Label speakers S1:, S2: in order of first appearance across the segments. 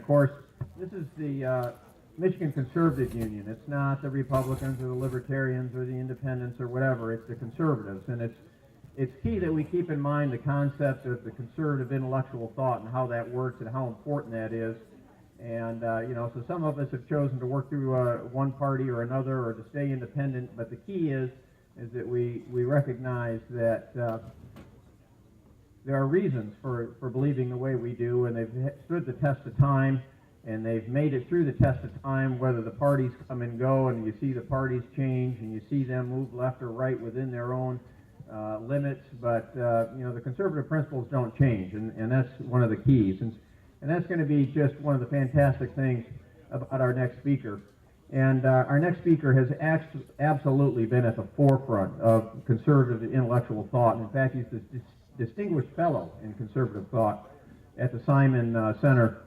S1: of course, this is the Michigan Conservative Union. It's not the Republicans or the Libertarians or the Independents or whatever. It's the conservatives, and it's key that we keep in mind the concept of the conservative intellectual thought and how that works and how important that is. And you know, so some of us have chosen to work through one party or another, or to stay independent. But the key is that we recognize that there are reasons for believing the way we do, and they've stood the test of time, and they've made it through the test of time, whether the parties come and go, and you see the parties change, and you see them move left or right within their own limits. But you know, the conservative principles don't change, and that's one of the keys. And that's going to be just one of the fantastic things about our next speaker. And our next speaker has absolutely been at the forefront of conservative intellectual thought. In fact, he's this distinguished fellow in conservative thought at the Simon Center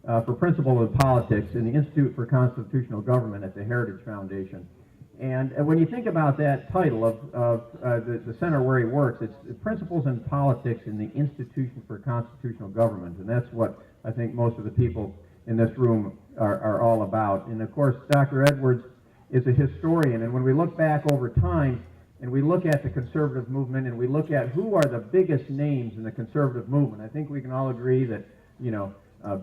S1: for Principles of Politics in the Institute for Constitutional Government at the Heritage Foundation. And when you think about that title of the center where he works, it's Principles in Politics in the Institution for Constitutional Government. And that's what I think most of the people in this room are all about. And of course, Dr. Edwards is a historian, and when we look back over time, and we look at the conservative movement, and we look at who are the biggest names in the conservative movement, I think we can all agree that, you know,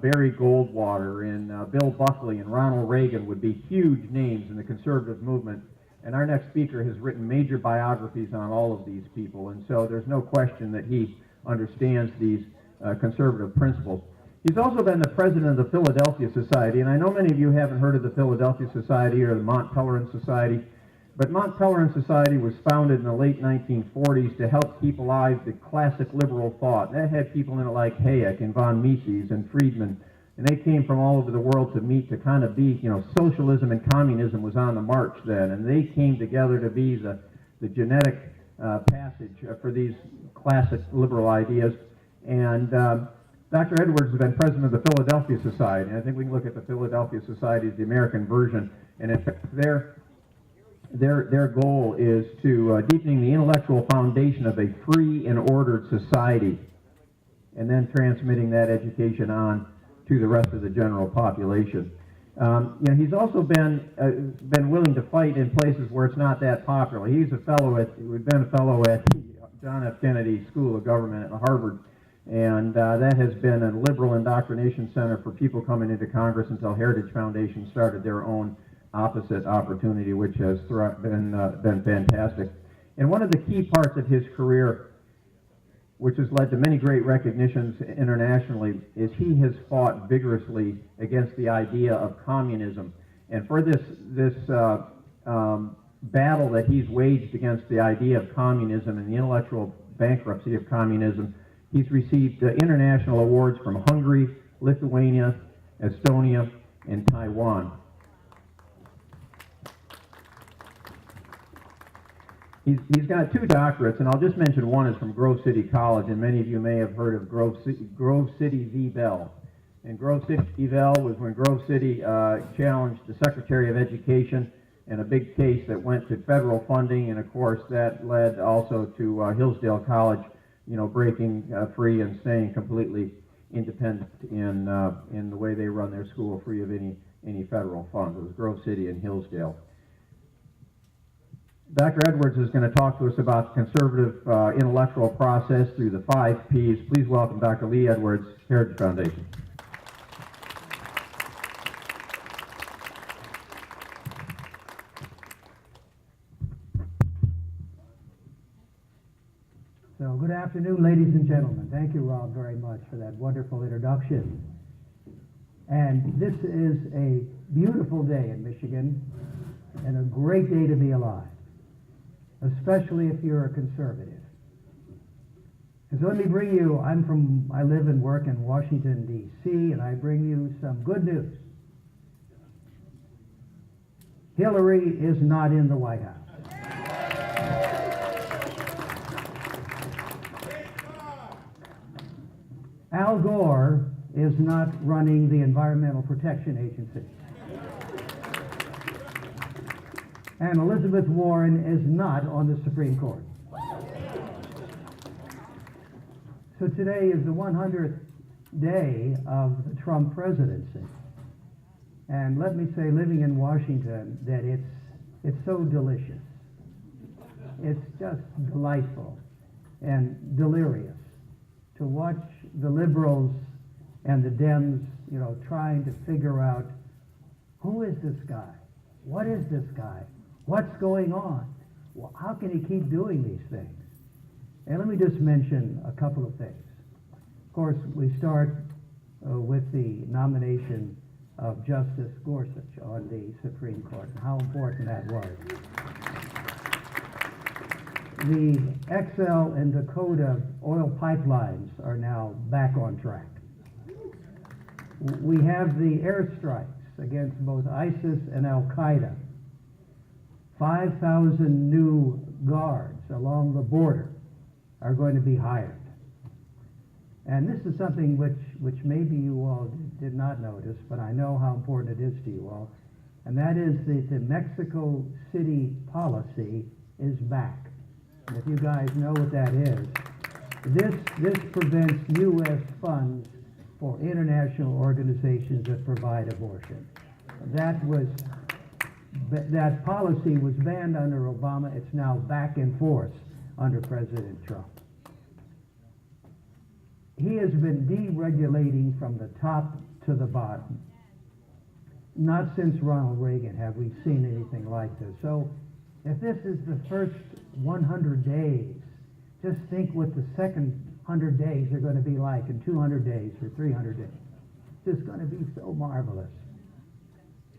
S1: Barry Goldwater and Bill Buckley and Ronald Reagan would be huge names in the conservative movement. And our next speaker has written major biographies on all of these people, and so there's no question that he understands these conservative principles. He's also been the president of the Philadelphia Society, and I know many of you haven't heard of the Philadelphia Society or the Mont Pelerin Society. But Mont Pelerin Society was founded in the late 1940s to help keep alive the classic liberal thought. That had people in it like Hayek and von Mises and Friedman, and they came from all over the world to meet to kind of be, you know, socialism and communism was on the march then, and they came together to be the genetic passage for these classic liberal ideas. And Dr. Edwards has been president of the Philadelphia Society, and I think we can look at the Philadelphia Society as the American version, and in fact, their goal is to deepening the intellectual foundation of a free and ordered society, and then transmitting that education on to the rest of the general population. You know, he's also been willing to fight in places where it's not that popular. We've been a fellow at John F. Kennedy School of Government at Harvard, and that has been a liberal indoctrination center for people coming into Congress until Heritage Foundation started their own opposite opportunity, which has been fantastic. And one of the key parts of his career, which has led to many great recognitions internationally, is he has fought vigorously against the idea of communism. And for this battle that he's waged against the idea of communism and the intellectual bankruptcy of communism, he's received international awards from Hungary, Lithuania, Estonia, and Taiwan. He's got 2 doctorates, and I'll just mention one is from Grove City College, and many of you may have heard of Grove City v. Bell. And Grove City v. Bell was when Grove City challenged the Secretary of Education in a big case that went to federal funding, and of course that led also to Hillsdale College, you know, breaking free and staying completely independent in the way they run their school, free of any federal funds. It was Grove City and Hillsdale. Dr. Edwards is going to talk to us about the conservative intellectual process through the 5 Ps. Please welcome Dr. Lee Edwards, Heritage Foundation.
S2: So good afternoon, ladies and gentlemen. Thank you, Rob, very much for that wonderful introduction. And this is a beautiful day in Michigan and a great day to be alive, especially if you're a conservative. And so let me bring you, I live and work in Washington, D.C., and I bring you some good news. Hillary is not in the White House. Al Gore is not running the Environmental Protection Agency. And Elizabeth Warren is not on the Supreme Court. So today is the 100th day of the Trump presidency. And let me say, living in Washington, that it's so delicious. It's just delightful and delirious to watch the liberals and the Dems, trying to figure out, who is this guy? What is this guy? What's going on? How can he keep doing these things? And let me just mention a couple of things. Of course, we start with the nomination of Justice Gorsuch on the Supreme Court, and how important that was. The XL and Dakota oil pipelines are now back on track. We have the airstrikes against both ISIS and Al-Qaeda. 5,000 new guards along the border are going to be hired. And this is something which maybe you all did not notice, but I know how important it is to you all, and that is that the Mexico City policy is back. And if you guys know what that is, this prevents U.S. funds for international organizations that provide abortion. That policy was banned under Obama. It's now back in force under President Trump. He has been deregulating from the top to the bottom. Not since Ronald Reagan have we seen anything like this. So if this is the first 100 days, just think what the second 100 days are going to be like, in 200 days or 300 days. It's just going to be so marvelous.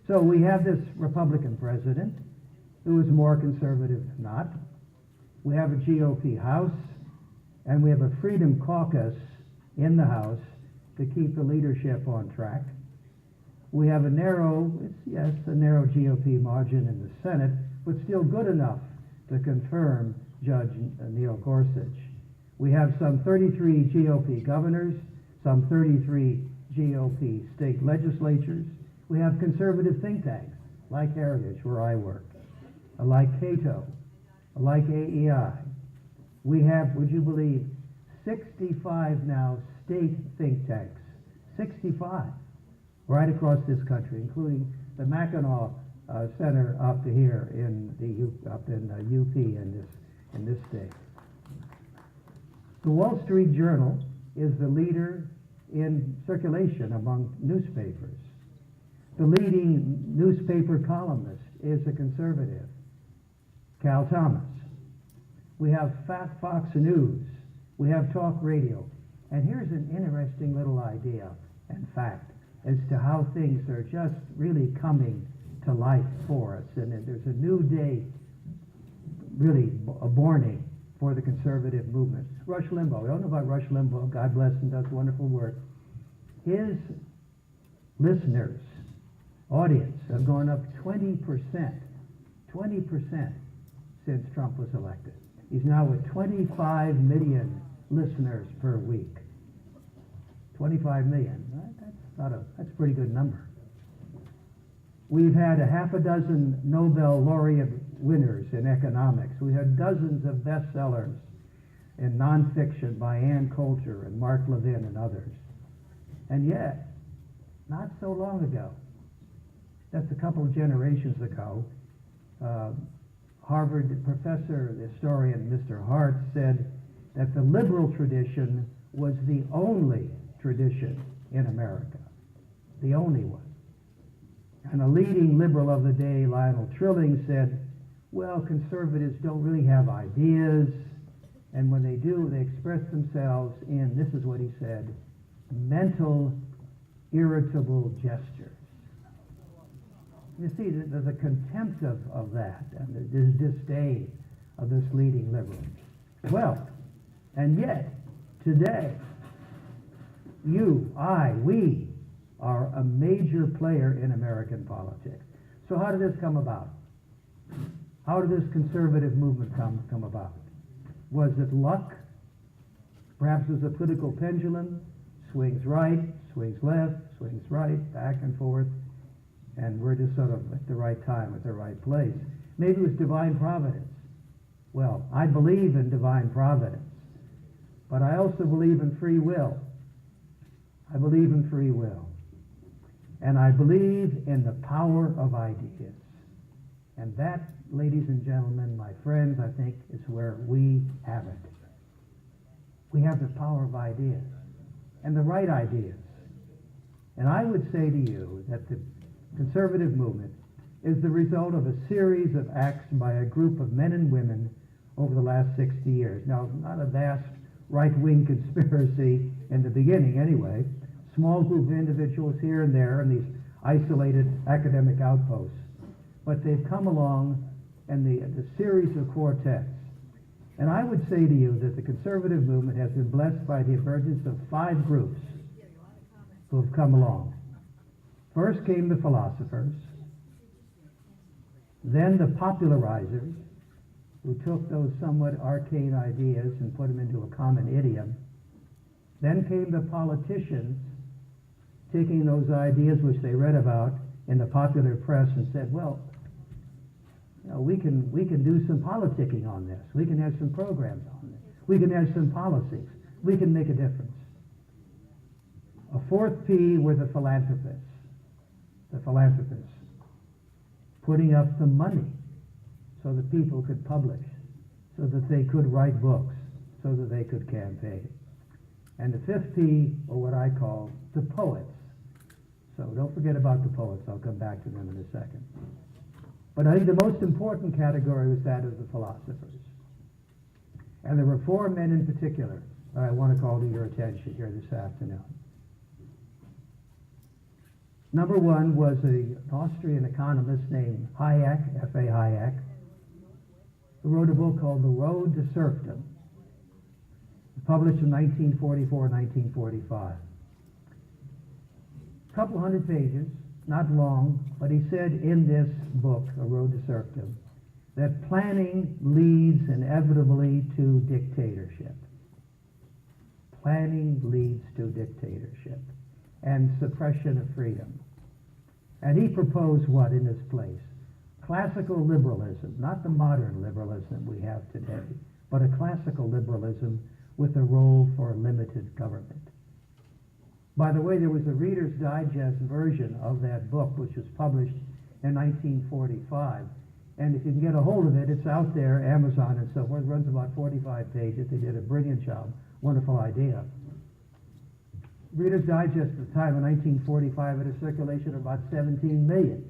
S2: So we have this Republican president who is more conservative than not. We have a GOP House, and we have a Freedom Caucus in the House to keep the leadership on track. We have a narrow GOP margin in the Senate, but still good enough to confirm Judge Neil Gorsuch. We have some 33 GOP governors, some 33 GOP state legislatures. We have conservative think tanks, like Heritage, where I work, like Cato, like AEI. We have, would you believe, 65 now state think tanks, 65, right across this country, including the Mackinac Center up here in UP in this state. The Wall Street Journal is the leader in circulation among newspapers. The leading newspaper columnist is a conservative, Cal Thomas. We have Fox News. We have talk radio. And here's an interesting little idea and fact as to how things are just really coming to life for us. And there's a new day really borning for the conservative movement. Rush Limbaugh. We all know about Rush Limbaugh. God bless him, does wonderful work. His listeners, audience, have gone up 20% since Trump was elected. He's now at 25 million listeners per week. 25 million. That's a pretty good number. We've had a half a dozen Nobel laureate winners in economics. We had dozens of bestsellers in nonfiction by Ann Coulter and Mark Levin and others. And yet, not so long ago, just a couple of generations ago, Harvard professor, historian Mr. Hart said that the liberal tradition was the only tradition in America, the only one. And a leading liberal of the day, Lionel Trilling, said, well, conservatives don't really have ideas, and when they do, they express themselves in, this is what he said, mental, irritable gestures. You see, there's a contempt of that, and there's disdain of this leading liberal. Well, and yet, today, you, I, we are a major player in American politics. So how did this come about? How did this conservative movement come about? Was it luck? Perhaps it was a political pendulum, swings right, swings left, swings right, back and forth, and we're just sort of at the right time, at the right place. Maybe it was divine providence. Well, I believe in divine providence, but I also believe in free will. I I believe in free will. And I believe in the power of ideas. And that, ladies and gentlemen, my friends, I think is where we have it. We have the power of ideas, and the right ideas. And I would say to you that the conservative movement is the result of a series of acts by a group of men and women over the last 60 years. Now, not a vast right-wing conspiracy in the beginning anyway, small group of individuals here and there in these isolated academic outposts. But they've come along in the series of quartets. And I would say to you that the conservative movement has been blessed by the emergence of 5 groups who have come along. First came the philosophers, then the popularizers, who took those somewhat arcane ideas and put them into a common idiom. Then came the politicians, taking those ideas which they read about in the popular press and said, well, you know, we can do some politicking on this. We can have some programs on this. We can have some policies. We can make a difference. A fourth P were the philanthropists. The philanthropists putting up the money so that people could publish, so that they could write books, so that they could campaign. And the fifth P, or what I call the poets. So don't forget about the poets. I'll come back to them in a second. But I think the most important category was that of the philosophers. And there were 4 men in particular that I want to call to your attention here this afternoon. Number 1 was an Austrian economist named Hayek, F.A. Hayek, who wrote a book called The Road to Serfdom, published in 1944-1945. A couple hundred pages, not long, but he said in this book, A Road to Serfdom, that planning leads inevitably to dictatorship. Planning leads to dictatorship and suppression of freedom. And he proposed what in this place? Classical liberalism, not the modern liberalism we have today, but a classical liberalism with a role for limited government. By the way, there was a Reader's Digest version of that book, which was published in 1945. And if you can get a hold of it, it's out there, Amazon and so forth. It runs about 45 pages. They did a brilliant job. Wonderful idea. Reader's Digest at the time in 1945 had a circulation of about 17 million.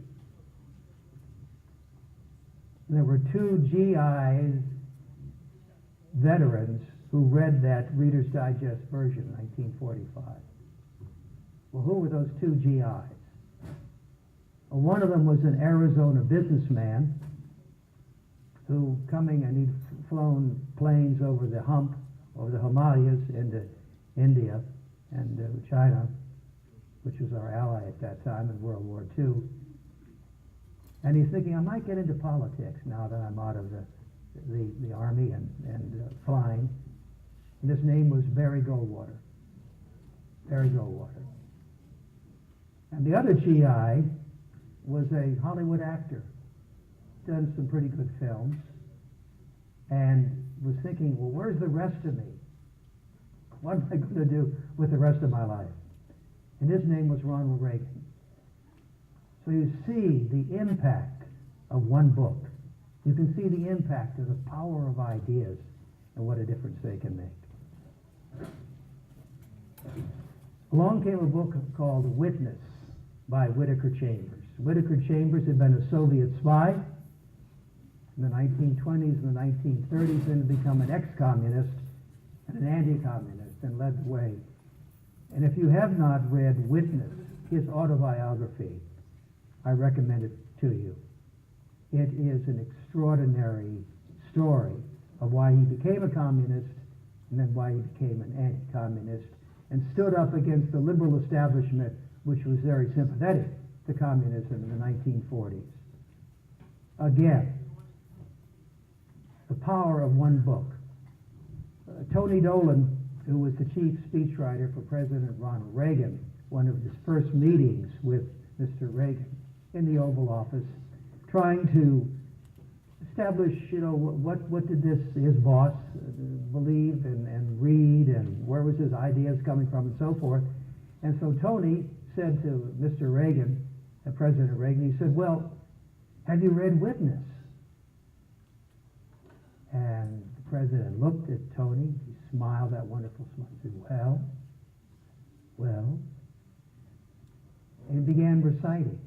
S2: There were 2 GI veterans who read that Reader's Digest version in 1945. Well, who were those 2 GIs? Well, one of them was an Arizona businessman who, coming, and he'd flown planes over the hump, over the Himalayas into India and China, which was our ally at that time in World War II. And he's thinking, I might get into politics now that I'm out of the Army and flying. And his name was Barry Goldwater. Barry Goldwater. And the other GI was a Hollywood actor, done some pretty good films, and was thinking, well, where's the rest of me? What am I going to do with the rest of my life? And his name was Ronald Reagan. So you see the impact of one book. You can see the impact of the power of ideas and what a difference they can make. Along came a book called Witness by Whittaker Chambers. Whittaker Chambers had been a Soviet spy in the 1920s and the 1930s, and had become an ex-communist and an anti-communist and led the way. And if you have not read Witness, his autobiography, I recommend it to you. It is an extraordinary story of why he became a communist and then why he became an anti-communist and stood up against the liberal establishment, which was very sympathetic to communism in the 1940s. Again, the power of one book. Tony Dolan, who was the chief speechwriter for President Ronald Reagan, one of his first meetings with Mr. Reagan in the Oval Office, trying to establish, what did his boss believe and read, and where was his ideas coming from, and so forth. And so Tony said to Mr. Reagan, President Reagan, he said, well, have you read Witness? And the president looked at Tony, he smiled that wonderful smile, he said, well, and he began reciting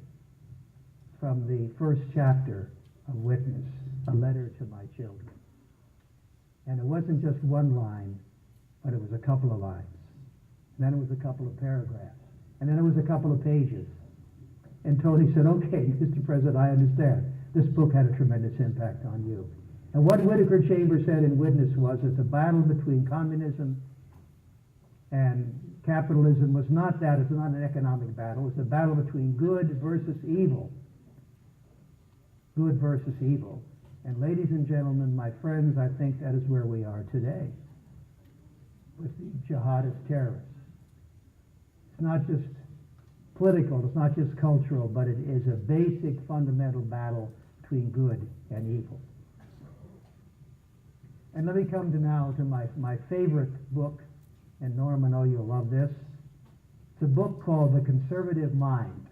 S2: from the first chapter of Witness, a letter to my children. And it wasn't just one line, but it was a couple of lines. And then it was a couple of paragraphs. And then it was a couple of pages. And Tony said, okay, Mr. President, I understand. This book had a tremendous impact on you. And what Whittaker Chambers said in Witness was that the battle between communism and capitalism was not that. It's not an economic battle. It's a battle between good versus evil. Good versus evil. And ladies and gentlemen, my friends, I think that is where we are today with the jihadist terrorists. It's not just political, it's not just cultural, but it is a basic fundamental battle between good and evil. And let me come to now to my favorite book, and Norm, I know you'll love this. It's a book called The Conservative Mind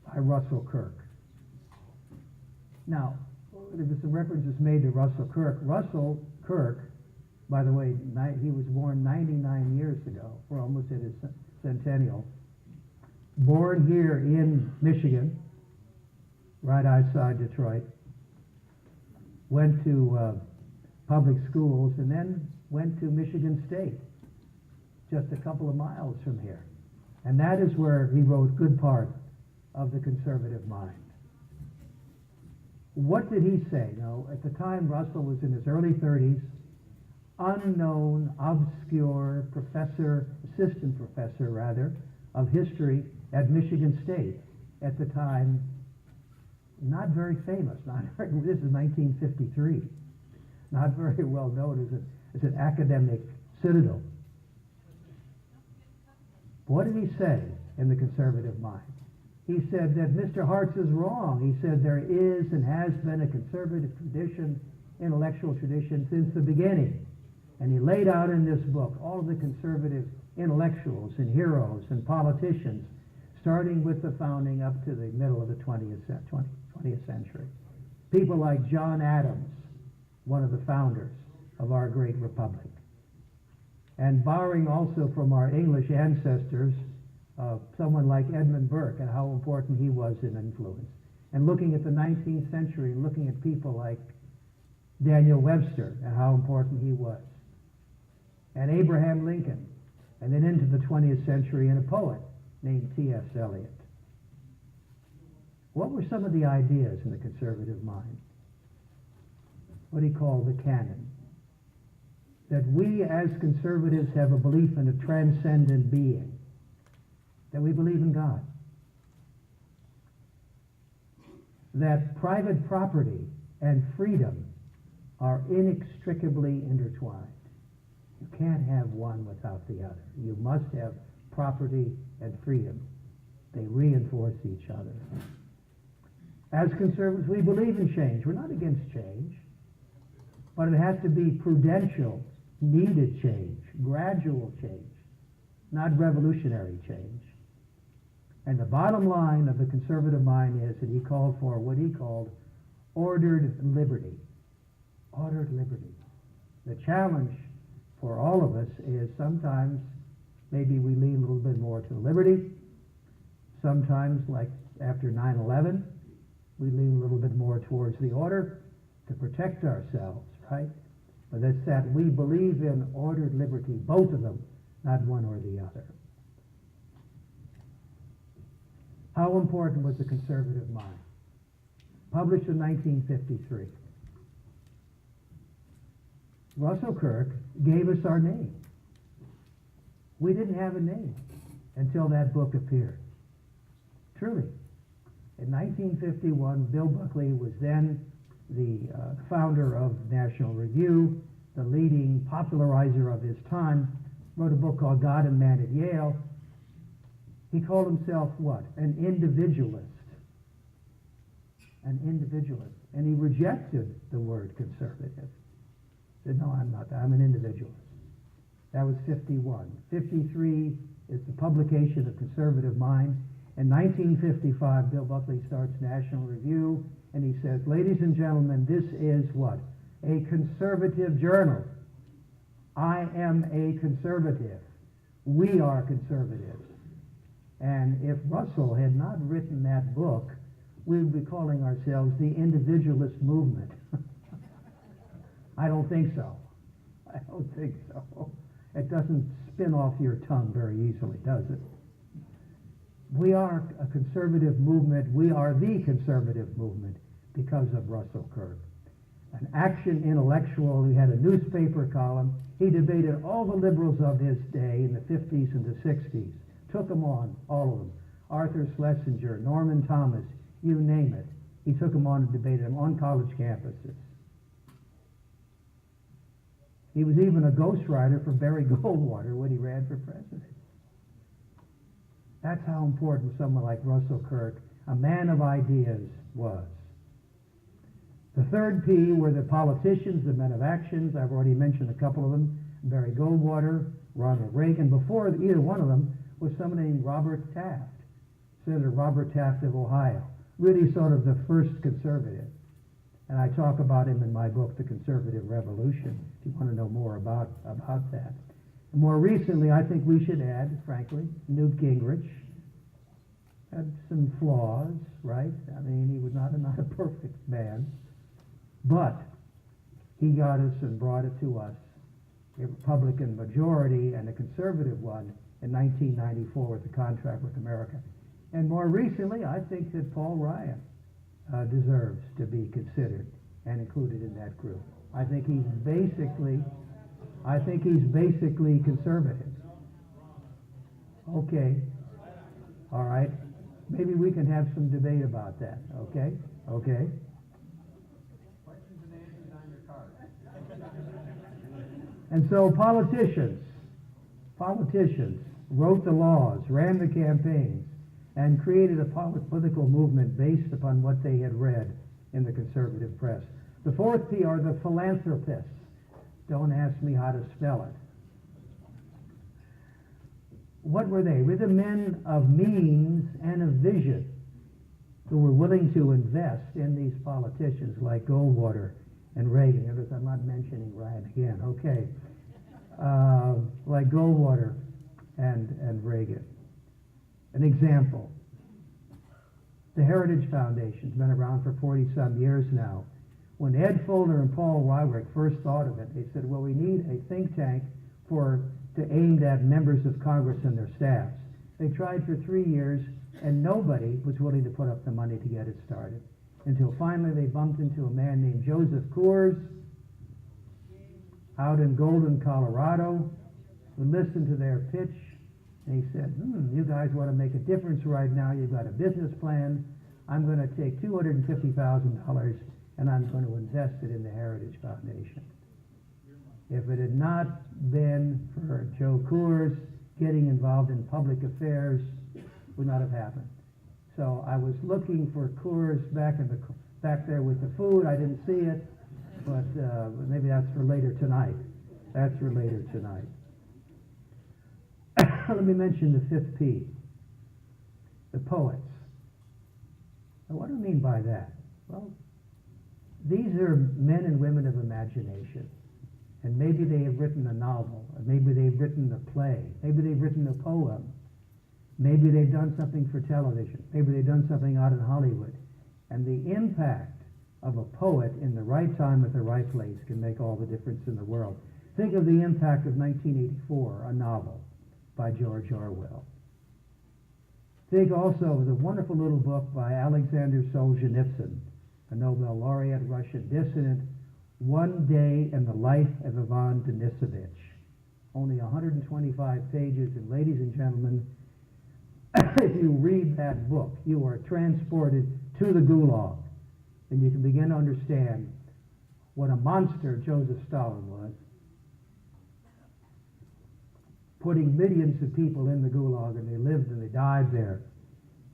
S2: by Russell Kirk. Now, there was some references made to Russell Kirk. Russell Kirk, by the way, he was born 99 years ago. We're almost at his centennial. Born here in Michigan, right outside Detroit. Went to public schools and then went to Michigan State, just a couple of miles from here. And that is where he wrote good part of The Conservative Mind. What did he say? Now, at the time, Russell was in his early 30s, unknown, obscure professor, assistant professor rather, of history at Michigan State. At the time, not very famous. This is 1953. Not very well known as an academic citadel. What did he say in The Conservative Mind? He said that Mr. Hartz is wrong. He said there is and has been a conservative tradition, intellectual tradition, since the beginning. And he laid out in this book all of the conservative intellectuals and heroes and politicians, starting with the founding up to the middle of the 20th century. People like John Adams, one of the founders of our great republic. And borrowing also from our English ancestors, someone like Edmund Burke and how important he was in influence. And looking at the 19th century and looking at people like Daniel Webster and how important he was. And Abraham Lincoln. And then into the 20th century and a poet named T.S. Eliot. What were some of the ideas in The Conservative Mind? What he called the canon. That we as conservatives have a belief in a transcendent being. That we believe in God. That private property and freedom are inextricably intertwined. You can't have one without the other. You must have property and freedom. They reinforce each other. As conservatives, we believe in change. We're not against change. But it has to be prudential, needed change, gradual change, not revolutionary change. And the bottom line of The Conservative Mind is that he called for what he called ordered liberty. Ordered liberty. The challenge for all of us is sometimes maybe we lean a little bit more to liberty. Sometimes, like after 9/11, we lean a little bit more towards the order to protect ourselves, right? But it's that we believe in ordered liberty, both of them, not one or the other. How important was The Conservative Mind? Published in 1953. Russell Kirk gave us our name. We didn't have a name until that book appeared. Truly. In 1951, Bill Buckley was then the founder of National Review, the leading popularizer of his time, wrote a book called God and Man at Yale. He called himself what? An individualist. An individualist. And he rejected the word conservative. He said, no, I'm not that. I'm an individualist. That was 51. 53, It's the publication of Conservative Mind. In 1955, Bill Buckley starts National Review, and he says, ladies and gentlemen, this is what? A conservative journal. I am a conservative. We are conservatives. And if Russell had not written that book, we would be calling ourselves the individualist movement. I don't think so. I don't think so. It doesn't spin off your tongue very easily, does it? We are a conservative movement. We are the conservative movement because of Russell Kirk. An action intellectual who had a newspaper column. He debated all the liberals of his day in the 50s and the 60s. Took them on, all of them. Arthur Schlesinger, Norman Thomas, you name it. He took them on and debated them on college campuses. He was even a ghostwriter for Barry Goldwater when he ran for president. That's how important someone like Russell Kirk, a man of ideas, was. The third P were the politicians, the men of actions. I've already mentioned a couple of them. Barry Goldwater, Ronald Reagan. Before either one of them was someone named Robert Taft, Senator Robert Taft of Ohio. Really sort of the first conservative. And I talk about him in my book, The Conservative Revolution, if you want to know more about that. And more recently, I think we should add, frankly, Newt Gingrich. Had some flaws, right? I mean, he was not a perfect man. But he got us and brought it to us, a Republican majority and a conservative one in 1994 with the contract with America. And more recently, I think that Paul Ryan deserves to be considered and included in that group. I think he's basically conservative. Okay. All right. Maybe we can have some debate about that. Okay? Okay.
S1: Questions and answers on your card.
S2: And so politicians wrote the laws, ran the campaigns, and created a political movement based upon what they had read in the conservative press. The fourth P are the philanthropists. Don't ask me how to spell it. What were they? Were the men of means and of vision who were willing to invest in these politicians like Goldwater and Reagan. Notice I'm not mentioning Ryan again. Okay. Like Goldwater and Reagan. An example. The Heritage Foundation's been around for 40-some years now. When Ed Fullner and Paul Wyrick first thought of it, they said, well, we need a think tank to aim at members of Congress and their staffs. They tried for 3 years, and nobody was willing to put up the money to get it started. Until finally they bumped into a man named Joseph Coors out in Golden, Colorado, who listened to their pitch, and he said, you guys want to make a difference right now. You've got a business plan. I'm going to take $250,000 and I'm going to invest it in the Heritage Foundation. If it had not been for Joe Coors getting involved in public affairs, it would not have happened. So I was looking for Coors back there with the food. I didn't see it, but maybe that's for later tonight. That's for later tonight. Let me mention the fifth P, the poets. Now, what do I mean by that? Well, these are men and women of imagination. And maybe they have written a novel, or maybe they've written a play, maybe they've written a poem, maybe they've done something for television, maybe they've done something out in Hollywood. And the impact of a poet in the right time at the right place can make all the difference in the world. Think of the impact of 1984, a novel by George Orwell. Think also of the wonderful little book by Alexander Solzhenitsyn, a Nobel laureate, Russian dissident, One Day in the Life of Ivan Denisovich. Only 125 pages, and ladies and gentlemen, if you read that book, you are transported to the Gulag, and you can begin to understand what a monster Joseph Stalin was, putting millions of people in the Gulag, and they lived and they died there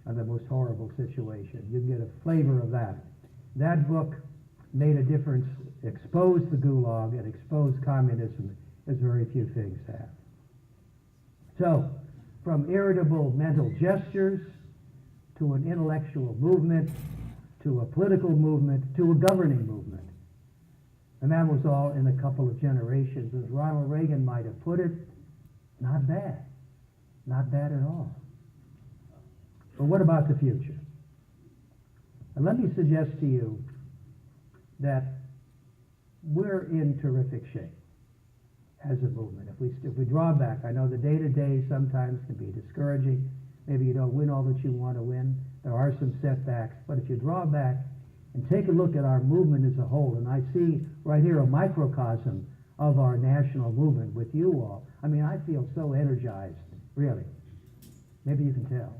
S2: in the most horrible situation. You can get a flavor of that. That book made a difference, exposed the Gulag, and exposed communism as very few things have. So, from irritable mental gestures to an intellectual movement to a political movement to a governing movement. And that was all in a couple of generations. As Ronald Reagan might have put it, not bad. Not bad at all. But what about the future? And let me suggest to you that we're in terrific shape as a movement. If we draw back, I know the day-to-day sometimes can be discouraging. Maybe you don't win all that you want to win. There are some setbacks. But if you draw back and take a look at our movement as a whole, and I see right here a microcosm of our national movement with you all, I mean, I feel so energized, really. Maybe you can tell.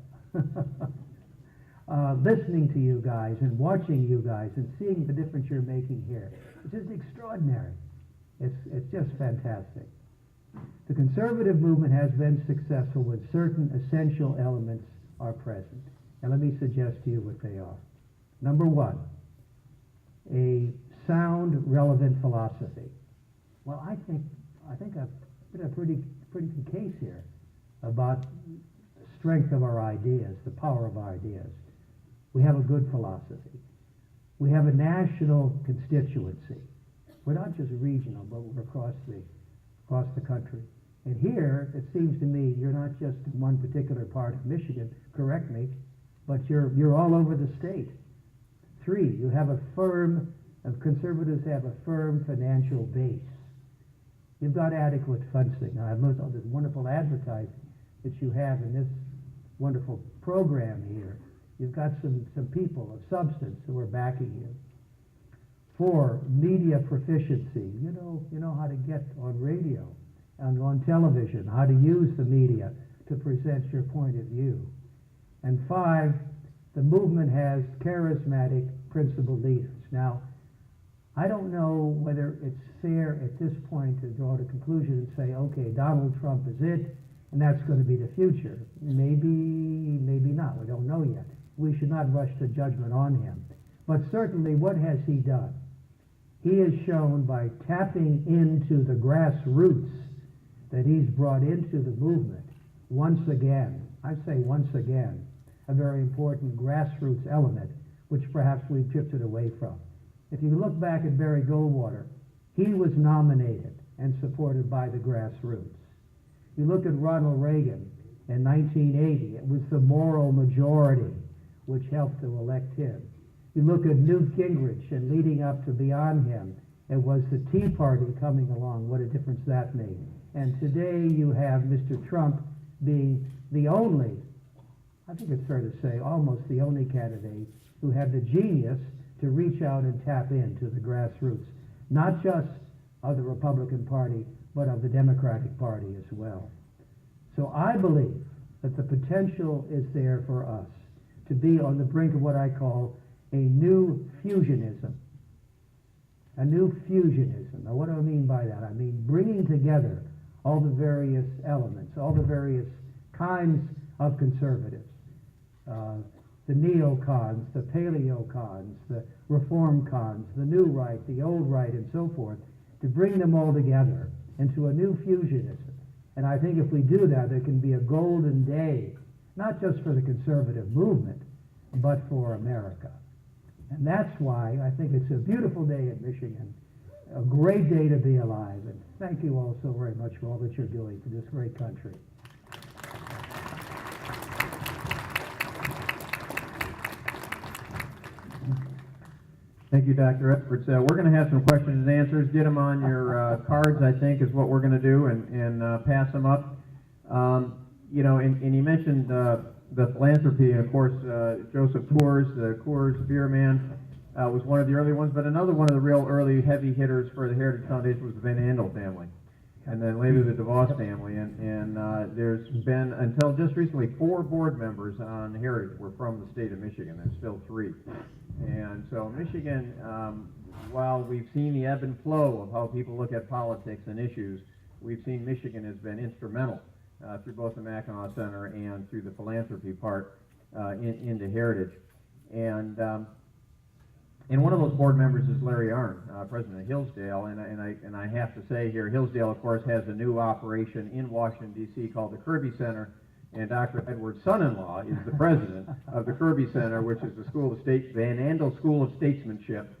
S2: Listening to you guys and watching you guys and seeing the difference you're making here, it's just extraordinary. It's just fantastic. The conservative movement has been successful when certain essential elements are present. And let me suggest to you what they are. Number one, a sound, relevant philosophy. Well, I think I've put a pretty good case here about the strength of our ideas, the power of our ideas. We have a good philosophy. We have a national constituency. We're not just regional, but we're across the country. And here, it seems to me, you're not just in one particular part of Michigan, correct me, but you're all over the state. Three, conservatives have a firm financial base. You've got adequate funding. Now, I've noticed all this wonderful advertising that you have in this wonderful program here. You've got some people of substance who are backing you. Four, media proficiency. You know how to get on radio and on television, how to use the media to present your point of view. And five, the movement has charismatic principled leaders. Now, I don't know whether it's fair at this point to draw a conclusion and say, okay, Donald Trump is it, and that's going to be the future. Maybe not. We don't know yet. We should not rush to judgment on him. But certainly, what has he done? He has shown by tapping into the grassroots that he's brought into the movement once again, I say once again, a very important grassroots element, which perhaps we've drifted away from. If you look back at Barry Goldwater, he was nominated and supported by the grassroots. You look at Ronald Reagan in 1980, it was the moral majority which helped to elect him. You look at Newt Gingrich and leading up to beyond him, it was the Tea Party coming along. What a difference that made. And today you have Mr. Trump being the only, I think it's fair to say, almost the only candidate who had the genius to reach out and tap into the grassroots, not just of the Republican Party, but of the Democratic Party as well. So I believe that the potential is there for us to be on the brink of what I call a new fusionism. A new fusionism. Now, what do I mean by that? I mean bringing together all the various elements, all the various kinds of conservatives. The neocons, the paleocons, the reform cons, the new right, the old right, and so forth, to bring them all together into a new fusionism. And I think if we do that, there can be a golden day, not just for the conservative movement, but for America. And that's why I think it's a beautiful day in Michigan, a great day to be alive. And thank you all so very much for all that you're doing for this great country.
S1: Thank you, Dr. Edwards. We're going to have some questions and answers. Get them on your cards, I think, is what we're going to do, and pass them up. And you mentioned the philanthropy, and of course, Joseph Coors beer man, was one of the early ones, but another one of the real early heavy hitters for the Heritage Foundation was the Van Andel family, and then later the DeVos family. And there's been, until just recently, 4 board members on Heritage were from the state of Michigan. There's still 3. And so Michigan, while we've seen the ebb and flow of how people look at politics and issues, we've seen Michigan has been instrumental through both the Mackinac Center and through the philanthropy part into Heritage. And one of those board members is Larry Arnn, president of Hillsdale. And I have to say here, Hillsdale, of course, has a new operation in Washington, D.C. called the Kirby Center. and Dr. Edwards' son-in-law is the president of the Kirby Center, which is the Van Andel School of Statesmanship,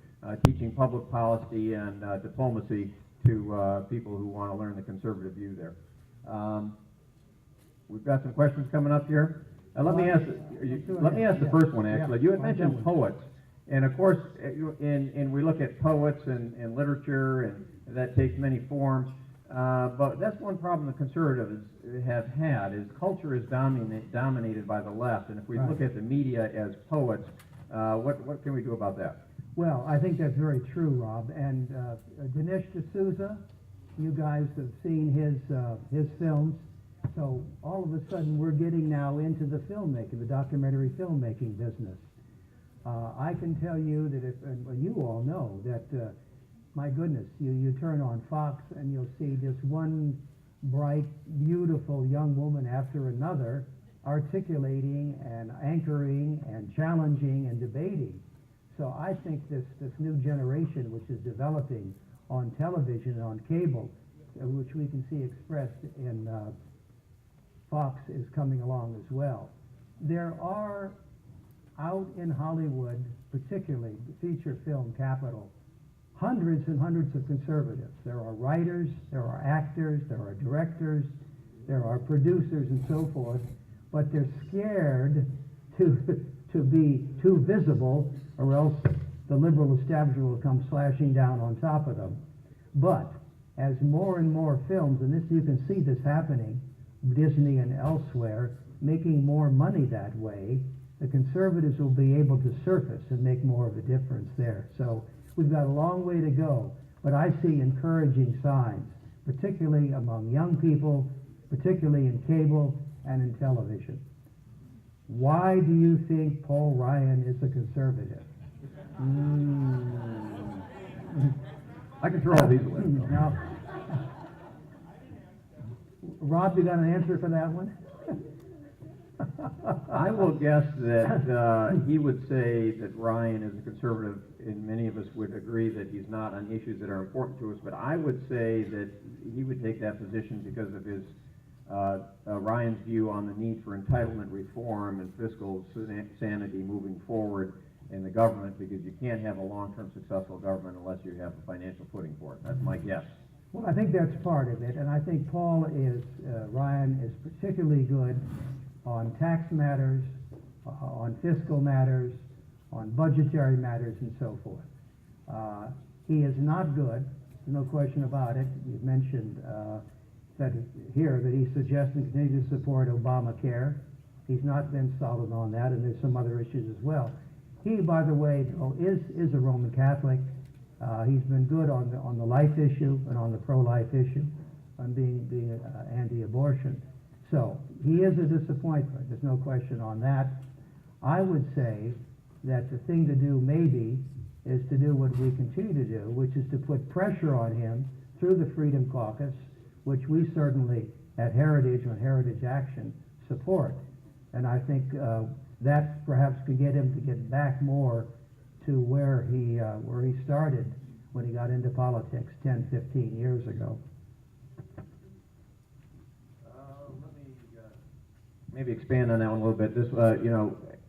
S1: teaching public policy and diplomacy to people who want to learn the conservative view there. We've got some questions coming up here. Let me ask the first one, actually. You had mentioned poets. And of course, we look at poets and literature, and that takes many forms. But that's one problem the conservatives have had, is culture is dominated by the left. And if we look at the media as poets, what can we do about that?
S2: Well, I think that's very true, Rob. And Dinesh D'Souza, you guys have seen his films. So all of a sudden, we're getting now into the filmmaking, the documentary filmmaking business. I can tell you that and you all know that, my goodness, you turn on Fox and you'll see just one bright, beautiful young woman after another articulating and anchoring and challenging and debating. So I think this new generation, which is developing on television and on cable, which we can see expressed in Fox, is coming along as well. There are, out in Hollywood, particularly the feature film capital, hundreds and hundreds of conservatives. There are writers, there are actors, there are directors, there are producers and so forth, but they're scared to be too visible, or else the liberal establishment will come slashing down on top of them. But as more and more films, and this, you can see this happening, Disney and elsewhere, making more money that way, the conservatives will be able to surface and make more of a difference there. So we've got a long way to go, but I see encouraging signs, particularly among young people, particularly in cable and in television. Why do you think Paul Ryan is a conservative?
S1: I can throw all these away.
S2: Now, Rob, you got an answer for that one?
S1: I will guess that he would say that Ryan is a conservative, and many of us would agree that he's not on issues that are important to us, but I would say that he would take that position because of his Ryan's view on the need for entitlement reform and fiscal sanity moving forward in the government, because you can't have a long-term successful government unless you have a financial footing for it. That's my guess.
S2: Well, I think that's part of it, and I think Ryan is particularly good on tax matters, on fiscal matters, on budgetary matters, and so forth. He is not good, no question about it. You've mentioned that he's suggesting continue to support Obamacare. He's not been solid on that, and there's some other issues as well. He, by the way, is a Roman Catholic. He's been good on the life issue and on the pro-life issue, on being anti-abortion. So he is a disappointment. There's no question on that. I would say that the thing to do maybe is to do what we continue to do, which is to put pressure on him through the Freedom Caucus, which we certainly at Heritage, on Heritage Action, support. And I think that perhaps could get him to get back more to where he started when he got into politics 10, 15 years ago.
S1: Let me maybe expand on that one a little bit. This,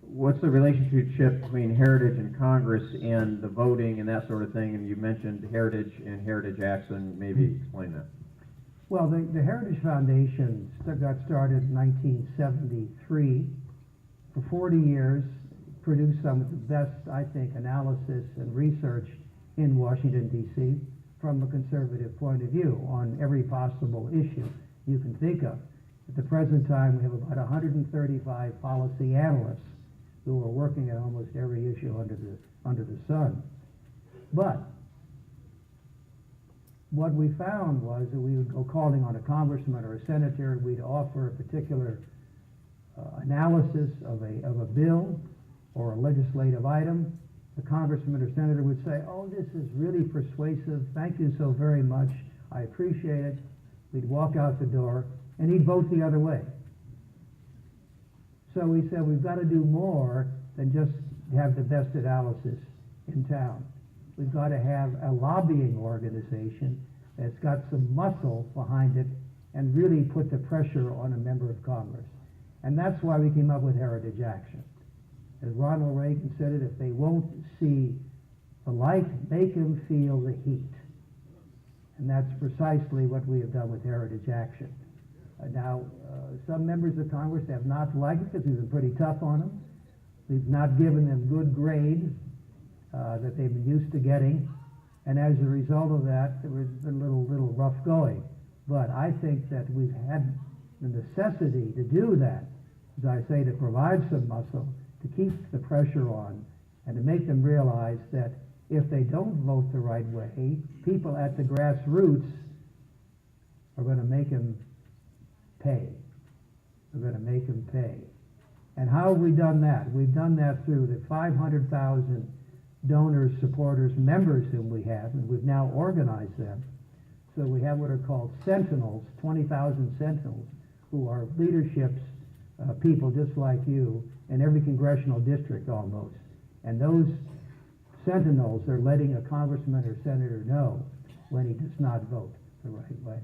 S1: what's the relationship between Heritage and Congress and the voting and that sort of thing? And you mentioned Heritage and Heritage Action. Maybe explain that.
S2: Well, the Heritage Foundation got started in 1973. For 40 years, produced some of the best, I think, analysis and research in Washington, D.C. from a conservative point of view on every possible issue you can think of. At the present time, we have about 135 policy analysts who are working at almost every issue under the sun. But what we found was that we would go calling on a congressman or a senator, we'd offer a particular analysis of a bill or a legislative item. The congressman or senator would say, "Oh, this is really persuasive. Thank you so very much. I appreciate it." We'd walk out the door, and he'd vote the other way. So we said, we've got to do more than just have the best analysis in town. We've got to have a lobbying organization that's got some muscle behind it and really put the pressure on a member of Congress. And that's why we came up with Heritage Action. As Ronald Reagan said it, if they won't see the light, make them feel the heat. And that's precisely what we have done with Heritage Action. Now, some members of Congress have not liked it because we've been pretty tough on them. We've not given them good grades that they've been used to getting. And as a result of that, it was a little rough going. But I think that we've had the necessity to do that, as I say, to provide some muscle, to keep the pressure on, and to make them realize that if they don't vote the right way, people at the grassroots are going to make them pay. They're going to make them pay. And how have we done that? We've done that through the 500,000 donors, supporters, members whom we have, and we've now organized them. So we have what are called sentinels, 20,000 sentinels, who are leaderships, people just like you, in every congressional district almost. And those sentinels are letting a congressman or senator know when he does not vote the right way.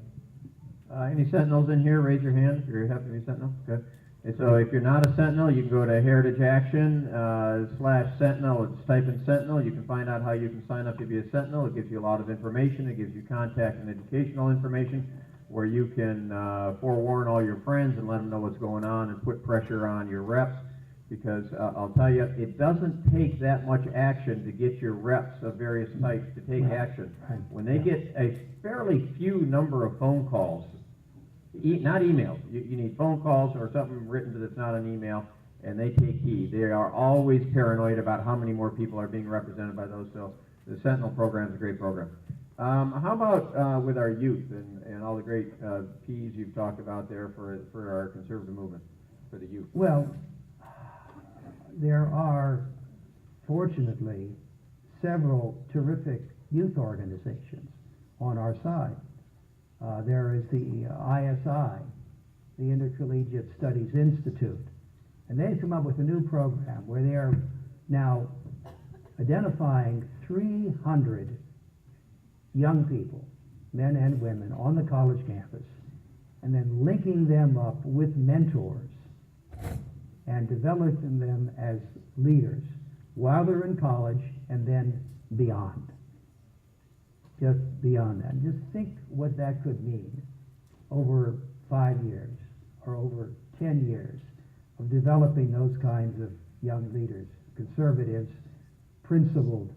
S1: Any sentinels in here? Raise your hand if you happen to be a sentinel. Okay. And so if you're not a sentinel, you can go to Heritage Action /sentinel. It's type in sentinel. You can find out how you can sign up to be a sentinel. It gives you a lot of information. It gives you contact and educational information where you can forewarn all your friends and let them know what's going on and put pressure on your reps. Because I'll tell you, it doesn't take that much action to get your reps of various types to take action. When they get a fairly few number of phone calls, not emails, you need phone calls or something written that's not an email, and they take heed. They are always paranoid about how many more people are being represented by those, so the Sentinel program is a great program. How about with our youth and all the great P's you've talked about there for our conservative movement, for the youth?
S2: Well, there are, fortunately, several terrific youth organizations on our side. There is the ISI, the Intercollegiate Studies Institute, and they've come up with a new program where they are now identifying 300 young people, men and women, on the college campus, and then linking them up with mentors and developing them as leaders while they're in college and then beyond. Just beyond that. And just think what that could mean over 5 years or over 10 years of developing those kinds of young leaders, conservatives, principled,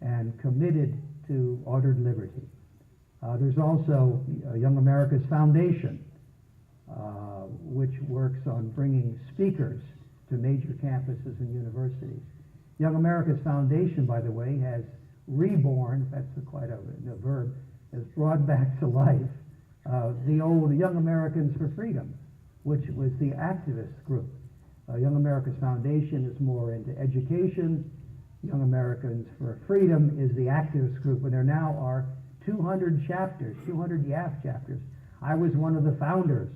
S2: and committed to ordered liberty. There's also Young America's Foundation, which works on bringing speakers to major campuses and universities. Young America's Foundation, by the way, has reborn, that's quite a verb, has brought back to life the old Young Americans for Freedom, which was the activist group. Young America's Foundation is more into education. Young Americans for Freedom is the activist group, and there now are 200 chapters, 200 YAF chapters. I was one of the founders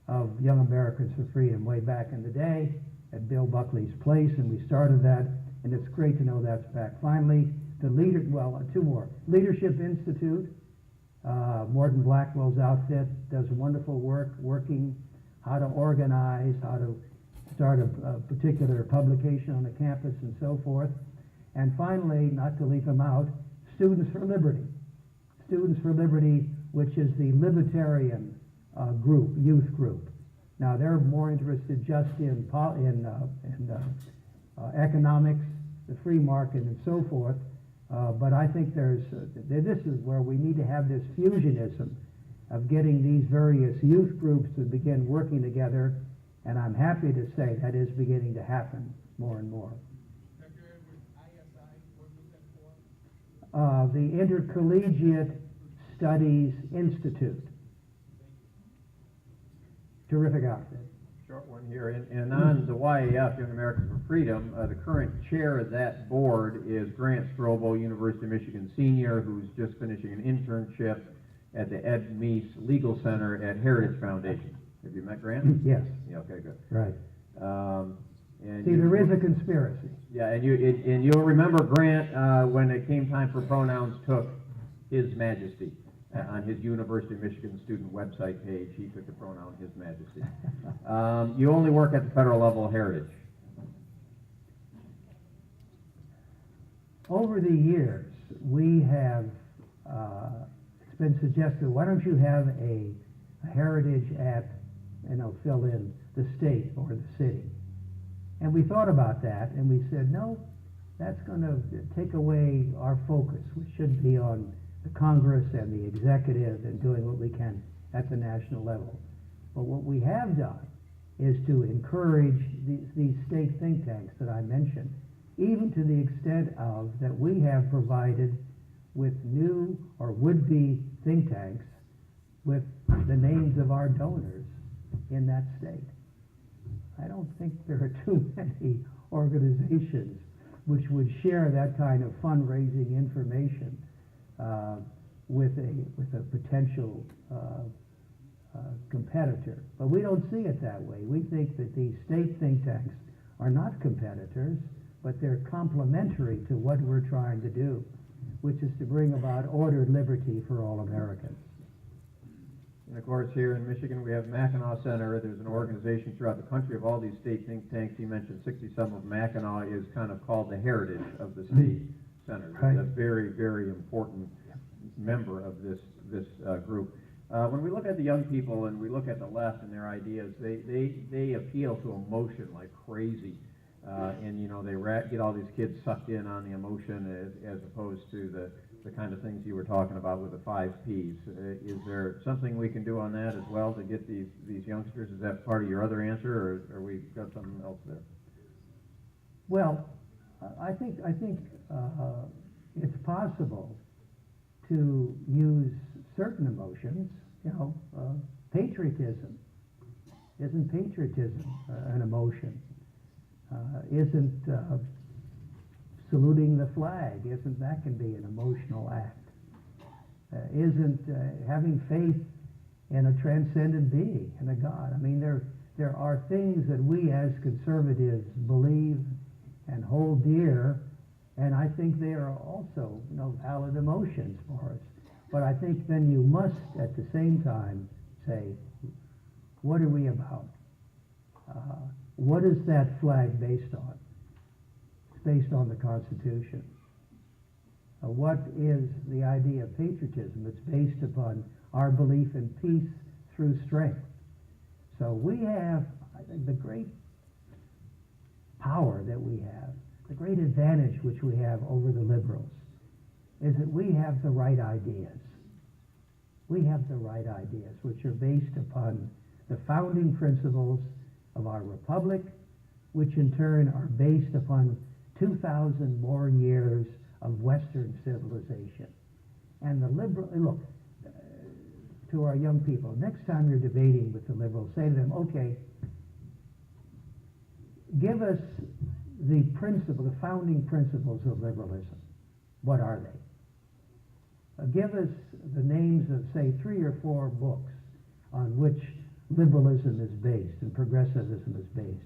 S2: of Young Americans for Freedom way back in the day at Bill Buckley's place, and we started that, and it's great to know that's back. Finally, the two more. Leadership Institute, Morton Blackwell's outfit, does wonderful work working how to organize, how to start a particular publication on the campus and so forth. And finally, not to leave them out, Students for Liberty. Students for Liberty, which is the libertarian group, youth group. Now, they're more interested just in economics, the free market, and so forth. But I think this is where we need to have this fusionism of getting these various youth groups to begin working together, and I'm happy to say that is beginning to happen more and more. The Intercollegiate Studies Institute. Terrific outfit.
S1: Short one here. And on the YAF, Young Americans for Freedom, the current chair of that board is Grant Strobel, University of Michigan senior, who's just finishing an internship at the Ed Meese Legal Center at Heritage Foundation. Have you met Grant?
S2: Yes.
S1: Yeah, okay, good.
S2: Right.
S1: And
S2: See, there is a conspiracy.
S1: Yeah, and you'll remember Grant when it came time for pronouns took His Majesty. on his University of Michigan student website page, he took the pronoun His Majesty. You only work at the federal level of heritage.
S2: Over the years, we have, it's been suggested, why don't you have a heritage at, fill in the state or the city. And we thought about that, and we said, no, that's going to take away our focus, which should be on the Congress and the executive and doing what we can at the national level. But what we have done is to encourage these state think tanks that I mentioned, even to the extent of that we have provided with new or would-be think tanks with the names of our donors in that state. I don't think there are too many organizations which would share that kind of fundraising information with a potential competitor. But we don't see it that way. We think that these state think tanks are not competitors, but they're complementary to what we're trying to do, which is to bring about ordered liberty for all Americans.
S1: And of course, here in Michigan, we have Mackinac Center. There's an organization throughout the country of all these state think tanks. He mentioned 60-some of Mackinac is kind of called the heritage of the state centers.
S2: Right.
S1: It's a very, very important member of this group. When we look at the young people and we look at the left and their ideas, they appeal to emotion like crazy. And they get all these kids sucked in on the emotion as opposed to the kind of things you were talking about with the 5 Ps. Is there something we can do on that as well to get these youngsters? Is that part of your other answer, or we got something else there?
S2: Well, I think it's possible to use certain emotions. Patriotism. Isn't patriotism an emotion? Isn't saluting the flag, isn't that can be an emotional act? Isn't having faith in a transcendent being, in a God? I mean, there are things that we as conservatives believe and hold dear, and I think they are also valid emotions for us. But I think then you must, at the same time, say, what are we about? What is that flag based on? It's based on the Constitution. What is the idea of patriotism? It's based upon our belief in peace through strength. So we have, I think, the great power that we have, the great advantage which we have over the liberals, is that we have the right ideas. We have the right ideas, which are based upon the founding principles of our republic, which in turn are based upon 2,000 more years of Western civilization. And the liberal, look, to our young people, next time you're debating with the liberals, say to them, okay, give us the founding principles of liberalism. What are they? Give us the names of, say, 3 or 4 books on which liberalism is based and progressivism is based.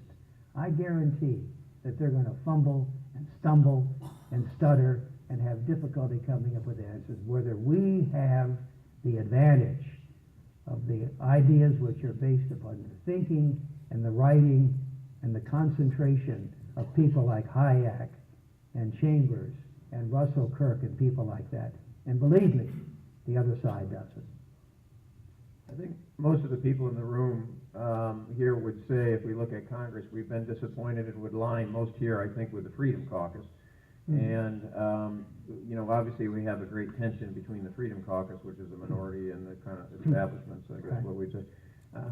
S2: I guarantee that they're going to fumble and stumble and stutter and have difficulty coming up with answers, whether we have the advantage of the ideas which are based upon the thinking and the writing and the concentration of people like Hayek and Chambers and Russell Kirk and people like that. And believe me, the other side doesn't.
S1: I think most of the people in the room here would say, if we look at Congress, we've been disappointed and would line most here, I think, with the Freedom Caucus. And, obviously we have a great tension between the Freedom Caucus, which is a minority, and the kind of establishments, I guess, what we'd say.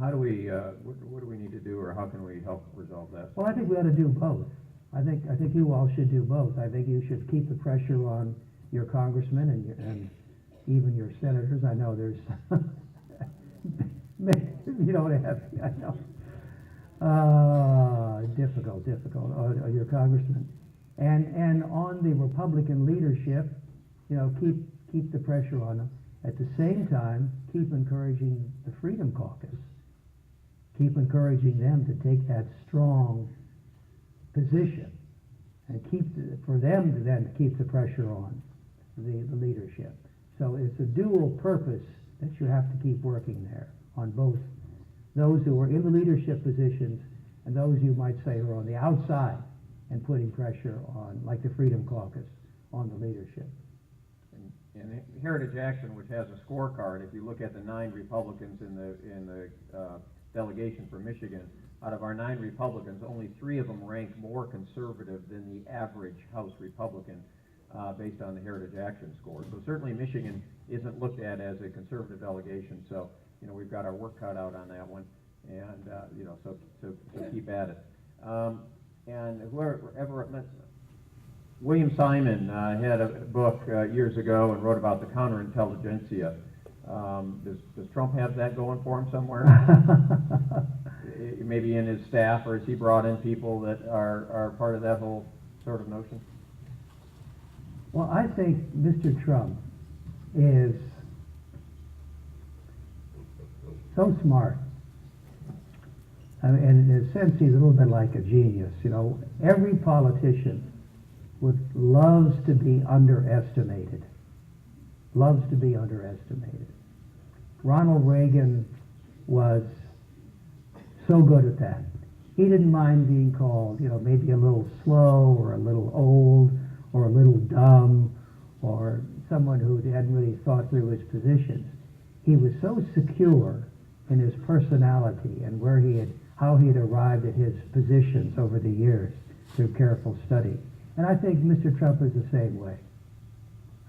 S1: How do we, what do we need to do, or how can we help resolve that?
S2: Well, I think we ought to do both. I think you all should do both. I think you should keep the pressure on your congressmen and even your senators. I know there's you don't have, I know. Difficult, your congressman. And on the Republican leadership, keep the pressure on them. At the same time, keep encouraging the Freedom Caucus. Keep encouraging them to take that strong position and for them to then keep the pressure on the leadership. So it's a dual purpose that you have to keep working there on both those who are in the leadership positions and those you might say are on the outside and putting pressure on, like the Freedom Caucus, on the leadership.
S1: And Heritage Action, which has a scorecard, if you look at the 9 Republicans in the delegation for Michigan, out of our 9 Republicans, only 3 of them rank more conservative than the average House Republican based on the Heritage Action score. So certainly Michigan isn't looked at as a conservative delegation. So we've got our work cut out on that one, and so keep at it. And whoever. William Simon had a book years ago and wrote about the counterintelligentsia. Does Trump have that going for him somewhere? Maybe in his staff, or has he brought in people that are part of that whole sort of notion?
S2: Well, I think Mr. Trump is so smart. I mean, and in a sense, he's a little bit like a genius. Every politician loves to be underestimated. Loves to be underestimated. Ronald Reagan was so good at that. He didn't mind being called, maybe a little slow or a little old or a little dumb or someone who hadn't really thought through his positions. He was so secure in his personality and how he had arrived at his positions over the years through careful study. And I think Mr. Trump is the same way.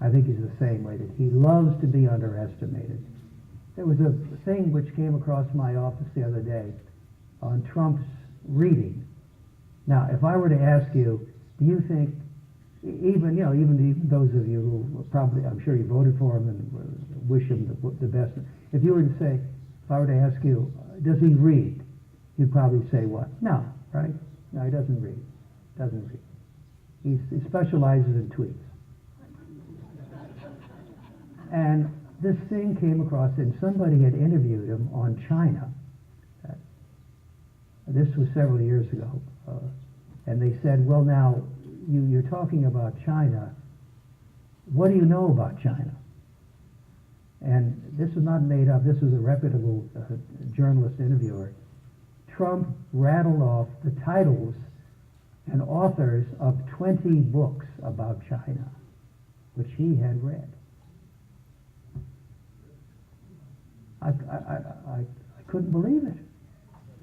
S2: I think he's the same way, that he loves to be underestimated. There was a thing which came across my office the other day on Trump's reading. Now, if I were to ask you, do you think, even those of you who probably, I'm sure you voted for him and wish him the best, if you were to say, if I were to ask you, does he read? You'd probably say what? No, right? No, he doesn't read. Doesn't read. He specializes in tweets. And this thing came across, and somebody had interviewed him on China. This was several years ago. And they said, well, now, you're talking about China. What do you know about China? And this was not made up. This was a reputable journalist interviewer. Trump rattled off the titles and authors of 20 books about China, which he had read. I couldn't believe it.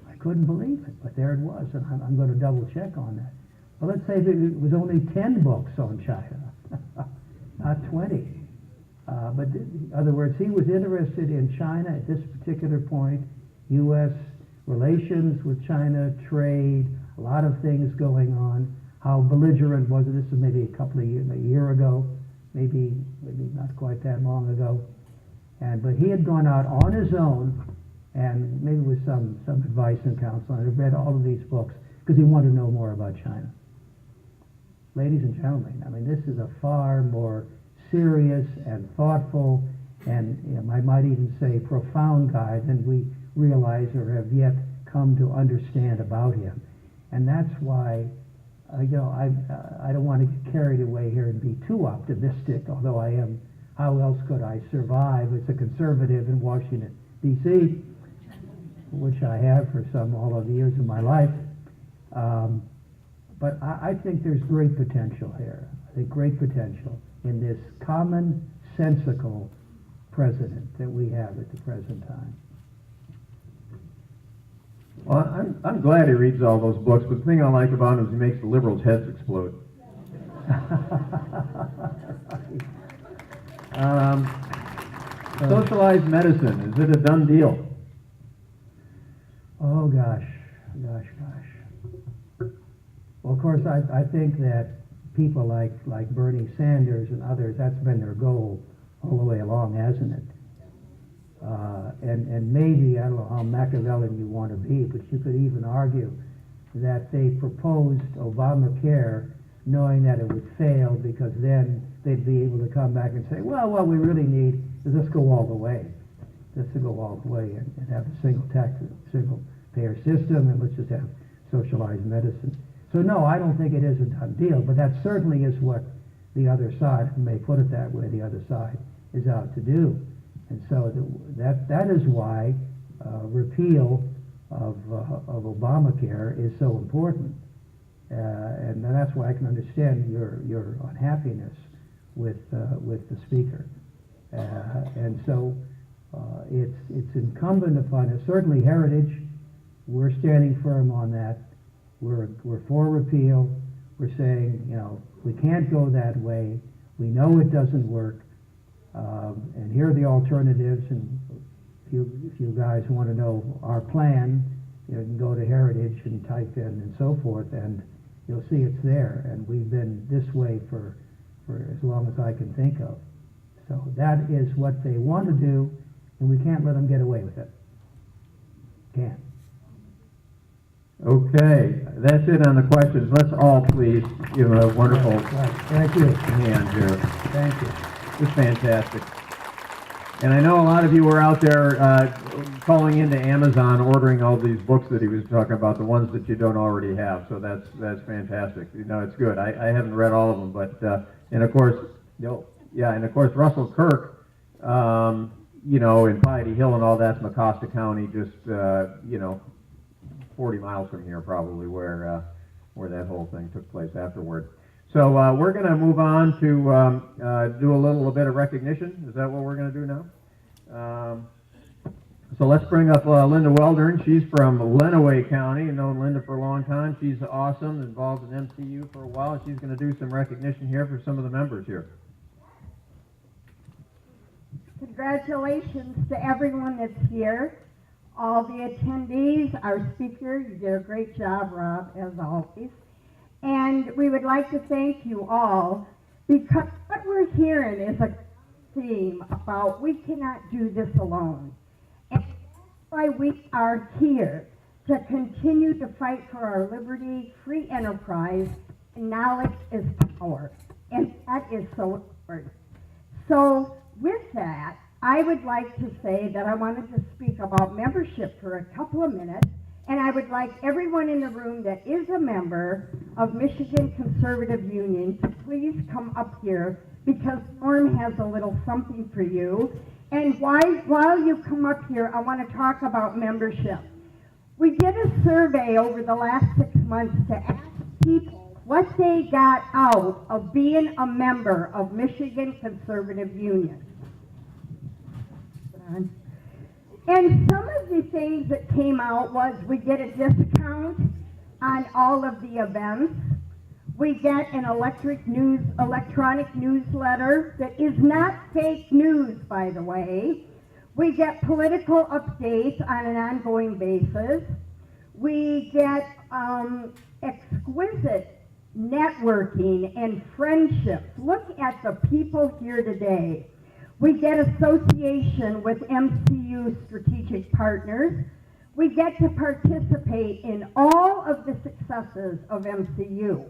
S2: I couldn't believe it, but there it was, and I'm going to double check on that. Well, let's say that it was only 10 books on China, not 20. But in other words, he was interested in China at this particular point, U.S. relations with China, trade, a lot of things going on. How belligerent was it? This was maybe a year ago, maybe not quite that long ago. But he had gone out on his own, and maybe with some advice and counsel, and had read all of these books because he wanted to know more about China. Ladies and gentlemen, I mean, this is a far more serious and thoughtful, and I might even say profound guy than we realize or have yet come to understand about him. And that's why, I don't want to get carried away here and be too optimistic, although I am. How else could I survive as a conservative in Washington, D.C., which I have for all of the years of my life. But I think there's great potential here. I think great potential in this common-sensical president that we have at the present time.
S1: Well, I'm glad he reads all those books, but the thing I like about him is he makes the liberals' heads explode. Socialized medicine, is it a done deal?
S2: Oh, gosh. Well, of course, I think that people like Bernie Sanders and others, that's been their goal all the way along, hasn't it? And maybe, I don't know how Machiavellian you want to be, but you could even argue that they proposed Obamacare knowing that it would fail, because then they'd be able to come back and say, well, what we really need is let's go all the way. Let's go all the way and have a single payer system, and let's just have socialized medicine. So no, I don't think it is a done deal, but that certainly is what the other side, if I may put it that way, the other side is out to do. And so that is why repeal of Obamacare is so important. And that's why I can understand your unhappiness with the speaker. And so it's incumbent upon us. Certainly Heritage, we're standing firm on that. We're for repeal. We're saying, you know, we can't go that way. We know it doesn't work. And here are the alternatives. And if you guys want to know our plan, you can go to Heritage and type in and so forth, and you'll see it's there. And we've been this way for as long as I can think of. So that is what they want to do, and we can't let them get away with it. Can't.
S1: Okay, that's it on the questions. Let's all please give a wonderful
S2: Right. Thank you.
S1: hand here.
S2: Thank you.
S1: It's fantastic. And I know a lot of you were out there calling into Amazon, ordering all these books that he was talking about, the ones that you don't already have. So that's fantastic. You know, it's good. I haven't read all of them, but and of course, and of course Russell Kirk, you know, in Piety Hill and all that's Mecosta County, just you know, 40 miles from here probably, where that whole thing took place afterward. So we're going to move on to do a little bit of recognition. Is that what we're going to do now? So let's bring up Linda Weldern. She's from Lenawee County. I've known Linda for a long time. She's awesome, involved in MCU for a while. She's going to do some recognition here for some of the members here.
S3: Congratulations to everyone that's here, all the attendees, our speaker. You did a great job, Rob, as always. And we would like to thank you all, because what we're hearing is a theme about we cannot do this alone. And that's why we are here, to continue to fight for our liberty, free enterprise, and knowledge is power. And that is so important. So with that, I would like to say that I wanted to speak about membership for a couple of minutes, and I would like everyone in the room that is a member of Michigan Conservative Union to please come up here, because Norm has a little something for you. And while you come up here, I want to talk about membership. We did a survey over the last 6 months to ask people what they got out of being a member of Michigan Conservative Union. And some of the things that came out was we get a discount on all of the events. We get an electronic newsletter that is not fake news, by the way. We get political updates on an ongoing basis. We get exquisite networking and friendships. Look at the people here today. We get association with MCU strategic partners. We get to participate in all of the successes of MCU.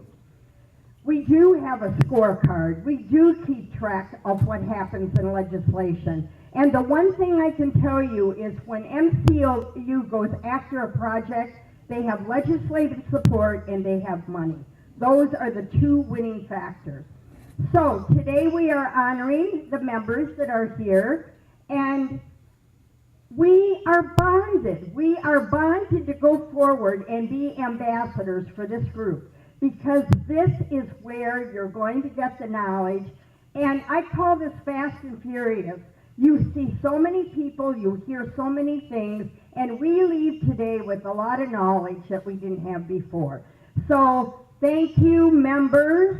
S3: We do have a scorecard. We do keep track of what happens in legislation. And the one thing I can tell you is when MCU goes after a project, they have legislative support and they have money. Those are the two winning factors. So today we are honoring the members that are here, and we are bonded. We are bonded to go forward and be ambassadors for this group, because this is where you're going to get the knowledge. And I call this fast and furious. You see so many people, you hear so many things, and we leave today with a lot of knowledge that we didn't have before. So thank you, members.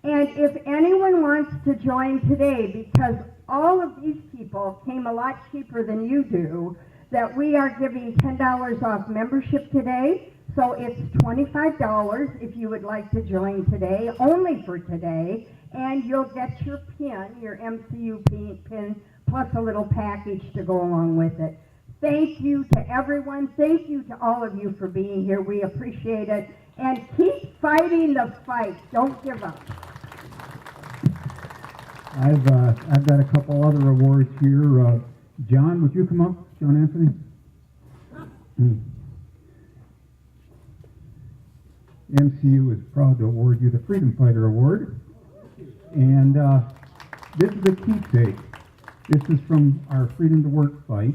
S3: And if anyone wants to join today, because all of these people came a lot cheaper than you do, that we are giving $10 off membership today. So it's $25 if you would like to join today, only for today. And you'll get your pin, your MCU pin, plus a little package to go along with it. Thank you to everyone. Thank you to all of you for being here. We appreciate it. And keep fighting the fight. Don't give up.
S4: I've got a couple other awards here. John, would you come up? John Anthony? MCU is proud to award you the Freedom Fighter Award. And this is a keepsake. This is from our Freedom to Work fight.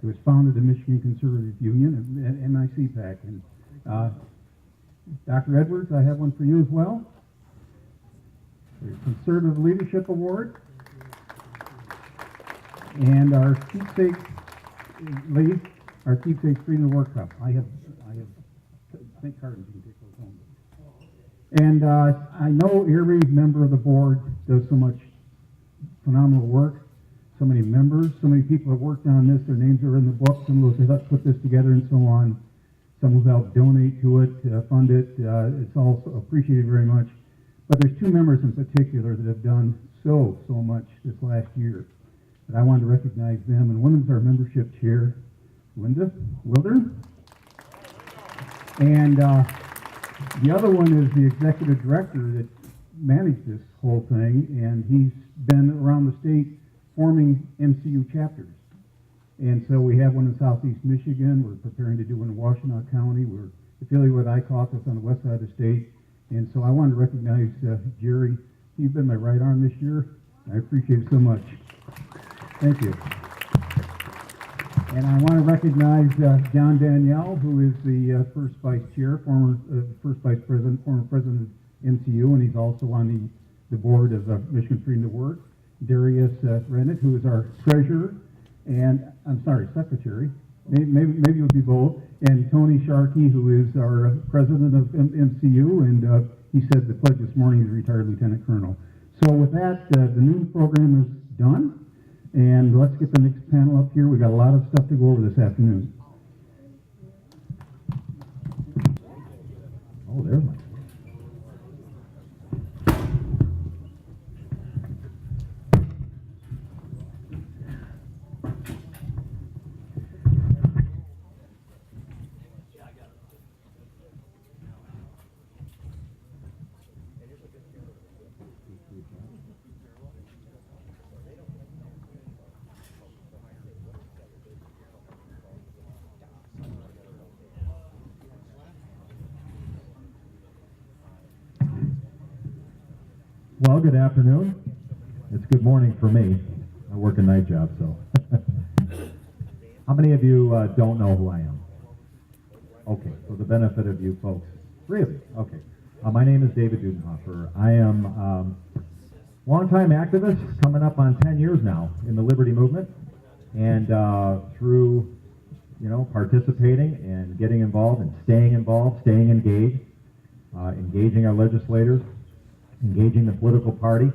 S4: It was founded the Michigan Conservative Union and MiCPAC. And Dr. Edwards, I have one for you as well. The Conservative Leadership Award. And our keepsake, ladies, our keepsake Freedom to Work Cup. I have think cartons, you can take those home. And I know every member of the board does so much phenomenal work. So many members, so many people have worked on this. Their names are in the book. Some of those have put this together and so on. Some have helped donate to it, fund it. It's all appreciated very much. But there's two members in particular that have done so much this last year. But I wanted to recognize them. And one is our membership chair, Linda Wilder. And the other one is the executive director that managed this whole thing. And he's been around the state forming MCU chapters. And so we have one in Southeast Michigan. We're preparing to do one in Washtenaw County. We're affiliated with iCaucus on the west side of the state. And so I wanted to recognize Jerry. You've been my right arm this year. I appreciate it so much. Thank you. And I want to recognize John Danielle, who is the first vice chair, first vice president, former president of MCU, and he's also on the board of Michigan Freedom to Work. Darius Rennett, who is our treasurer, and secretary. Maybe you'll be both. And Tony Sharkey, who is our president of MCU, and he said the pledge this morning. He's a retired lieutenant colonel. So with that, the noon program is done, and let's get the next panel up here. We've got a lot of stuff to go over this afternoon. Oh, there's my.
S5: Well, good afternoon. It's good morning for me. I work a night job, so. How many of you don't know who I am? Okay, for the benefit of you folks. Really? Okay. My name is David Dudenhofer. I am a longtime activist, coming up on 10 years now in the Liberty Movement. And through, participating and getting involved and staying engaged, engaging our legislators, engaging the political party.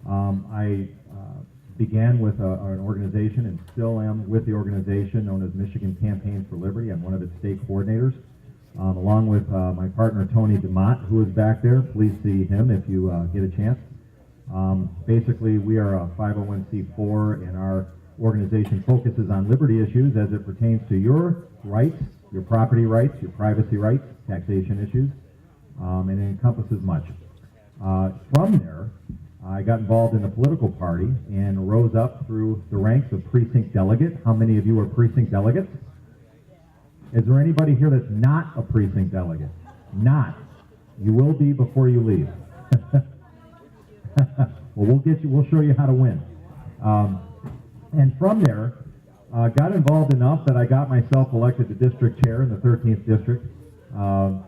S5: I began with an organization and still am with the organization known as Michigan Campaigns for Liberty. I'm one of its state coordinators, along with my partner Tony DeMott, who is back there. Please see him if you get a chance. Basically, we are a 501c4, and our organization focuses on liberty issues as it pertains to your rights, your property rights, your privacy rights, taxation issues, and it encompasses much. From there, I got involved in the political party and rose up through the ranks of precinct delegate. How many of you are precinct delegates? Is there anybody here that's not a precinct delegate? Not. You will be before you leave. Well, we'll show you how to win. And from there, got involved enough that I got myself elected to district chair in the 13th district of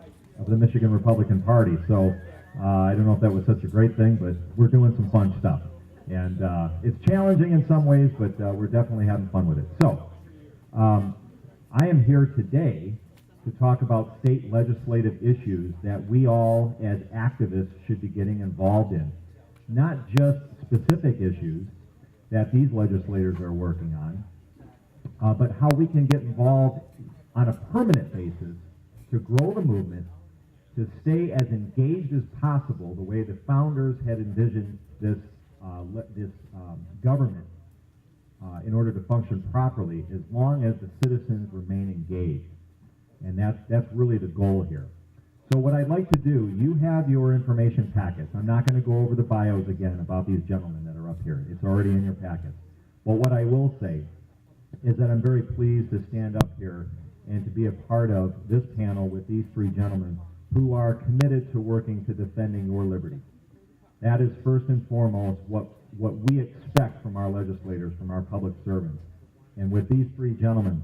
S5: the Michigan Republican Party. So I don't know if that was such a great thing, but we're doing some fun stuff. And it's challenging in some ways, but we're definitely having fun with it. So I am here today to talk about state legislative issues that we all as activists should be getting involved in. Not just specific issues that these legislators are working on, but how we can get involved on a permanent basis to grow the movement, to stay as engaged as possible the way the founders had envisioned this government in order to function properly, as long as the citizens remain engaged. And that's really the goal here. So what I'd like to do, you have your information packets. I'm not going to go over the bios again about these gentlemen that are up here. It's already in your packets. But what I will say is that I'm very pleased to stand up here and to be a part of this panel with these three gentlemen who are committed to working to defending your liberty. That is first and foremost what what we expect from our legislators, from our public servants. And with these three gentlemen,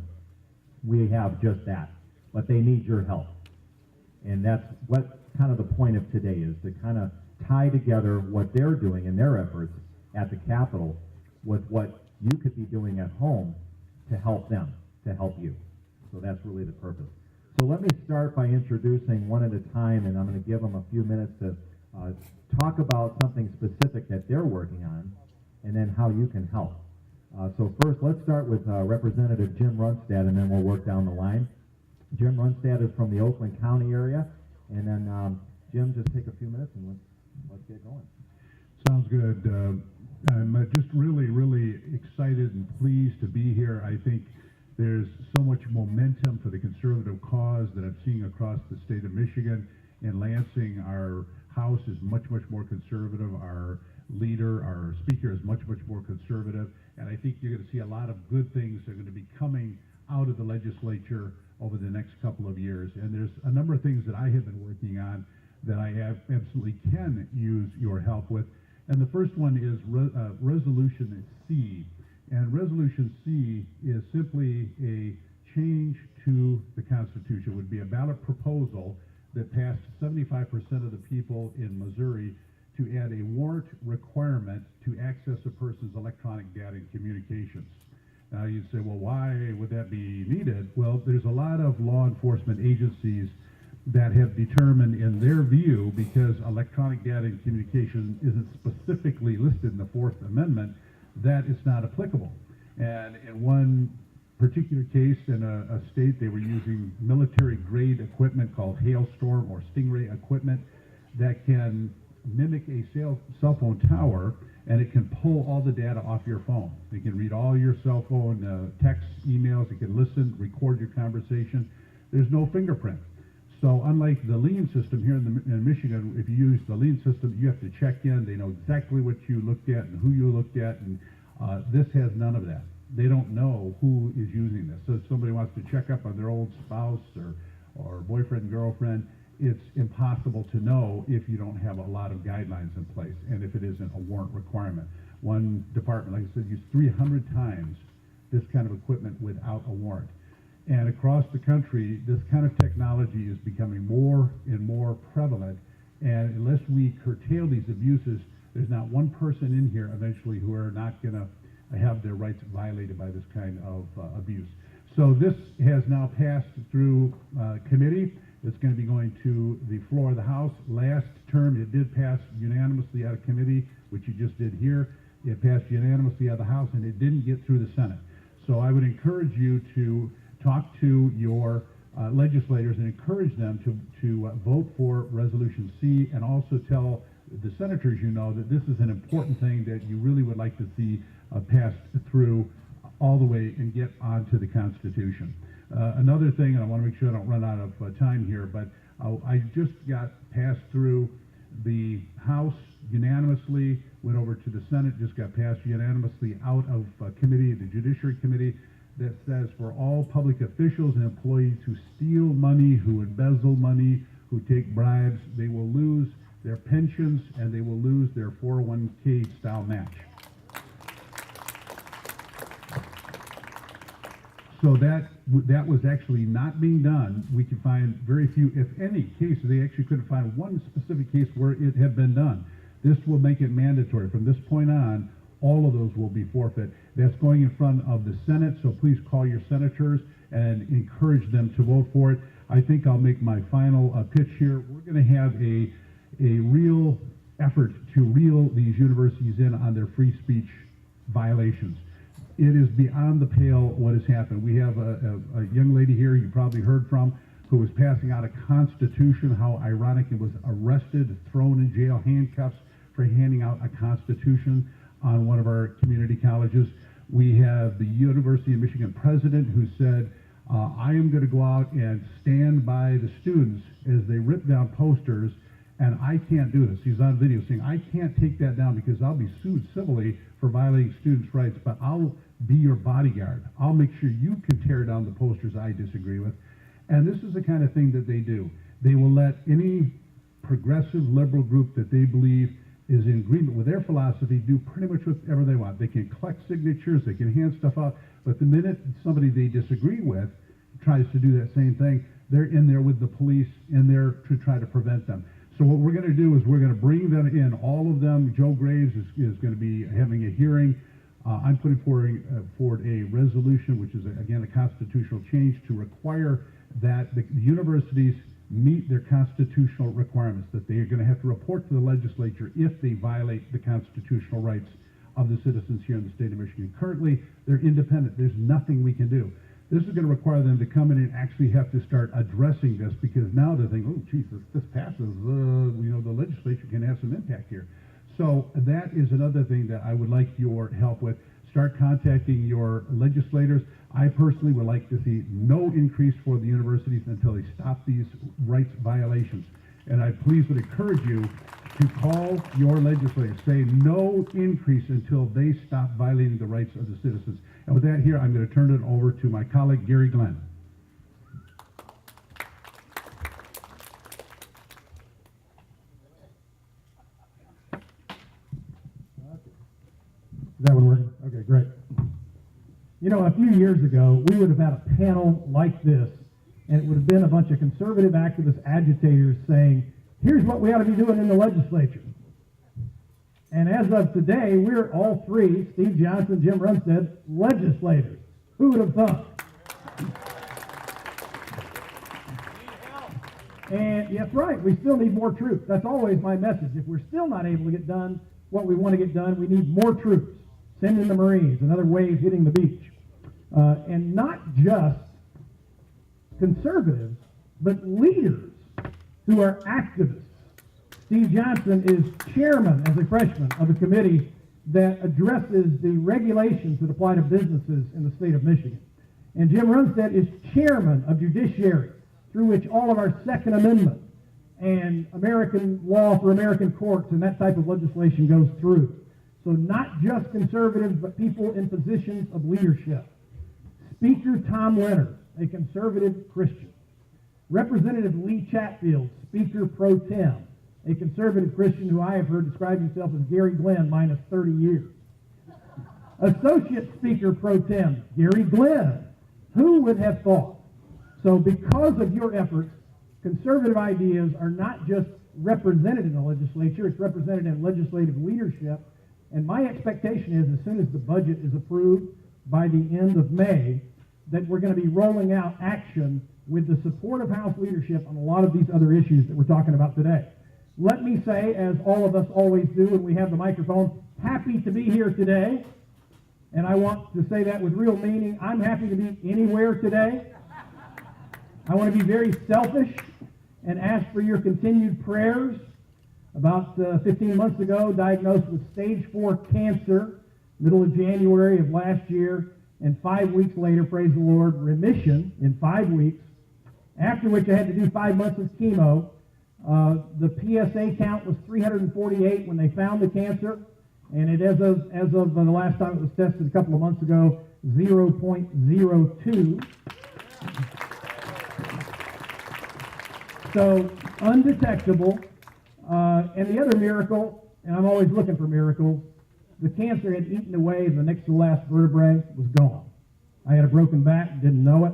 S5: we have just that. But they need your help. And that's what kind of the point of today is, to kind of tie together what they're doing in their efforts at the Capitol with what you could be doing at home to help them, to help you. So that's really the purpose. So let me start by introducing one at a time, and I'm going to give them a few minutes to talk about something specific that they're working on, and then how you can help. So first, let's start with Representative Jim Runstad, and then we'll work down the line. Jim Runstad is from the Oakland County area, and then Jim, just take a few minutes and let's get going.
S6: Sounds good. I'm just really excited and pleased to be here. I think there's so much momentum for the conservative cause that I'm seeing across the state of Michigan. In Lansing, our House is much more conservative. Our leader, our speaker, is much more conservative. And I think you're going to see a lot of good things that are going to be coming out of the legislature over the next couple of years. And there's a number of things that I have been working on that I absolutely can use your help with. And the first one is Resolution C. And Resolution C is simply a change to the Constitution. It would be a ballot proposal that passed 75% of the people in Missouri to add a warrant requirement to access a person's electronic data and communications. Now you say, well, why would that be needed? Well, there's a lot of law enforcement agencies that have determined in their view, because electronic data and communication isn't specifically listed in the Fourth Amendment, that it's not applicable. And in one particular case in a state, they were using military-grade equipment called Hailstorm or Stingray equipment that can mimic a cell phone tower, and it can pull all the data off your phone. It can read all your cell phone texts, emails. It can listen, record your conversation. There's no fingerprint. So unlike the lien system here in Michigan, if you use the lien system, you have to check in. They know exactly what you looked at and who you looked at, and this has none of that. They don't know who is using this. So if somebody wants to check up on their old spouse or boyfriend, girlfriend, it's impossible to know if you don't have a lot of guidelines in place and if it isn't a warrant requirement. One department, like I said, used 300 times this kind of equipment without a warrant. And across the country, this kind of technology is becoming more and more prevalent. And unless we curtail these abuses, there's not one person in here eventually who are not going to have their rights violated by this kind of abuse. So this has now passed through committee. It's going to be going to the floor of the House. Last term, it did pass unanimously out of committee, which you just did here. It passed unanimously out of the House, and it didn't get through the Senate. So I would encourage you to talk to your legislators and encourage them to vote for Resolution C, and also tell the senators you know that this is an important thing that you really would like to see passed through all the way and get onto the Constitution. Another thing, and I want to make sure I don't run out of time here, but I just got passed through the House unanimously, went over to the Senate, just got passed unanimously out of committee, the Judiciary Committee, that says for all public officials and employees who steal money, who embezzle money, who take bribes, they will lose their pensions and they will lose their 401k style match. So that was actually not being done. We could find very few, if any, cases. They actually couldn't find one specific case where it had been done. This will make it mandatory. From this point on, all of those will be forfeit. That's going in front of the Senate, so please call your senators and encourage them to vote for it. I think I'll make my final pitch here. We're going to have a real effort to reel these universities in on their free speech violations. It is beyond the pale what has happened. We have a young lady here you probably heard from who was passing out a constitution. How ironic. It was arrested, thrown in jail, handcuffs for handing out a constitution on one of our community colleges. We have the University of Michigan president who said, I am going to go out and stand by the students as they rip down posters, and I can't do this. He's on video saying, I can't take that down because I'll be sued civilly for violating students' rights, but I'll be your bodyguard. I'll make sure you can tear down the posters I disagree with. And this is the kind of thing that they do. They will let any progressive liberal group that they believe is in agreement with their philosophy, do pretty much whatever they want. They can collect signatures, they can hand stuff out, but the minute somebody they disagree with tries to do that same thing, they're in there with the police in there to try to prevent them. So what we're going to do is we're going to bring them in, all of them. Joe Graves is going to be having a hearing. I'm putting forward a resolution, which is, again, a constitutional change to require that the universities meet their constitutional requirements, that they are going to have to report to the legislature if they violate the constitutional rights of the citizens here in the state of Michigan. Currently, they're independent. There's nothing we can do. This is going to require them to come in and actually have to start addressing this, because now they think, oh, geez, if this passes, the legislature can have some impact here. So that is another thing that I would like your help with. Start contacting your legislators. I personally would like to see no increase for the universities until they stop these rights violations. And I please would encourage you to call your legislators. Say no increase until they stop violating the rights of the citizens. And with that here, I'm going to turn it over to my colleague, Gary Glenn.
S4: Is that one working? Okay, great. You know, a few years ago, we would have had a panel like this, and it would have been a bunch of conservative activist agitators saying, here's what we ought to be doing in the legislature. And as of today, we're all three, Steve Johnson, Jim Runstead, legislators. Who would have thought? And that's right, we still need more troops. That's always my message. If we're still not able to get done what we want to get done, we need more troops. Send in the Marines, another wave hitting the beach. And not just conservatives, but leaders who are activists. Steve Johnson is chairman, as a freshman, of the committee that addresses the regulations that apply to businesses in the state of Michigan. And Jim Runstead is chairman of Judiciary, through which all of our Second Amendment and American law for American courts and that type of legislation goes through. So not just conservatives, but people in positions of leadership. Speaker Tom Leonard, a conservative Christian. Representative Lee Chatfield, Speaker Pro Tem, a conservative Christian who I have heard describe himself as Gary Glenn minus 30 years. Associate Speaker Pro Tem, Gary Glenn. Who would have thought? So because of your efforts, conservative ideas are not just represented in the legislature, it's represented in legislative leadership. And my expectation is, as soon as the budget is approved by the end of May, that we're going to be rolling out action with the support of House leadership on a lot of these other issues that we're talking about today. Let me say, as all of us always do when we have the microphone, happy to be here today. And I want to say that with real meaning. I'm happy to be anywhere today. I want to be very selfish and ask for your continued prayers. About 15 months ago, diagnosed with stage 4 cancer, middle of January of last year, and 5 weeks later, praise the Lord, remission in 5 weeks, after which I had to do 5 months of chemo. The PSA count was 348 when they found the cancer, and it, as of the last time it was tested a couple of months ago, 0.02. So, undetectable. And the other miracle, and I'm always looking for miracles, the cancer had eaten away the next to the last vertebrae, was gone. I had a broken back, didn't know it.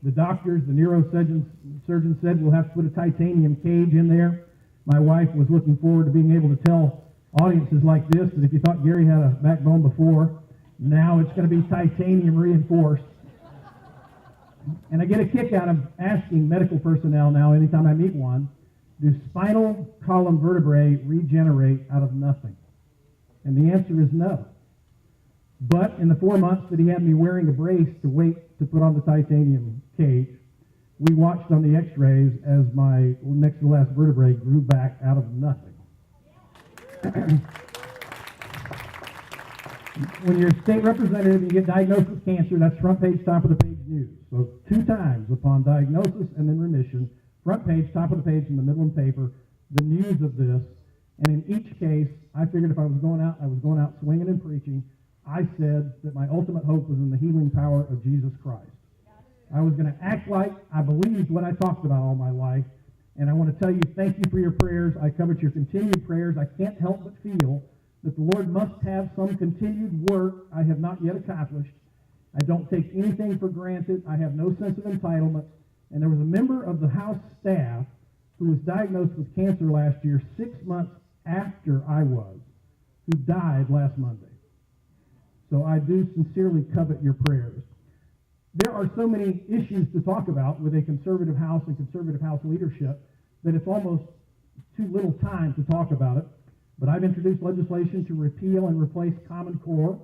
S4: The doctors, the neurosurgeon said we'll have to put a titanium cage in there. My wife was looking forward to being able to tell audiences like this that if you thought Gary had a backbone before, now it's going to be titanium reinforced. And I get a kick out of asking medical personnel now, anytime I meet one, do spinal column vertebrae regenerate out of nothing? And the answer is no. But in the 4 months that he had me wearing a brace to wait to put on the titanium cage, we watched on the x-rays as my next to the last vertebrae grew back out of nothing. When you're a state representative and you get diagnosed with cancer, that's front page, top of the page news. So 2 times upon diagnosis and then remission, front page, top of the page, in the Midland paper, the news of this. And in each case, I figured if I was going out swinging and preaching. I said that my ultimate hope was in the healing power of Jesus Christ. I was going to act like I believed what I talked about all my life, And I want to tell you, thank you for your prayers. I covet your continued prayers. I can't help but feel that the Lord must have some continued work I have not yet accomplished. I don't take anything for granted. I have no sense of entitlement. And there was a member of the House staff who was diagnosed with cancer last year, 6 months after I was, who died last Monday. So I do sincerely covet your prayers. There are so many issues to talk about with a conservative House and conservative House leadership that it's almost too little time to talk about it. But I've introduced legislation to repeal and replace Common Core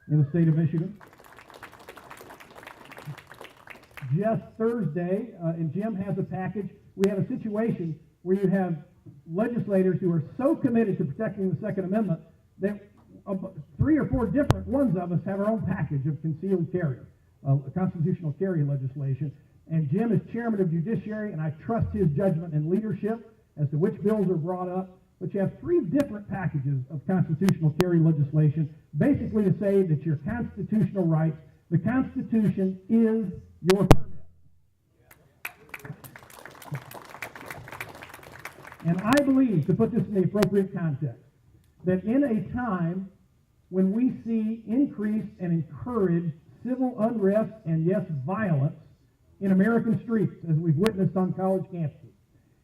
S4: in the state of Michigan. Just Thursday, and Jim has a package, we have a situation where you have legislators who are so committed to protecting the Second Amendment that 3 or 4 different ones of us have our own package of concealed carry, constitutional carry legislation. And Jim is chairman of Judiciary, and I trust his judgment and leadership as to which bills are brought up. But you have 3 different packages of constitutional carry legislation, basically to say that your constitutional rights, the Constitution is your permit. And I believe, to put this in the appropriate context, that in a time when we see increased and encouraged civil unrest and, yes, violence in American streets, as we've witnessed on college campuses,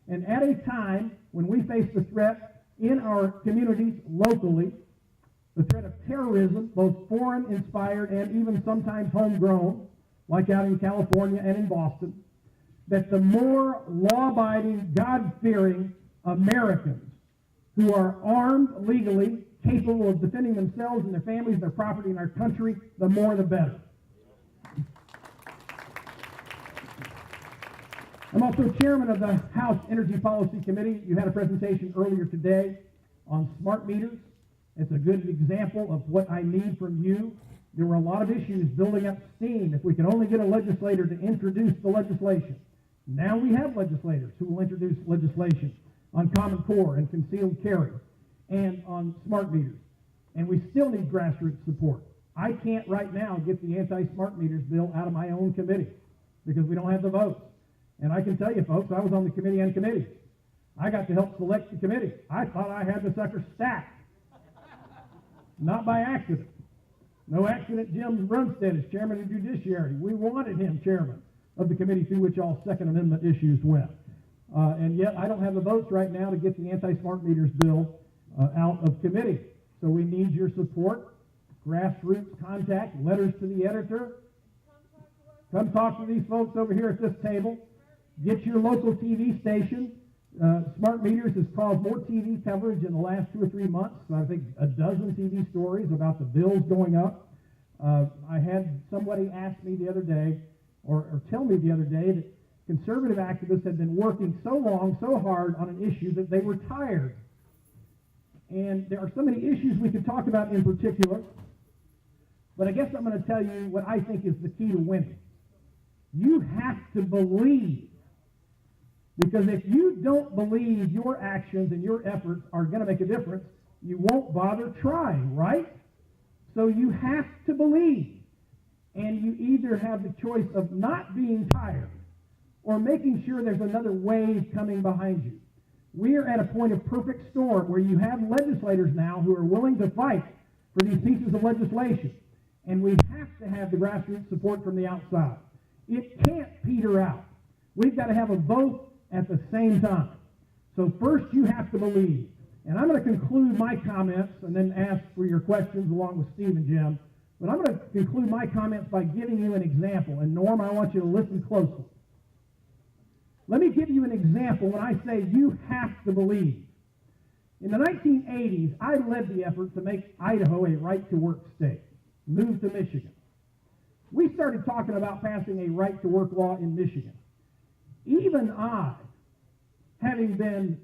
S4: and at a time when we face the threat in our communities locally, the threat of terrorism, both foreign-inspired and even sometimes homegrown, like out in California and in Boston, that the more law-abiding, God-fearing Americans who are armed legally, capable of defending themselves and their families, their property, and our country, the more the better. I'm also chairman of the House Energy Policy Committee. You had a presentation earlier today on smart meters. It's a good example of what I need from you. There were a lot of issues building up steam. If we could only get a legislator to introduce the legislation. Now we have legislators who will introduce legislation on Common Core and concealed carry and on smart meters. And we still need grassroots support. I can't right now get the anti-smart meters bill out of my own committee because we don't have the votes. And I can tell you, folks, I was on the committee and committees. I got to help select the committee. I thought I had the sucker stacked. Not by accident. No accident Jim Runstead is chairman of Judiciary. We wanted him chairman of the committee through which all Second Amendment issues went. And yet I don't have the votes right now to get the anti-smart meters bill out of committee. So we need your support, grassroots contact, letters to the editor. Come talk to these folks over here at this table. Get your local TV station. Smart meters has caused more TV coverage in the last 2 or 3 months. I think a dozen TV stories about the bills going up. I had somebody ask me the other day, or tell me the other day, that conservative activists had been working so long, so hard on an issue that they were tired. And there are so many issues we could talk about in particular, but I guess I'm going to tell you what I think is the key to winning. You have to believe. Because if you don't believe your actions and your efforts are going to make a difference, you won't bother trying, right? So you have to believe. And you either have the choice of not being tired or making sure there's another wave coming behind you. We are at a point of perfect storm where you have legislators now who are willing to fight for these pieces of legislation. And we have to have the grassroots support from the outside. It can't peter out. We've got to have a vote at the same time. So first you have to believe. And I'm going to conclude my comments and then ask for your questions along with Steve and Jim. But I'm going to conclude my comments by giving you an example. And Norm, I want you to listen closely. Let me give you an example when I say you have to believe. In the 1980s, I led the effort to make Idaho a right-to-work state, moved to Michigan. We started talking about passing a right-to-work law in Michigan. Even I, having been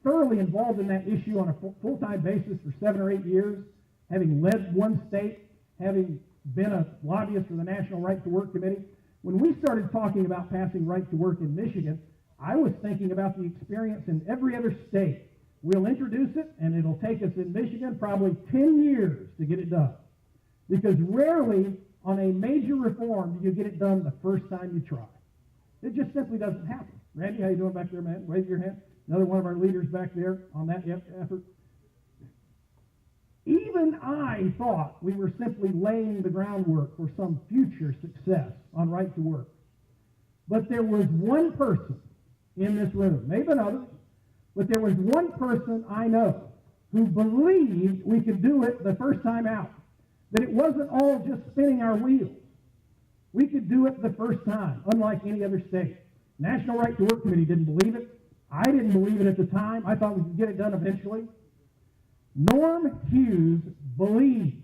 S4: thoroughly involved in that issue on a full-time basis for 7 or 8 years, having led one state, having been a lobbyist for the National Right to Work Committee, when we started talking about passing right to work in Michigan, I was thinking about the experience in every other state. We'll introduce it, and it'll take us in Michigan probably 10 years to get it done. Because rarely on a major reform do you get it done the first time you try. It just simply doesn't happen. Randy, how you doing back there, man? Raise your hand. Another one of our leaders back there on that effort. Even I thought we were simply laying the groundwork for some future success on right to work. But there was one person in this room, maybe others, but there was one person I know who believed we could do it the first time out, that it wasn't all just spinning our wheels. We could do it the first time, unlike any other state. National Right to Work Committee didn't believe it. I didn't believe it at the time. I thought we could get it done eventually. Norm Hughes believed.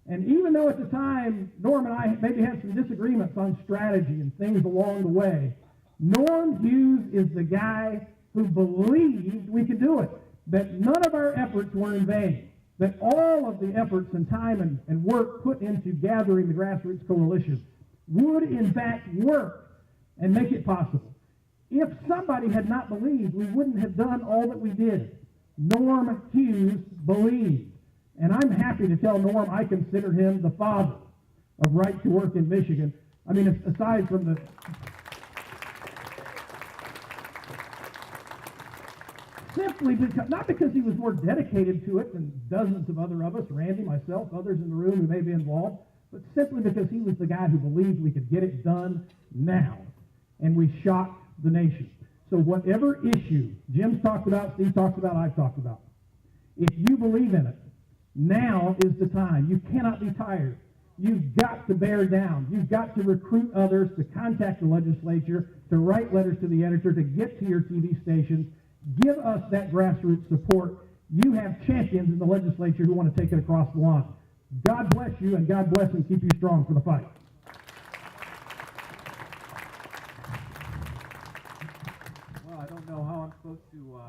S4: And even though at the time Norm and I maybe had some disagreements on strategy and things along the way, Norm Hughes is the guy who believed we could do it, that none of our efforts were in vain, that all of the efforts and time and work put into gathering the grassroots coalition would in fact work and make it possible. If somebody had not believed, we wouldn't have done all that we did. Norm Hughes believed. And I'm happy to tell Norm I consider him the father of right to work in Michigan. I mean, aside from the... Simply because, not because he was more dedicated to it than dozens of other of us, Randy, myself, others in the room who may be involved, but simply because he was the guy who believed we could get it done now. And we shocked the nation. So whatever issue Jim's talked about, Steve talked about, I've talked about, if you believe in it, now is the time. You cannot be tired. You've got to bear down. You've got to recruit others to contact the legislature, to write letters to the editor, to get to your TV stations. Give us that grassroots support. You have champions in the legislature who want to take it across the line. God bless you, and God bless and keep you strong for the fight.
S1: Well, I don't know how I'm supposed to...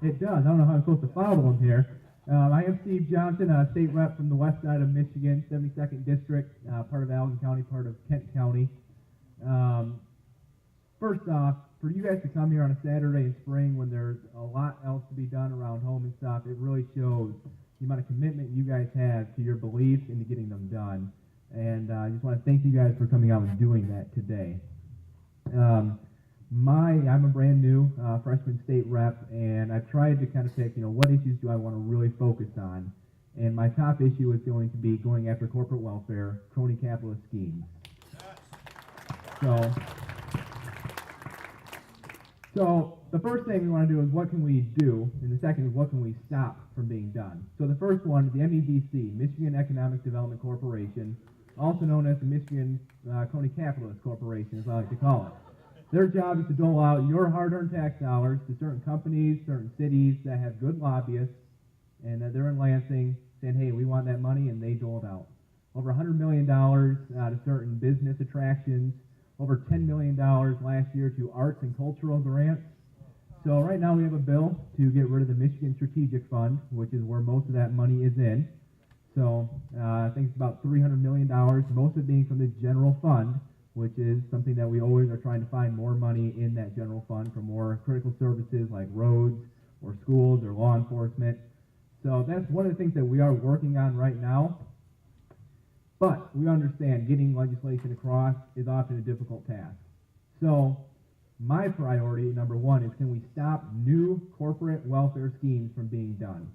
S1: It does. I don't know how I'm supposed to follow him here. I am Steve Johnson, a state rep from the west side of Michigan, 72nd District, part of Allegan County, part of Kent County. First off, for you guys to come here on a Saturday in spring when there's a lot else to be done around home and stuff, it really shows the amount of commitment you guys have to your beliefs and to getting them done. And I just want to thank you guys for coming out and doing that today. I'm a brand new freshman state rep, and I've tried to kind of pick, what issues do I want to really focus on? And my top issue is going to be going after corporate welfare, crony capitalist schemes. So the first thing we want to do is what can we do, and the second is what can we stop from being done. So the first one is the MEDC, Michigan Economic Development Corporation, also known as the Michigan Crony Capitalist Corporation, as I like to call it. Their job is to dole out your hard-earned tax dollars to certain companies, certain cities that have good lobbyists, and that they're in Lansing saying, hey, we want that money, and they dole it out. Over $100 million to certain business attractions, over $10 million last year to arts and cultural grants. So right now we have a bill to get rid of the Michigan Strategic Fund, which is where most of that money is in. So I think it's about $300 million, most of it being from the general fund, which is something that we always are trying to find more money in that general fund for more critical services like roads or schools or law enforcement. So that's one of the things that we are working on right now. But we understand getting legislation across is often a difficult task. So my priority, number one, is can we stop new corporate welfare schemes from being done?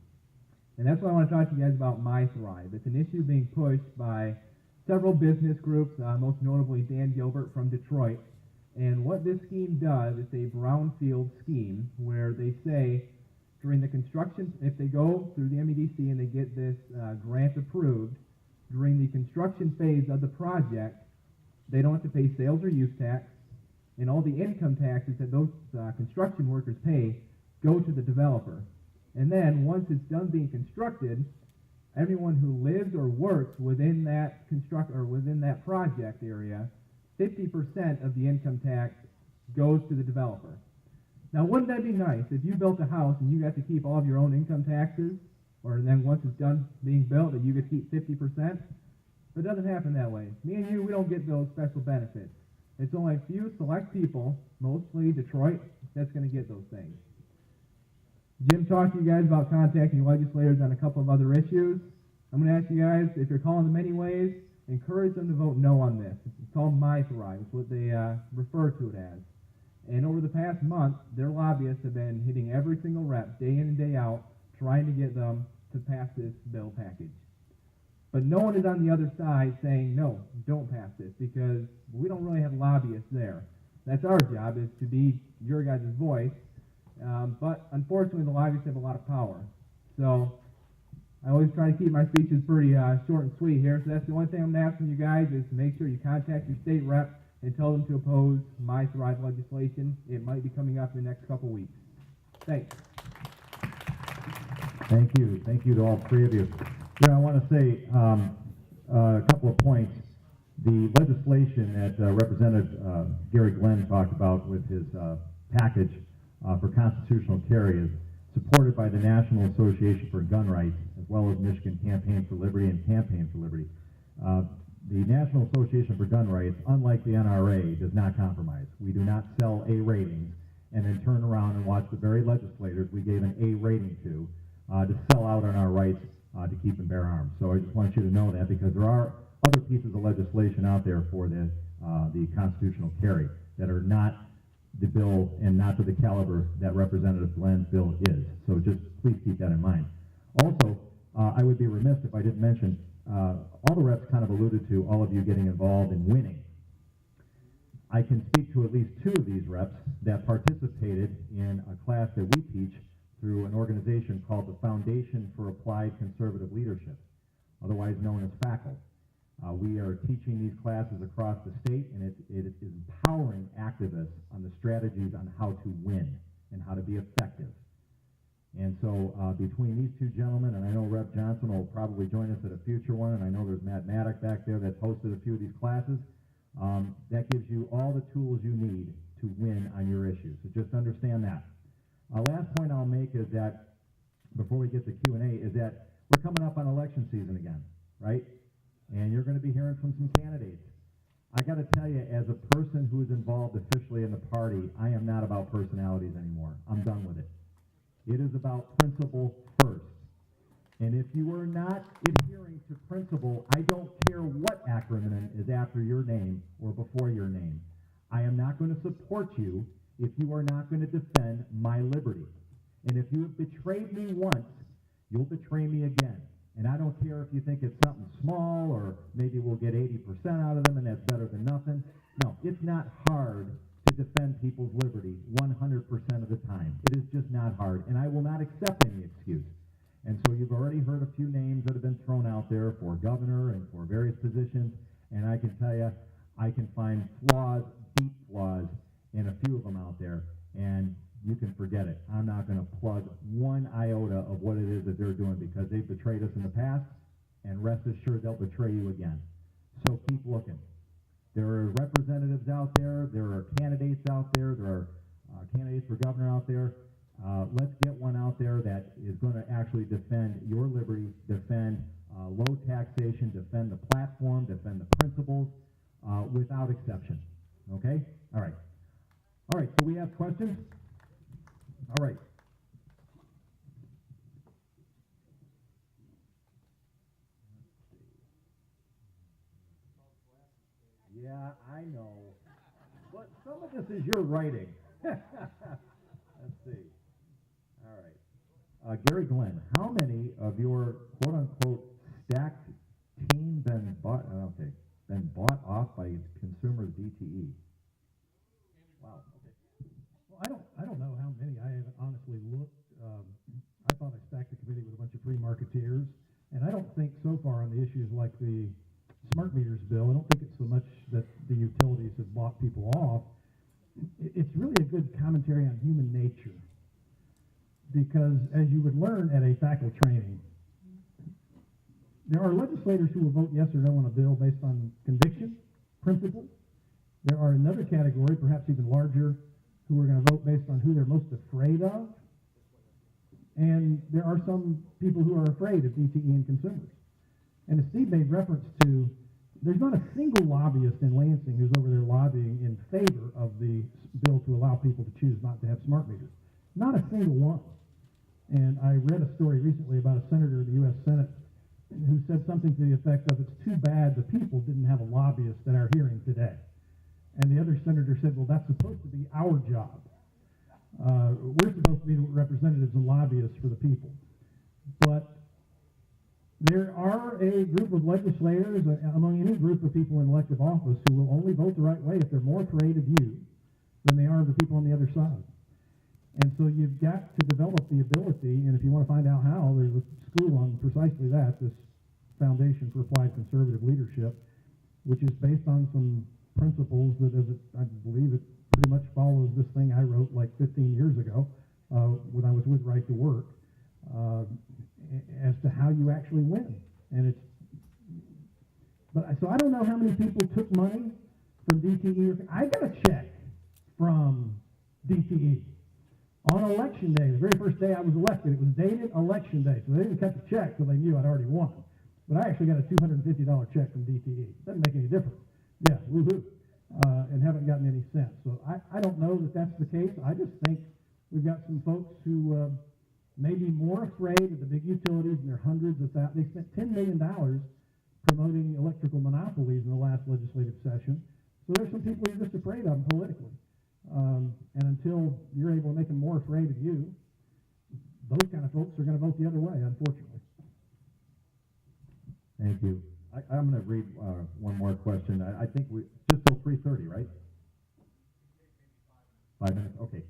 S1: And that's why I want to talk to you guys about My Thrive. It's an issue being pushed by several business groups, most notably Dan Gilbert from Detroit. And what this scheme does, it's a brownfield scheme where they say during the construction, if they go through the MEDC and they get this grant approved, during the construction phase of the project, they don't have to pay sales or use tax, and all the income taxes that those construction workers pay go to the developer. And then once it's done being constructed, everyone who lives or works within that within that project area, 50% of the income tax goes to the developer. Now, wouldn't that be nice if you built a house and you got to keep all of your own income taxes, or then once it's done being built that you get to keep 50%? But it doesn't happen that way. Me and you, we don't get those special benefits. It's only a few select people, mostly Detroit, that's going to get those things. Jim talked to you guys about contacting legislators on a couple of other issues. I'm going to ask you guys, if you're calling them anyways, encourage them to vote no on this. It's called MiCPAC2. It's what they refer to it as. And over the past month, their lobbyists have been hitting every single rep, day in and day out, trying to get them to pass this bill package. But no one is on the other side saying, no, don't pass this, because we don't really have lobbyists there. That's our job, is to be your guys' voice. But unfortunately, the lobbyists have a lot of power. So I always try to keep my speeches pretty short and sweet here. So that's the only thing I'm asking you guys, is to make sure you contact your state rep and tell them to oppose My Thrive legislation. It might be coming up in the next couple weeks. Thanks.
S5: Thank you. Thank you to all three of you. Yeah, I want to say a couple of points. The legislation that Representative Gary Glenn talked about with his package for constitutional carry is supported by the National Association for Gun Rights, as well as Michigan Campaign for Liberty and Campaign for Liberty. The National Association for Gun Rights, unlike the NRA, does not compromise. We do not sell A ratings and then turn around and watch the very legislators we gave an A rating to sell out on our rights to keep and bear arms. So I just want you to know that, because there are other pieces of legislation out there for the constitutional carry that are not the bill and not to the caliber that Representative Glenn's bill is. So just please keep that in mind. Also, I would be remiss if I didn't mention, all the reps kind of alluded to all of you getting involved in winning. I can speak to at least two of these reps that participated in a class that we teach through an organization called the Foundation for Applied Conservative Leadership, otherwise known as FACL. We are teaching these classes across the state, and it is empowering activists on the strategies on how to win and how to be effective. And so between these two gentlemen, and I know Rep. Johnson will probably join us at a future one, and I know there's Matt Maddock back there that's hosted a few of these classes, that gives you all the tools you need to win on your issues. So just understand that. Last point I'll make is that, before we get to Q&A, is that we're coming up on election season again, right? And you're going to be hearing from some candidates. I got to tell you, as a person who is involved officially in the party, I am not about personalities anymore. I'm done with it. It is about principle first. And if you are not adhering to principle, I don't care what acronym is after your name or before your name. I am not going to support you if you are not going to defend my liberty. And if you have betrayed me once, you'll betray me again. And I don't care if you think it's something small, or maybe we'll get 80% out of them and that's better than nothing. No, it's not hard to defend people's liberty 100% of the time. It is just not hard, and I will not accept any excuse. And so you've already heard a few names that have been thrown out there for governor and for various positions, and I can tell you, I can find flaws, deep flaws, in a few of them out there, and you can forget it. I'm not going to plug one iota of what it is that they're doing, because they've betrayed us in the past, and rest assured they'll betray you again. So keep looking. There are representatives out there, there are candidates out there, there are candidates for governor out there. Let's get one out there that is going to actually defend your liberty, defend low taxation, defend the platform, defend the principles, without exception. Okay? All right. All right, so we have questions? All right. Yeah, I know. But some of this is your writing. Let's see. All right. Gary Glenn, how many of your quote-unquote stacked team been bought off by consumers DTE? Wow. Okay.
S4: Well, I don't know how many. I haven't honestly looked. I thought I stacked the committee with a bunch of free marketeers, and I don't think so far on the issues like the smart meters bill, I don't think it's so much that the utilities have bought people off. It's really a good commentary on human nature, because as you would learn at a faculty training, there are legislators who will vote yes or no on a bill based on conviction, principle. There are another category, perhaps even larger, who are going to vote based on who they're most afraid of. And there are some people who are afraid of DTE and consumers. And as Steve made reference to, there's not a single lobbyist in Lansing who's over there lobbying in favor of the bill to allow people to choose not to have smart meters. Not a single one. And I read a story recently about a senator in the U.S. Senate who said something to the effect of, "It's too bad the people didn't have a lobbyist at our hearing today." And the other senator said, "Well, that's supposed to be our job. We're supposed to be representatives and lobbyists for the people." But there are a group of legislators among any group of people in elective office who will only vote the right way if they're more afraid of you than they are of the people on the other side. And so you've got to develop the ability, and if you want to find out how, there's a school on precisely that, this Foundation for Applied Conservative Leadership, which is based on some principles that, I believe it pretty much follows this thing I wrote like 15 years ago when I was with Right to Work, as to how you actually win. And so I don't know how many people took money from DTE. I got a check from DTE on election day, the very first day I was elected. It was dated election day, so they didn't cut the check till they knew I'd already won. But I actually got a $250 check from DTE. Doesn't make any difference. Yeah, woohoo. And haven't gotten any since. So I don't know that that's the case. I just think we've got some folks who may be more afraid of the big utilities, and there are hundreds of thousands. They spent $10 million promoting electrical monopolies in the last legislative session. So there's some people you're just afraid of politically. And until you're able to make them more afraid of you, those kind of folks are going to vote the other way, unfortunately.
S5: Thank you. I'm going to read one more question. I think we just till 3:30, right? 5 minutes. Okay.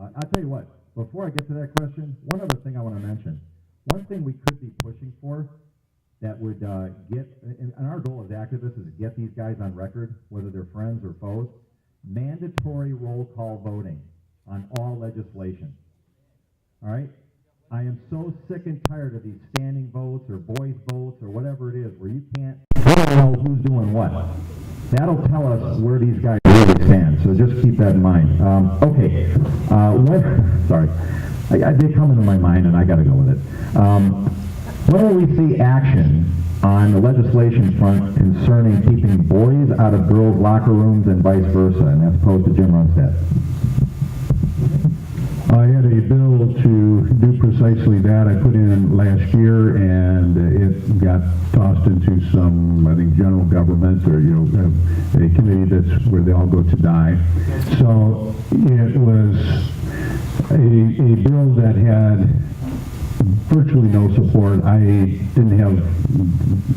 S5: I'll tell you what. Before I get to that question, one other thing I want to mention. One thing we could be pushing for that would get, and our goal as activists is to get these guys on record, whether they're friends or foes, mandatory roll call voting on all legislation. All right? I am so sick and tired of these standing votes or voice votes or whatever it is where you can't know who's doing what. That'll tell us where these guys really stand, so just keep that in mind. Okay, sorry. They come into my mind and I got to go with it. When will we see action on the legislation front concerning keeping boys out of girls' locker rooms and vice versa? And that's posed to Jim Runstead.
S6: I had a bill to do precisely that. I put in last year, and it got tossed into some, I think, general government or, a committee that's where they all go to die. So it was a bill that had virtually no support. I didn't have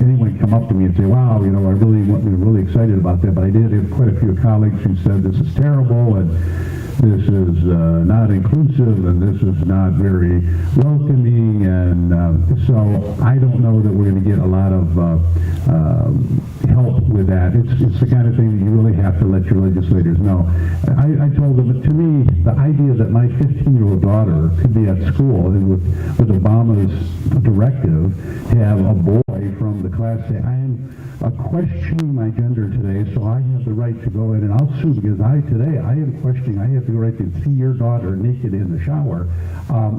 S6: anyone come up to me and say, "Wow, I really excited about that." But I did have quite a few colleagues who said this is terrible and this is not inclusive and this is not very welcoming, and so I don't know that we're going to get a lot of help with that. It's the kind of thing that you really have to let your legislators know. I told them that, to me, the idea that my 15-year-old daughter could be at school and with Obama's directive have a boy from the class say, "I am questioning my gender today, so I have the right to go in and I'll sue because I am questioning, I have to go right to see your daughter naked in the shower,"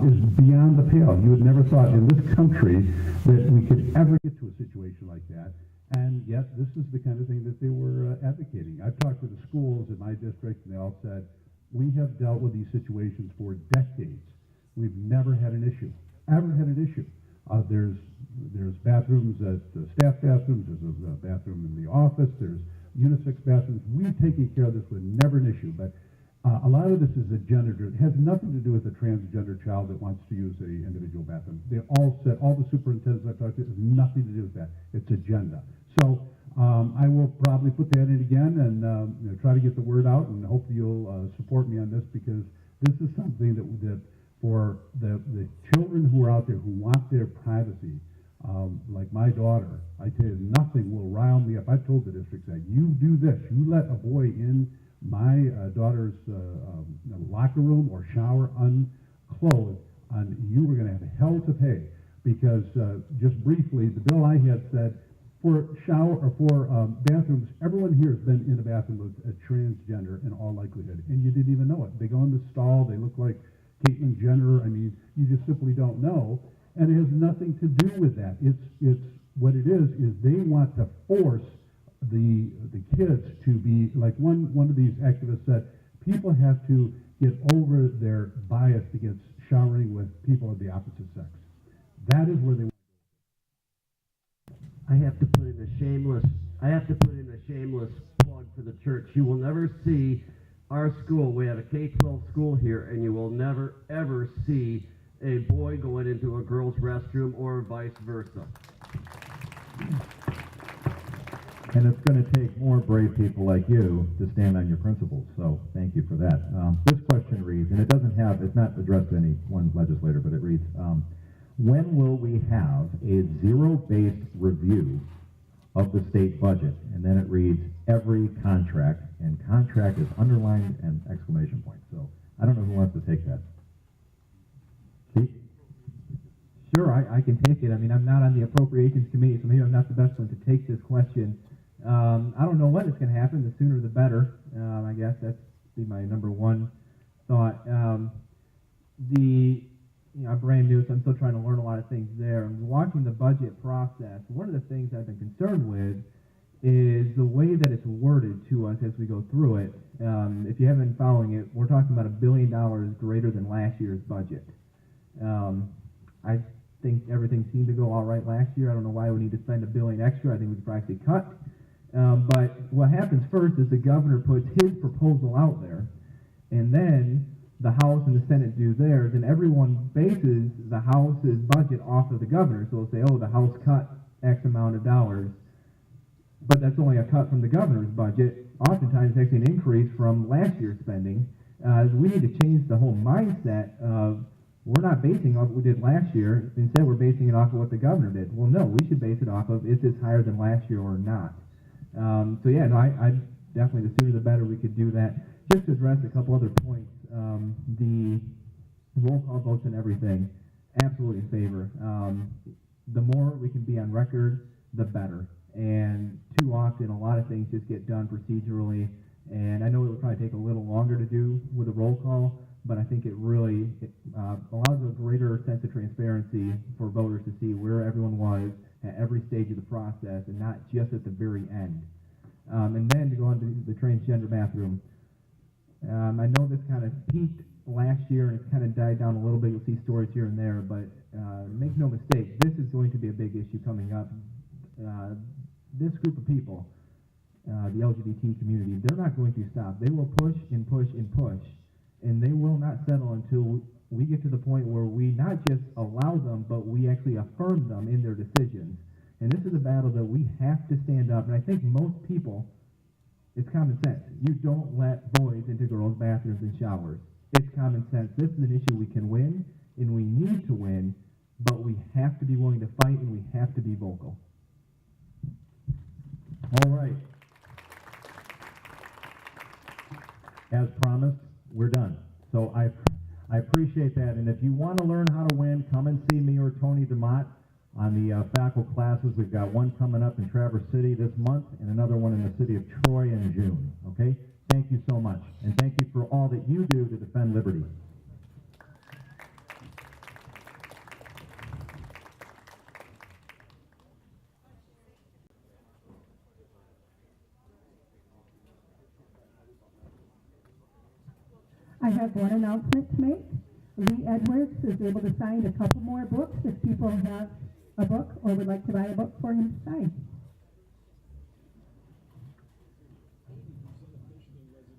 S6: is beyond the pale. You would never thought in this country that we could ever get to a situation like that. And yet, this is the kind of thing that they were advocating. I've talked to the schools in my district, and they all said, "We have dealt with these situations for decades. We've never had an issue, ever had an issue." There's bathrooms at staff bathrooms. There's a bathroom in the office. There's unisex bathrooms. We've taken care of this with never an issue. But a lot of this is a gender. It has nothing to do with a transgender child that wants to use a individual bathroom. They all said, all the superintendents I've talked to, it has nothing to do with that. It's agenda. So I will probably put that in again and try to get the word out, and hopefully you'll support me on this, because this is something that for the children who are out there who want their privacy, like my daughter, I tell you, nothing will rile me up. I've told the district that you do this, you let a boy in my daughter's locker room or shower unclothed, and you were going to have hell to pay, because just briefly, the bill I had said for bathrooms, everyone here has been in a bathroom with a transgender in all likelihood, and you didn't even know it. They go in the stall, they look like Caitlyn Jenner. I mean, you just simply don't know, and it has nothing to do with that. It's what it is they want to force the kids to be like one of these activists said, people have to get over their bias against showering with people of the opposite sex. That is where they
S7: I have to put in a shameless plug for the church. You will never see our school. We have a K-12 school here, and you will never ever see a boy going into a girl's restroom or vice versa.
S5: And it's going to take more brave people like you to stand on your principles, so thank you for that. This question reads, and it's not addressed to any one legislator, but it reads, when will we have a zero-based review of the state budget? And then it reads, every contract, and contract is underlined and exclamation point. So I don't know who wants to take that. Steve?
S8: Sure, I can take it. I mean, I'm not on the Appropriations Committee, so maybe I'm not the best one to take this question. I don't know when it's going to happen. The sooner the better. I guess that's be my number one thought. I'm brand new, so I'm still trying to learn a lot of things there. And watching the budget process, one of the things I've been concerned with is the way that it's worded to us as we go through it. If you haven't been following it, we're talking about $1 billion greater than last year's budget. I think everything seemed to go all right last year. I don't know why we need to spend $1 billion extra. I think we could probably cut. But what happens first is the governor puts his proposal out there, and then the House and the Senate do theirs, and everyone bases the House's budget off of the governor. So they'll say, oh, the House cut X amount of dollars, but that's only a cut from the governor's budget. Oftentimes, it's actually an increase from last year's spending. We need to change the whole mindset of we're not basing off what we did last year. Instead, we're basing it off of what the governor did. Well, no, we should base it off of is this higher than last year or not. I definitely, the sooner the better we could do that. Just to address a couple other points, the roll call votes and everything, absolutely in favor. The more we can be on record, the better. And too often, a lot of things just get done procedurally. And I know it would probably take a little longer to do with a roll call, but I think it really allows a greater sense of transparency for voters to see where everyone was at every stage of the process and not just at the very end. And then to go on to the transgender bathroom, I know this kind of peaked last year and it's kind of died down a little bit. You'll see stories here and there, but make no mistake, this is going to be a big issue coming up. This group of people, the LGBT community, they're not going to stop. They will push and push and push, and they will not settle until we get to the point where we not just allow them, but we actually affirm them in their decisions. And this is a battle that we have to stand up. And I think most people, it's common sense. You don't let boys into girls' bathrooms and showers. It's common sense. This is an issue we can win, and we need to win, but we have to be willing to fight, and we have to be vocal.
S5: All right. As promised, we're done. So I appreciate that. And if you want to learn how to win, come and see me or Tony DeMott on the faculty classes. We've got one coming up in Traverse City this month and another one in the city of Troy in June. Okay? Thank you so much. And thank you for all that you do to defend liberty.
S9: I have one announcement to make. Lee Edwards is able to sign a couple more books if people have a book or would like to buy a book for him to sign.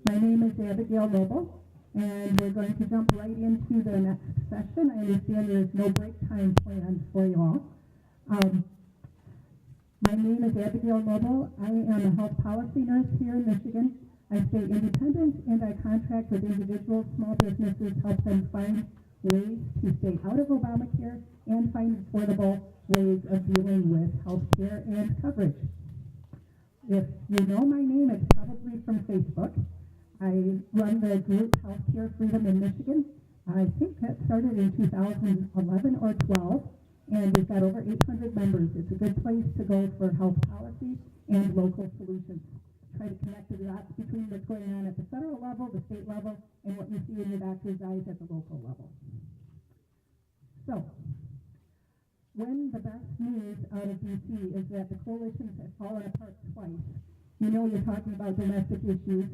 S9: My name is Abigail Noble, and we're going to jump right into the next session. I understand there is no break time planned for you all. My name is Abigail Noble. I am a health policy nurse here in Michigan. I stay independent, and I contract with individuals, small businesses, help them find ways to stay out of Obamacare and find affordable ways of dealing with health care and coverage. If you know my name, it's probably from Facebook. I run the group Healthcare Freedom in Michigan. I think that started in 2011 or 12, and we've got over 800 members. It's a good place to go for health policy and local solutions. Try to connect the dots between what's going on at the federal level, the state level, and what you see in your doctor's eyes at the local level. So, when the best news out of D.C. is that the coalitions have fallen apart twice, you know you're talking about domestic issues,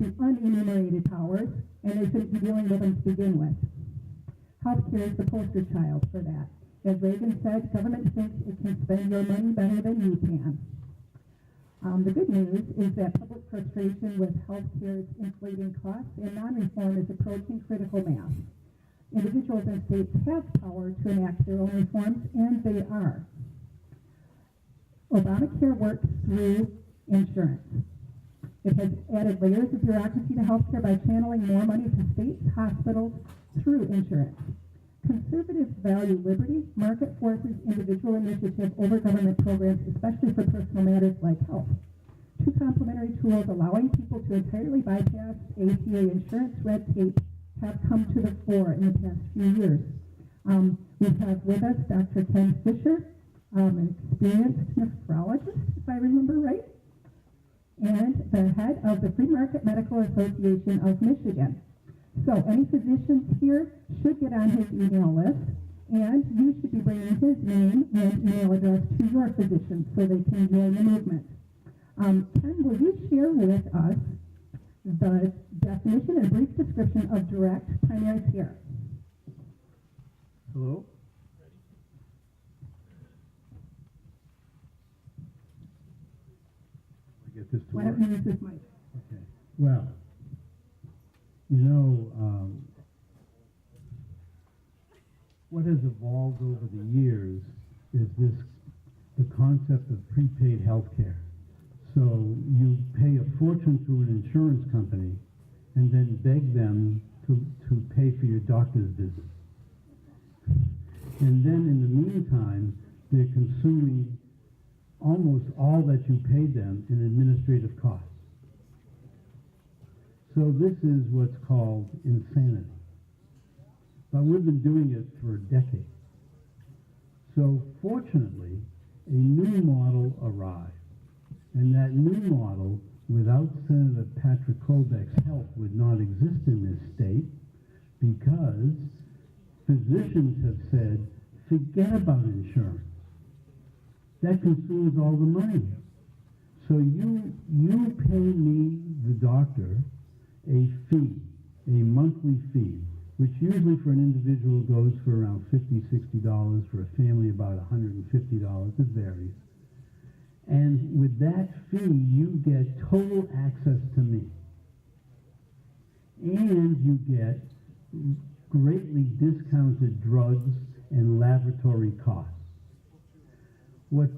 S9: the unenumerated powers, and they shouldn't be dealing with them to begin with. Healthcare is the poster child for that. As Reagan said, government thinks it can spend your money better than you can. The good news is that public frustration with healthcare's inflating costs and non-reform is approaching critical mass. Individuals and states have power to enact their own reforms, and they are. Obamacare works through insurance. It has added layers of bureaucracy to healthcare by channeling more money to states, hospitals, through insurance. Conservatives value liberty, market forces, individual initiative over government programs, especially for personal matters like health. Two complementary tools allowing people to entirely bypass ACA insurance red tape have come to the fore in the past few years. We have with us Dr. Ken Fisher, an experienced nephrologist, if I remember right, and the head of the Free Market Medical Association of Michigan. So any physicians here should get on his email list, and you should be bringing his name and email address to your physicians so they can join the movement. Ken, will you share with us the definition and brief description of direct primary care?
S4: Hello? I get this to
S9: Why
S4: work?
S9: don't you use this mic?
S4: Okay. Well, you know, what has evolved over the years is the concept of prepaid health care. So you pay a fortune to an insurance company and then beg them to pay for your doctor's visit. And then in the meantime, they're consuming almost all that you paid them in administrative costs. So this is what's called insanity. But we've been doing it for a decade. So fortunately, a new model arrived. And that new model, without Senator Patrick Colbeck's help, would not exist in this state because physicians have said, forget about insurance. That consumes all the money. So you pay me, the doctor, a fee, a monthly fee, which usually for an individual goes for around $50, $60, for a family about $150, it varies. And with that fee, you get total access to me. And you get greatly discounted drugs and laboratory costs. What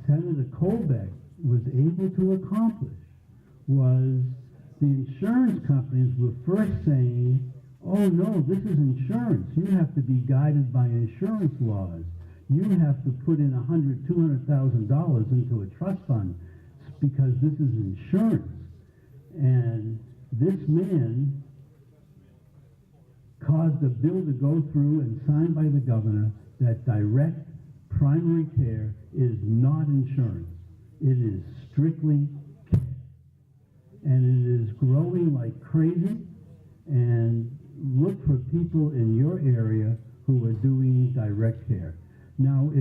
S4: Senator Colbeck was able to accomplish was the insurance companies were first saying, oh no, this is insurance. You have to be guided by insurance laws. You have to put in $100,000, $200,000 into a trust fund because this is insurance. And this man caused a bill to go through and signed by the governor that direct primary care is not insurance. It is strictly care. And it is growing like crazy. And look for people in your area who are doing direct care. Now,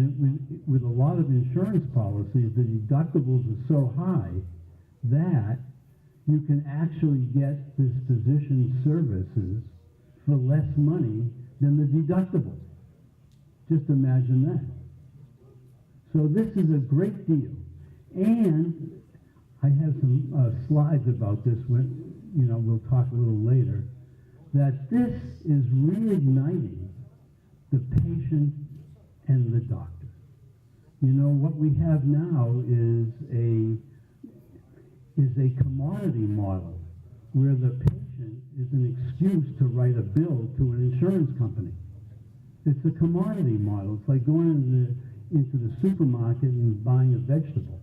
S4: with a lot of insurance policies, the deductibles are so high that you can actually get this physician services for less money than the deductible. Just imagine that. So this is a great deal. And I have some slides about this, we'll talk a little later, that this is reigniting the patient and the doctor. What we have now is a commodity model where the patient is an excuse to write a bill to an insurance company. It's a commodity model. It's like going into the supermarket and buying a vegetable.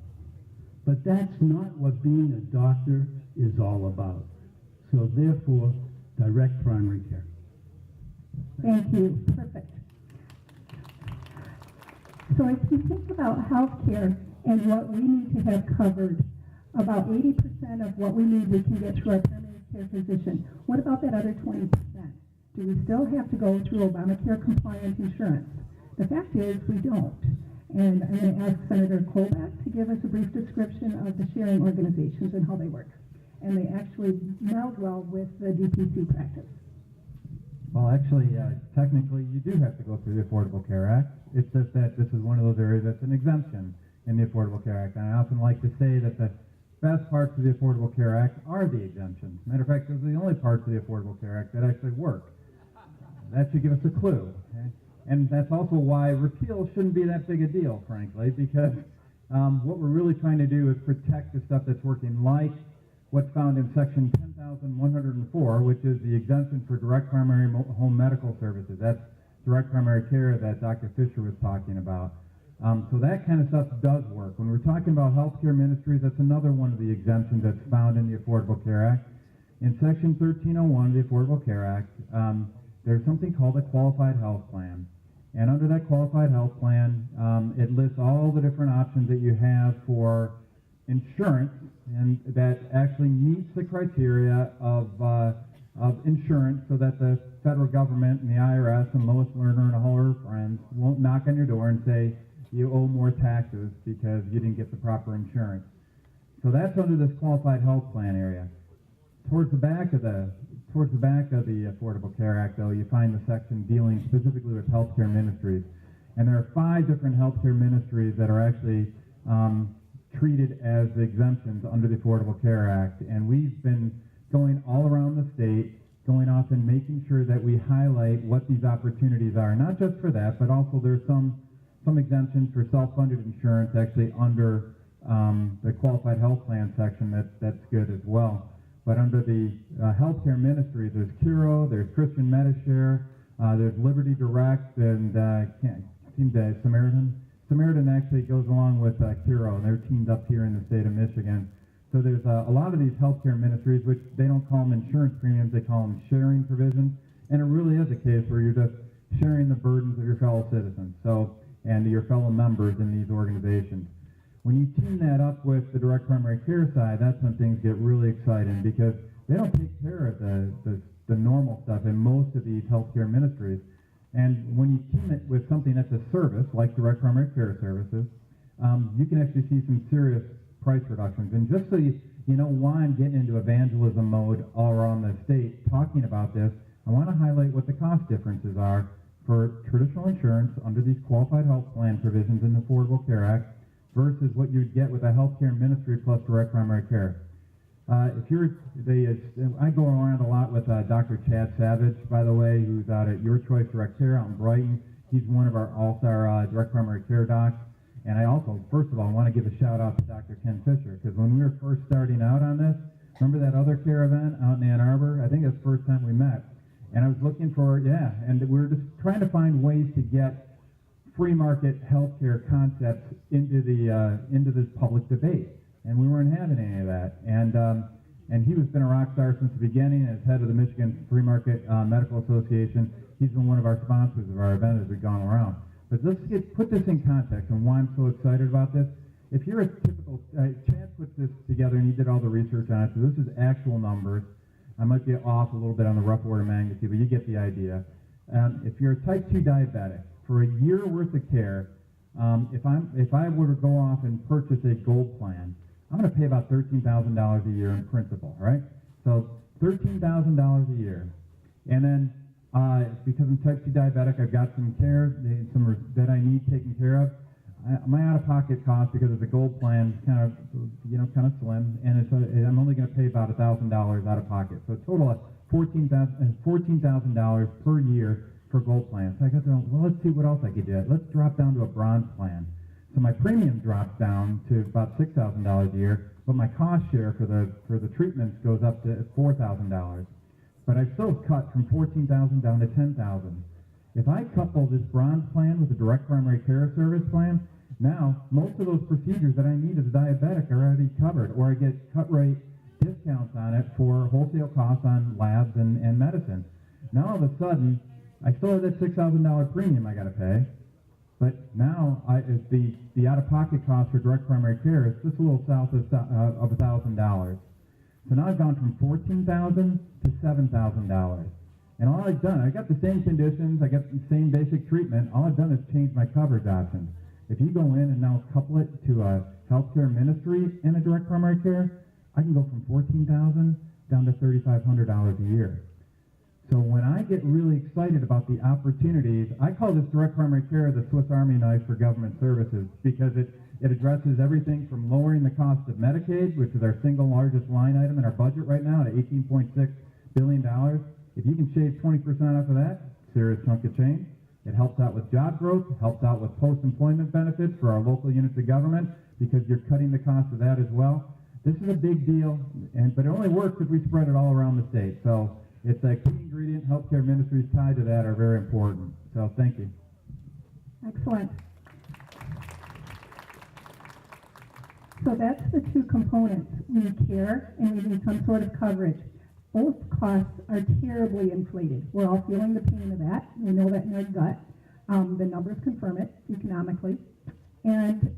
S4: But that's not what being a doctor is all about. So therefore, direct primary care.
S9: Thank you. Perfect. So if you think about healthcare and what we need to have covered, about 80% of what we need we can get through our primary care physician. What about that other 20%? Do we still have to go through Obamacare compliant insurance? The fact is we don't. And I'm going to ask Senator Colbeck to give us a brief description of the sharing organizations and how they work. And they actually meld well with the DPC practice.
S5: Well, actually, technically, you do have to go through the Affordable Care Act. It's just that this is one of those areas that's an exemption in the Affordable Care Act. And I often like to say that the best parts of the Affordable Care Act are the exemptions. Matter of fact, those are the only parts of the Affordable Care Act that actually work. That should give us a clue. Okay? And that's also why repeal shouldn't be that big a deal, frankly, because what we're really trying to do is protect the stuff that's working, like what's found in Section 10,104, which is the exemption for direct primary home medical services. That's direct primary care that Dr. Fisher was talking about. So that kind of stuff does work. When we're talking about healthcare ministries, that's another one of the exemptions that's found in the Affordable Care Act. In Section 1301 of the Affordable Care Act, there's something called a qualified health plan. And under that qualified health plan, it lists all the different options that you have for insurance, and that actually meets the criteria of insurance, so that the federal government and the IRS and Lois Lerner and all her friends won't knock on your door and say you owe more taxes because you didn't get the proper insurance. So that's under this qualified health plan area. Towards the back of the Affordable Care Act, though, you find the section dealing specifically with healthcare ministries, and there are 5 different healthcare ministries that are actually treated as exemptions under the Affordable Care Act. And we've been going all around the state, going off and making sure that we highlight what these opportunities are, not just for that, but also there's some exemptions for self-funded insurance actually under the qualified health plan section. That's good as well. But under the healthcare ministries, there's Curo, there's Christian Medishare, there's Liberty Direct, and Samaritan. Samaritan actually goes along with Curo, and they're teamed up here in the state of Michigan. So there's a lot of these healthcare ministries, which they don't call them insurance premiums, they call them sharing provisions. And it really is a case where you're just sharing the burdens of your fellow citizens, and your fellow members in these organizations. When you team that up with the direct primary care side, that's when things get really exciting, because they don't take care of the normal stuff in most of these healthcare ministries. And when you team it with something that's a service, like direct primary care services, you can actually see some serious price reductions. And just so you know why I'm getting into evangelism mode all around the state talking about this, I want to highlight what the cost differences are for traditional insurance under these qualified health plan provisions in the Affordable Care Act versus what you'd get with a healthcare ministry plus direct primary care. I go around a lot with Dr. Chad Savage, by the way, who's out at Your Choice Direct Care out in Brighton. He's one of our all-star direct primary care docs. And I also, first of all, want to give a shout out to Dr. Ken Fisher, because when we were first starting out on this, remember that other care event out in Ann Arbor? I think that's the first time we met. And I was looking for, and we were just trying to find ways to get free market healthcare concepts into this public debate. And we weren't having any of that. And he has been a rock star since the beginning as head of the Michigan Free Market Medical Association. He's been one of our sponsors of our event as we've gone around. But let's put this in context and why I'm so excited about this. If you're a typical, Chad put this together and he did all the research on it, so this is actual numbers. I might be off a little bit on the rough order magnitude, but you get the idea. If you're a type 2 diabetic, for a year worth of care, if I were to go off and purchase a gold plan, I'm going to pay about $13,000 a year in principal, right? So $13,000 a year. And then because I'm type 2 diabetic, I've got some care that I need taken care of. My out-of-pocket cost, because it's a gold plan, is kind of slim, and I'm only going to pay about $1,000 out of pocket. So a total of $14,000 per year for gold plans. So I got to, well, let's see what else I could do. Let's drop down to a bronze plan. So my premium drops down to about $6,000 a year, but my cost share for the treatments goes up to $4,000. But I've still cut from $14,000 down to $10,000. If I couple this bronze plan with a direct primary care service plan, now most of those procedures that I need as a diabetic are already covered, or I get cut rate discounts on it for wholesale costs on labs and medicine. Now all of a sudden, I still have that $6,000 premium I got to pay, but now the out-of-pocket cost for direct primary care is just a little south of $1,000. So now I've gone from $14,000 to $7,000. And all I've done, I got the same conditions, I got the same basic treatment, all I've done is change my coverage options. If you go in and now couple it to a healthcare ministry and a direct primary care, I can go from $14,000 down to $3,500 a year. So when I get really excited about the opportunities, I call this direct primary care the Swiss Army knife for government services, because it addresses everything from lowering the cost of Medicaid, which is our single largest line item in our budget right now at $18.6 billion. If you can shave 20% off of that, serious chunk of change. It helps out with job growth, helps out with post-employment benefits for our local units of government, because you're cutting the cost of that as well. This is a big deal, but it only works if we spread it all around the state. So it's a key ingredient. Healthcare ministries tied to that are very important. So thank you.
S9: Excellent. So that's the two components. We need care and we need some sort of coverage. Both costs are terribly inflated. We're all feeling the pain of that. We know that in our gut. The numbers confirm it economically. And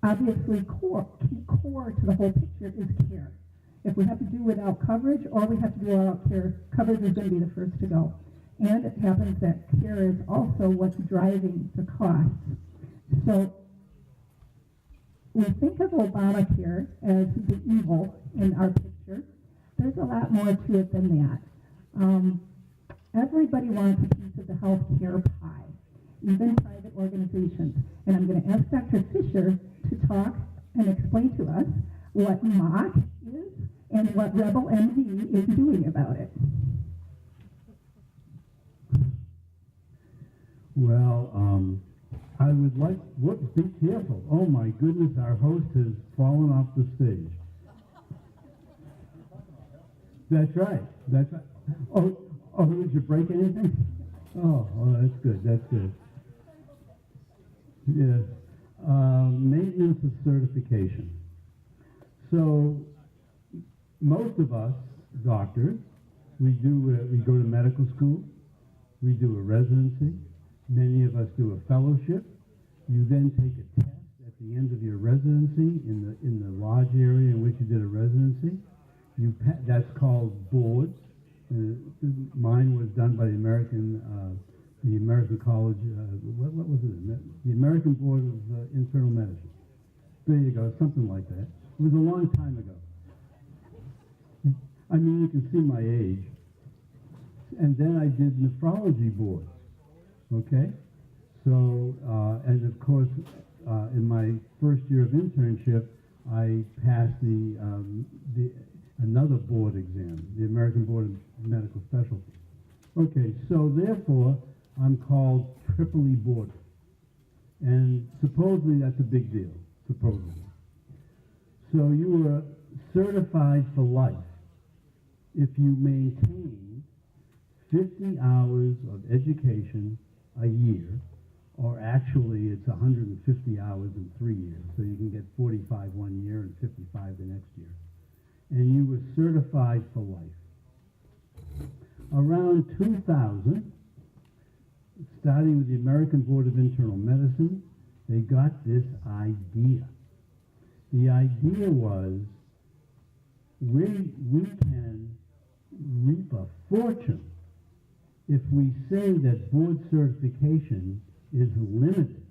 S9: obviously key core to the whole picture is care. If we have to do without coverage or we have to do without care, coverage is going to be the first to go. And it happens that care is also what's driving the costs. So we think of Obamacare as the evil in our picture. There's a lot more to it than that. Everybody wants a piece of the health care pie, even private organizations. And I'm going to ask Dr. Fisher to talk and explain to us what MOC is and what Rebel MD is doing about it.
S6: Well, I would like, be careful. Oh my goodness, our host has fallen off the stage. That's right, that's right. Oh, did you break anything? Oh, that's good, that's good. Yes, maintenance of certification. So, most of us doctors, we go to medical school, we do a residency, many of us do a fellowship. You then take a test at the end of your residency in the lodge area in which you did a residency. That's called boards. Mine was done by the American College. What was it? The American Board of Internal Medicine. There you go, something like that. It was a long time ago. I mean, you can see my age. And then I did nephrology boards. Okay, so and of course, in my first year of internship, I passed another board exam, the American Board of Medical Specialties. Okay, so therefore, I'm called triply boarded, and supposedly that's a big deal. Supposedly, so you were certified for life if you maintain 50 hours of education a year, or actually it's 150 hours in 3 years, so you can get 45 1 year and 55 the next year. And you were certified for life. Around 2000, starting with the American Board of Internal Medicine, they got this idea. The idea was we can reap a fortune if we say that board certification is limited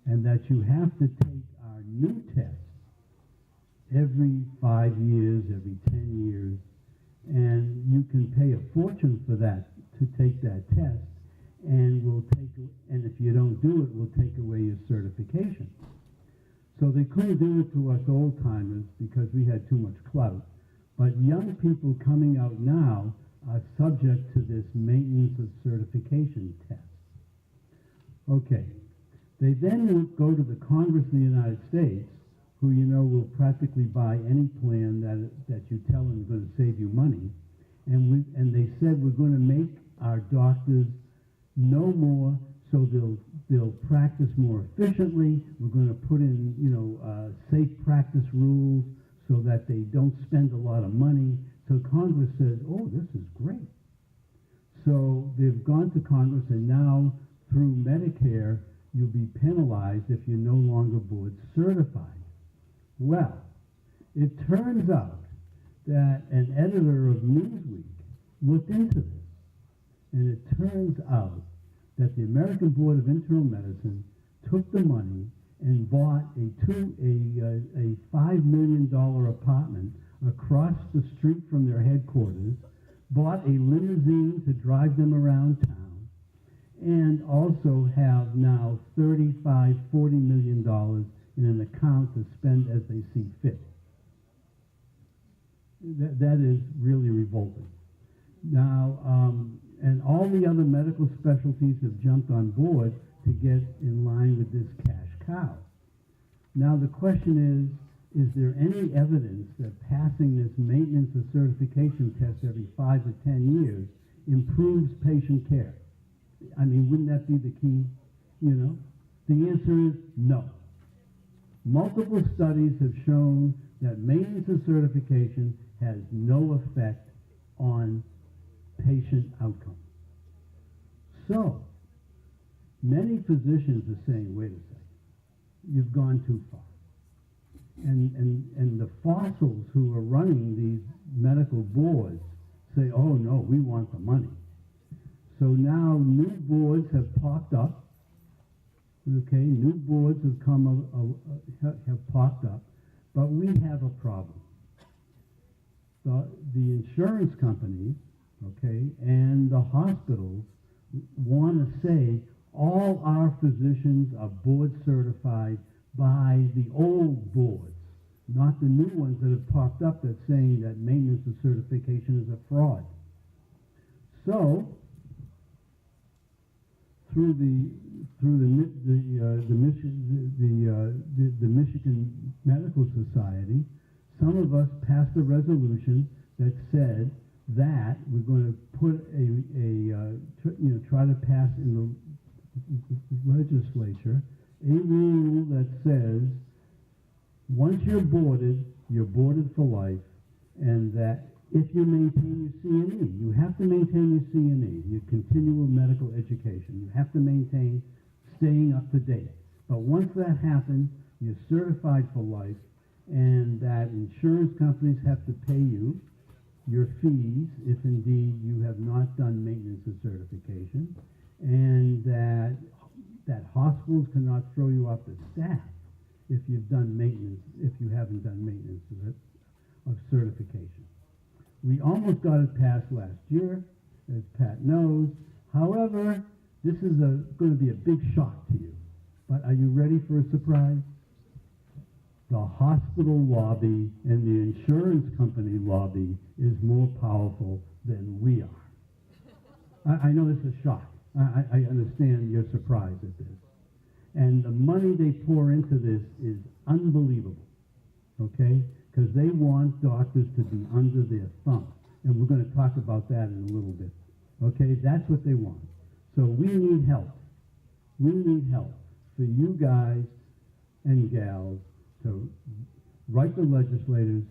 S6: and that you have to take our new tests every 5 years, every 10 years, and you can pay a fortune for that, to take that test, and if you don't do it, we'll take away your certification. So they couldn't do it to us old timers because we had too much clout, but young people coming out now are subject to this maintenance of certification test. Okay, they then will go to the Congress of the United States, who you know will practically buy any plan that you tell them is going to save you money, and they said we're going to make our doctors no more, so they'll practice more efficiently. We're going to put in safe practice rules so that they don't spend a lot of money. So Congress says, oh, this is great. So they've gone to Congress, and now through Medicare, you'll be penalized if you're no longer board certified. Well, it turns out that an editor of Newsweek looked into this, and it turns out that the American Board of Internal Medicine took the money and bought a $5 million apartment across the street from their headquarters
S4: bought a limousine to drive them around town, and also have now $35, $40 million in an account to spend as they see fit. That is really revolting. Now, and all the other medical specialties have jumped on board to get in line with this cash cow. Now the question is there any evidence that passing this maintenance or certification test every 5 to 10 years improves patient care? I mean, wouldn't that be the key, you know? The answer is no. Multiple studies have shown that maintenance and certification has no effect on patient outcome. So, many physicians are saying, wait a second, you've gone too far. And the fossils who are running these medical boards say, oh no, we want the money. So now new boards have popped up. Okay, new boards have popped up, but we have a problem. The insurance companies, okay, and the hospitals want to say all our physicians are board certified by the old boards, not the new ones that have popped up that's saying that maintenance and certification is a fraud. So, through the Michigan Medical Society, some of us passed a resolution that said that we're going to put try to pass in the legislature a rule that says once you're boarded for life, and that if you maintain your CME, you have to maintain your CME, your continual medical education. You have to maintain staying up to date. But once that happens, you're certified for life, and that insurance companies have to pay you your fees if indeed you have not done maintenance and certification, and that hospitals cannot throw you off the staff if you've done maintenance, if you haven't done maintenance of certification. We almost got it passed last year, as Pat knows. However, this is going to be a big shock to you. But are you ready for a surprise? The hospital lobby and the insurance company lobby is more powerful than we are. I know this is a shock. I understand your surprise at this. And the money they pour into this is unbelievable, okay? Because they want doctors to be under their thumb. And we're going to talk about that in a little bit, okay? That's what they want. So we need help. We need help for you guys and gals to write the legislators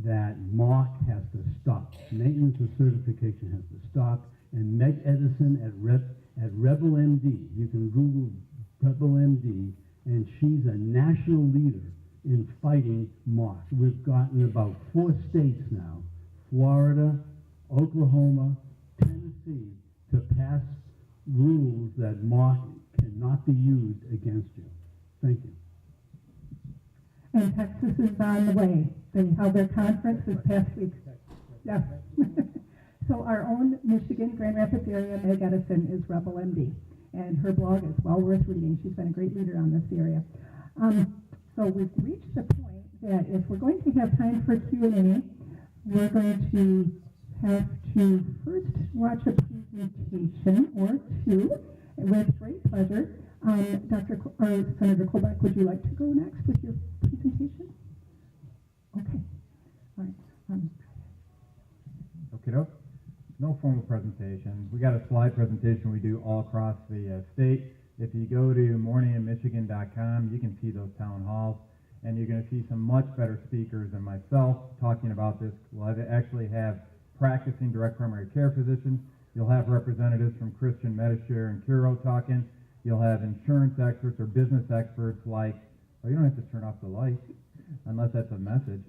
S4: that MOC has to stop. Maintenance of certification has to stop. And Meg Edison at Rebel MD, you can Google Rebel MD, and she's a national leader in fighting MOC. We've gotten about 4 states now, Florida, Oklahoma, Tennessee, to pass rules that MOC cannot be used against you. Thank you.
S9: And Texas is on the way. They held their conference this past week. Yeah. So our own Michigan, Grand Rapids area, Meg Edison, is Rebel MD. And her blog is well worth reading. She's been a great leader on this area. So we've reached the point that if we're going to have time for Q&A, we're going to have to first watch a presentation or two with great pleasure. Senator Colbeck, would you like to go next with your presentation? Okay. All right.
S1: Okay, no formal presentation. We got a slide presentation we do all across the state. If you go to morninginmichigan.com, you can see those town halls, and you're going to see some much better speakers than myself talking about this. We'll actually have practicing direct primary care physicians. You'll have representatives from Christian Medishare and Curo talking. You'll have insurance experts or business experts like, well, you don't have to turn off the light unless that's a message.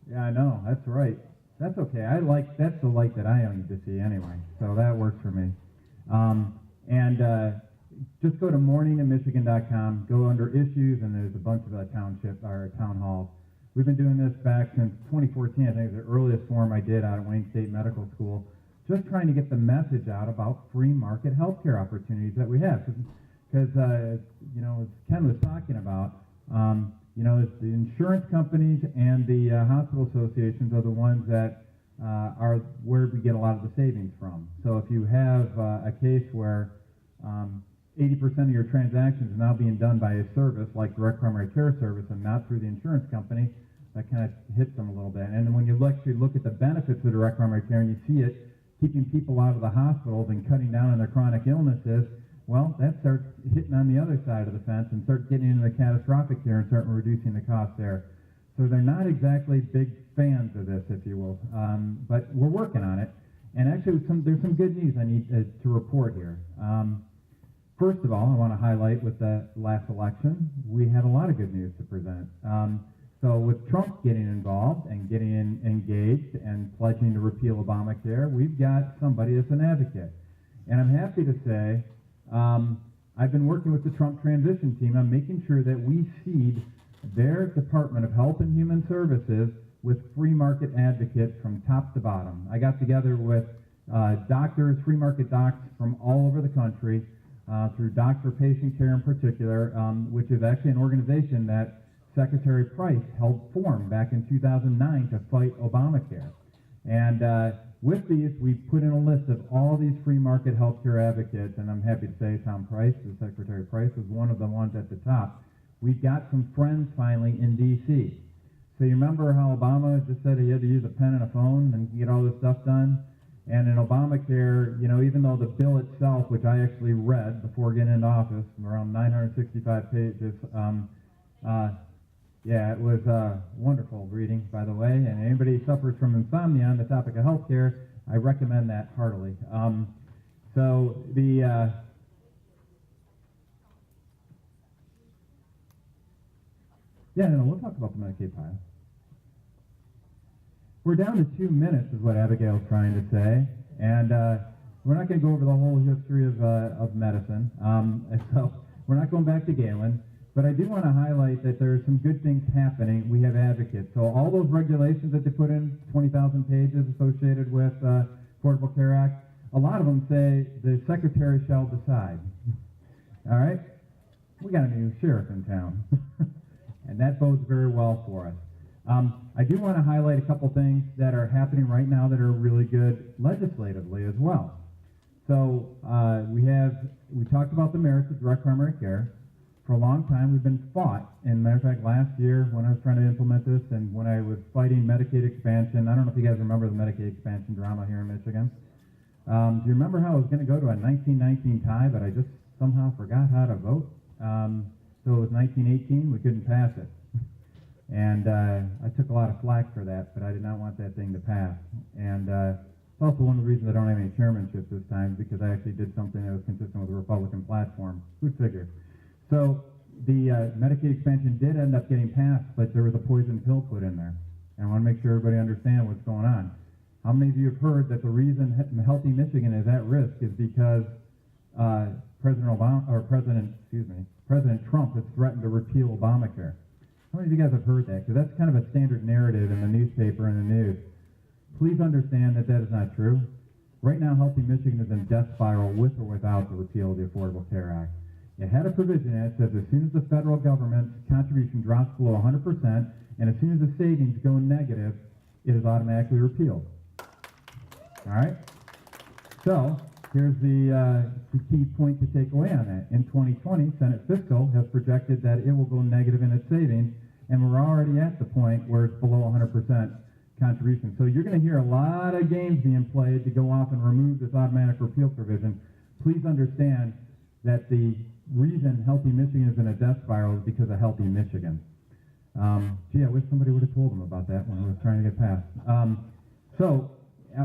S1: Yeah, I know, that's right. That's okay. That's the light that I need to see anyway, so that works for me. Just go to morninginmichigan.com, go under issues, and there's a bunch of town halls.
S5: We've been doing this back since 2014. I think it was the earliest forum I did out at Wayne State Medical School, just trying to get the message out about free market healthcare opportunities that we have. Because, you know, as Ken was talking about, you know, it's the insurance companies and the hospital associations are the ones that are where we get a lot of the savings from. So if you have a case where 80% of your transactions are now being done by a service like direct primary care service and not through the insurance company, that kind of hits them a little bit. And then when you actually look at the benefits of direct primary care and you see it keeping people out of the hospitals and cutting down on their chronic illnesses, well, that starts hitting on the other side of the fence and start getting into the catastrophic care and start reducing the cost there. So they're not exactly big fans of this, if you will, but we're working on it. And actually, there's some good news I need to report here. First of all, I want to highlight with the last election, we had a lot of good news to present. So with Trump getting involved and getting engaged and pledging to repeal Obamacare, we've got somebody that's an advocate. And I'm happy to say I've been working with the Trump transition team on making sure that we seed their Department of Health and Human Services with free market advocates from top to bottom. I got together with doctors, free market docs from all over the country, through Doctor Patient Care in particular, which is actually an organization that Secretary Price helped form back in 2009 to fight Obamacare. And with these, we put in a list of all these free market healthcare advocates, and I'm happy to say Tom Price, the Secretary Price, was one of the ones at the top. We've got some friends finally in D.C. So you remember how Obama just said he had to use a pen and a phone and get all this stuff done? And in Obamacare, you know, even though the bill itself, which I actually read before getting into office, around 965 pages, yeah, it was wonderful reading, by the way. And anybody who suffers from insomnia on the topic of healthcare, I recommend that heartily. So the yeah, no, we'll talk about the Medicaid pile. We're down to 2 minutes, is what Abigail's trying to say, and we're not going to go over the whole history of medicine. So we're not going back to Galen. But I do want to highlight that there are some good things happening. We have advocates. So all those regulations that they put in, 20,000 pages associated with Affordable Care Act, a lot of them say the secretary shall decide. All right? We got a new sheriff in town. And that bodes very well for us. I do want to highlight a couple things that are happening right now that are really good legislatively as well. So we talked about the merits of direct primary care. For a long time, we've been fought. And matter of fact, last year when I was trying to implement this and when I was fighting Medicaid expansion, I don't know if you guys remember the Medicaid expansion drama here in Michigan. Do you remember how it was going to go to a 1919 tie, but I just somehow forgot how to vote? So it was 1918, we couldn't pass it. And I took a lot of flack for that, but I did not want that thing to pass. And it's also one of the reasons I don't have any chairmanship this time, because I actually did something that was consistent with the Republican platform. Who'd figure? So the Medicaid expansion did end up getting passed, but there was a poison pill put in there. And I want to make sure everybody understands what's going on. How many of you have heard that the reason Healthy Michigan is at risk is because President Trump has threatened to repeal Obamacare? How many of you guys have heard that? Because that's kind of a standard narrative in the newspaper and the news. Please understand that that is not true. Right now, Healthy Michigan is in death spiral with or without the repeal of the Affordable Care Act. It had a provision in it that says as soon as the federal government's contribution drops below 100%, and as soon as the savings go negative, it is automatically repealed. All right? So, here's the key point to take away on that. In 2020, Senate Fiscal has projected that it will go negative in its savings, and we're already at the point where it's below 100% contribution. So you're going to hear a lot of games being played to go off and remove this automatic repeal provision. Please understand that the reason Healthy Michigan is in a death spiral is because of Healthy Michigan. Gee, I wish somebody would have told them about that when I was trying to get passed.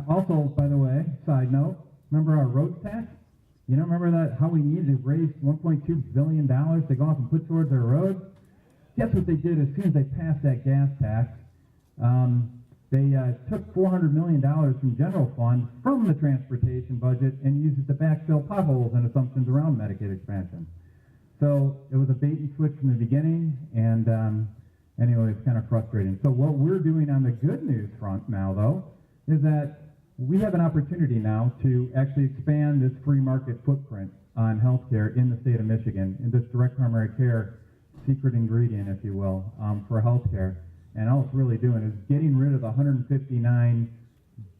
S5: Also, by the way, side note, remember our roads tax? You know, remember that how we needed to raise $1.2 billion to go off and put towards our roads? Guess what they did as soon as they passed that gas tax? They took $400 million from general fund from the transportation budget and used it to backfill potholes and assumptions around Medicaid expansion. So it was a bait and switch from the beginning, and Anyway, it's kind of frustrating. So what we're doing on the good news front now, though, is that we have an opportunity now to actually expand this free market footprint on healthcare in the state of Michigan, in this direct primary care secret ingredient, if you will, for healthcare. And all it's really doing is getting rid of the 159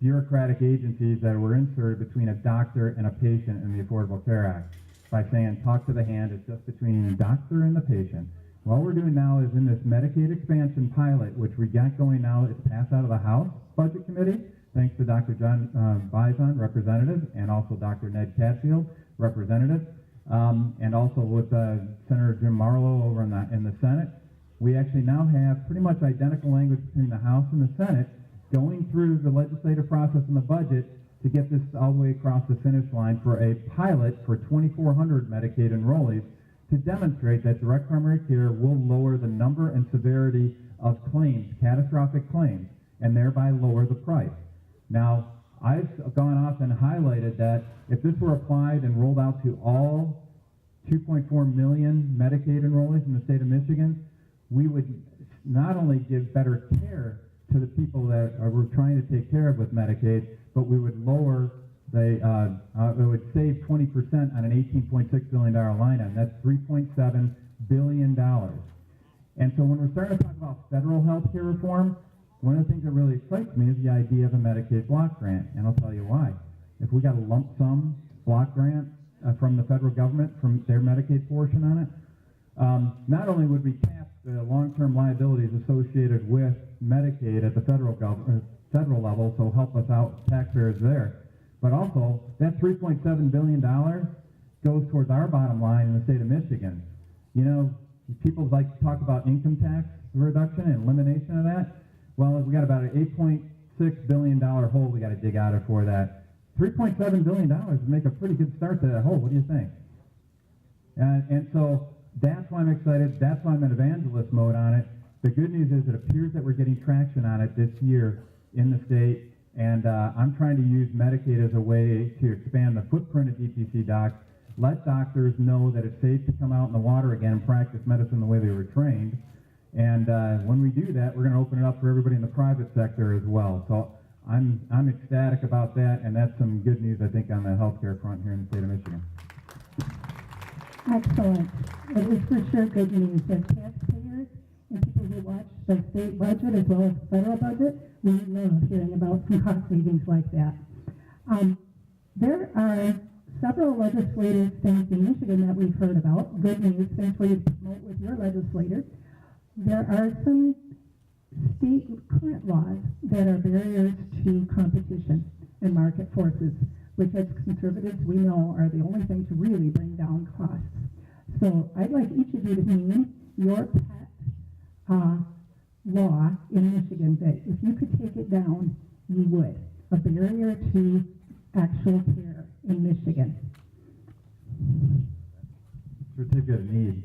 S5: bureaucratic agencies that were inserted between a doctor and a patient in the Affordable Care Act by saying, talk to the hand, it's just between the doctor and the patient. What we're doing now is in this Medicaid expansion pilot, which we got going now, it's passed out of the House Budget Committee, thanks to Dr. John Bison, representative, and also Dr. Ned Catfield, representative, and also with Senator Jim Marlowe over in the Senate. We actually now have pretty much identical language between the House and the Senate going through the legislative process and the budget to get this all the way across the finish line for a pilot for 2,400 Medicaid enrollees to demonstrate that direct primary care will lower the number and severity of claims, catastrophic claims, and thereby lower the price. Now, I've gone off and highlighted that if this were applied and rolled out to all 2.4 million Medicaid enrollees in the state of Michigan, we would not only give better care to the people that we're trying to take care of with Medicaid, but we would lower it would save 20% on an $18.6 billion line item. That's $3.7 billion. And so when we're starting to talk about federal health care reform, one of the things that really excites me is the idea of a Medicaid block grant, and I'll tell you why. If we got a lump sum block grant from the federal government, from their Medicaid portion on it, not only would we cap the long-term liabilities associated with Medicaid at the federal level, so help us out, taxpayers there, but also that $3.7 billion goes towards our bottom line in the state of Michigan. You know, people like to talk about income tax reduction and elimination of that. Well, we got about an $8.6 billion hole we got to dig out of for that. $3.7 billion would make a pretty good start to that hole. What do you think? And so that's why I'm excited. That's why I'm in evangelist mode on it. The good news is it appears that we're getting traction on it this year in the state, and I'm trying to use Medicaid as a way to expand the footprint of DPC docs, let doctors know that it's safe to come out in the water again and practice medicine the way they were trained. And when we do that, we're going to open it up for everybody in the private sector as well. So I'm ecstatic about that, and that's some good news, I think, on the healthcare front here in the state of Michigan.
S9: Excellent. It is for sure good news. As taxpayers and people who watch the state budget as well as the federal budget, we love hearing about some cost savings like that. There are several legislative things in Michigan that we've heard about. Good news, things for you to promote with your legislators. There are some state current laws that are barriers to competition and market forces, which as conservatives we know are the only thing to really bring down costs. So I'd like each of you to name your pet law in Michigan that if you could take it down, you would. A barrier to actual care in Michigan.
S5: Certificate of need.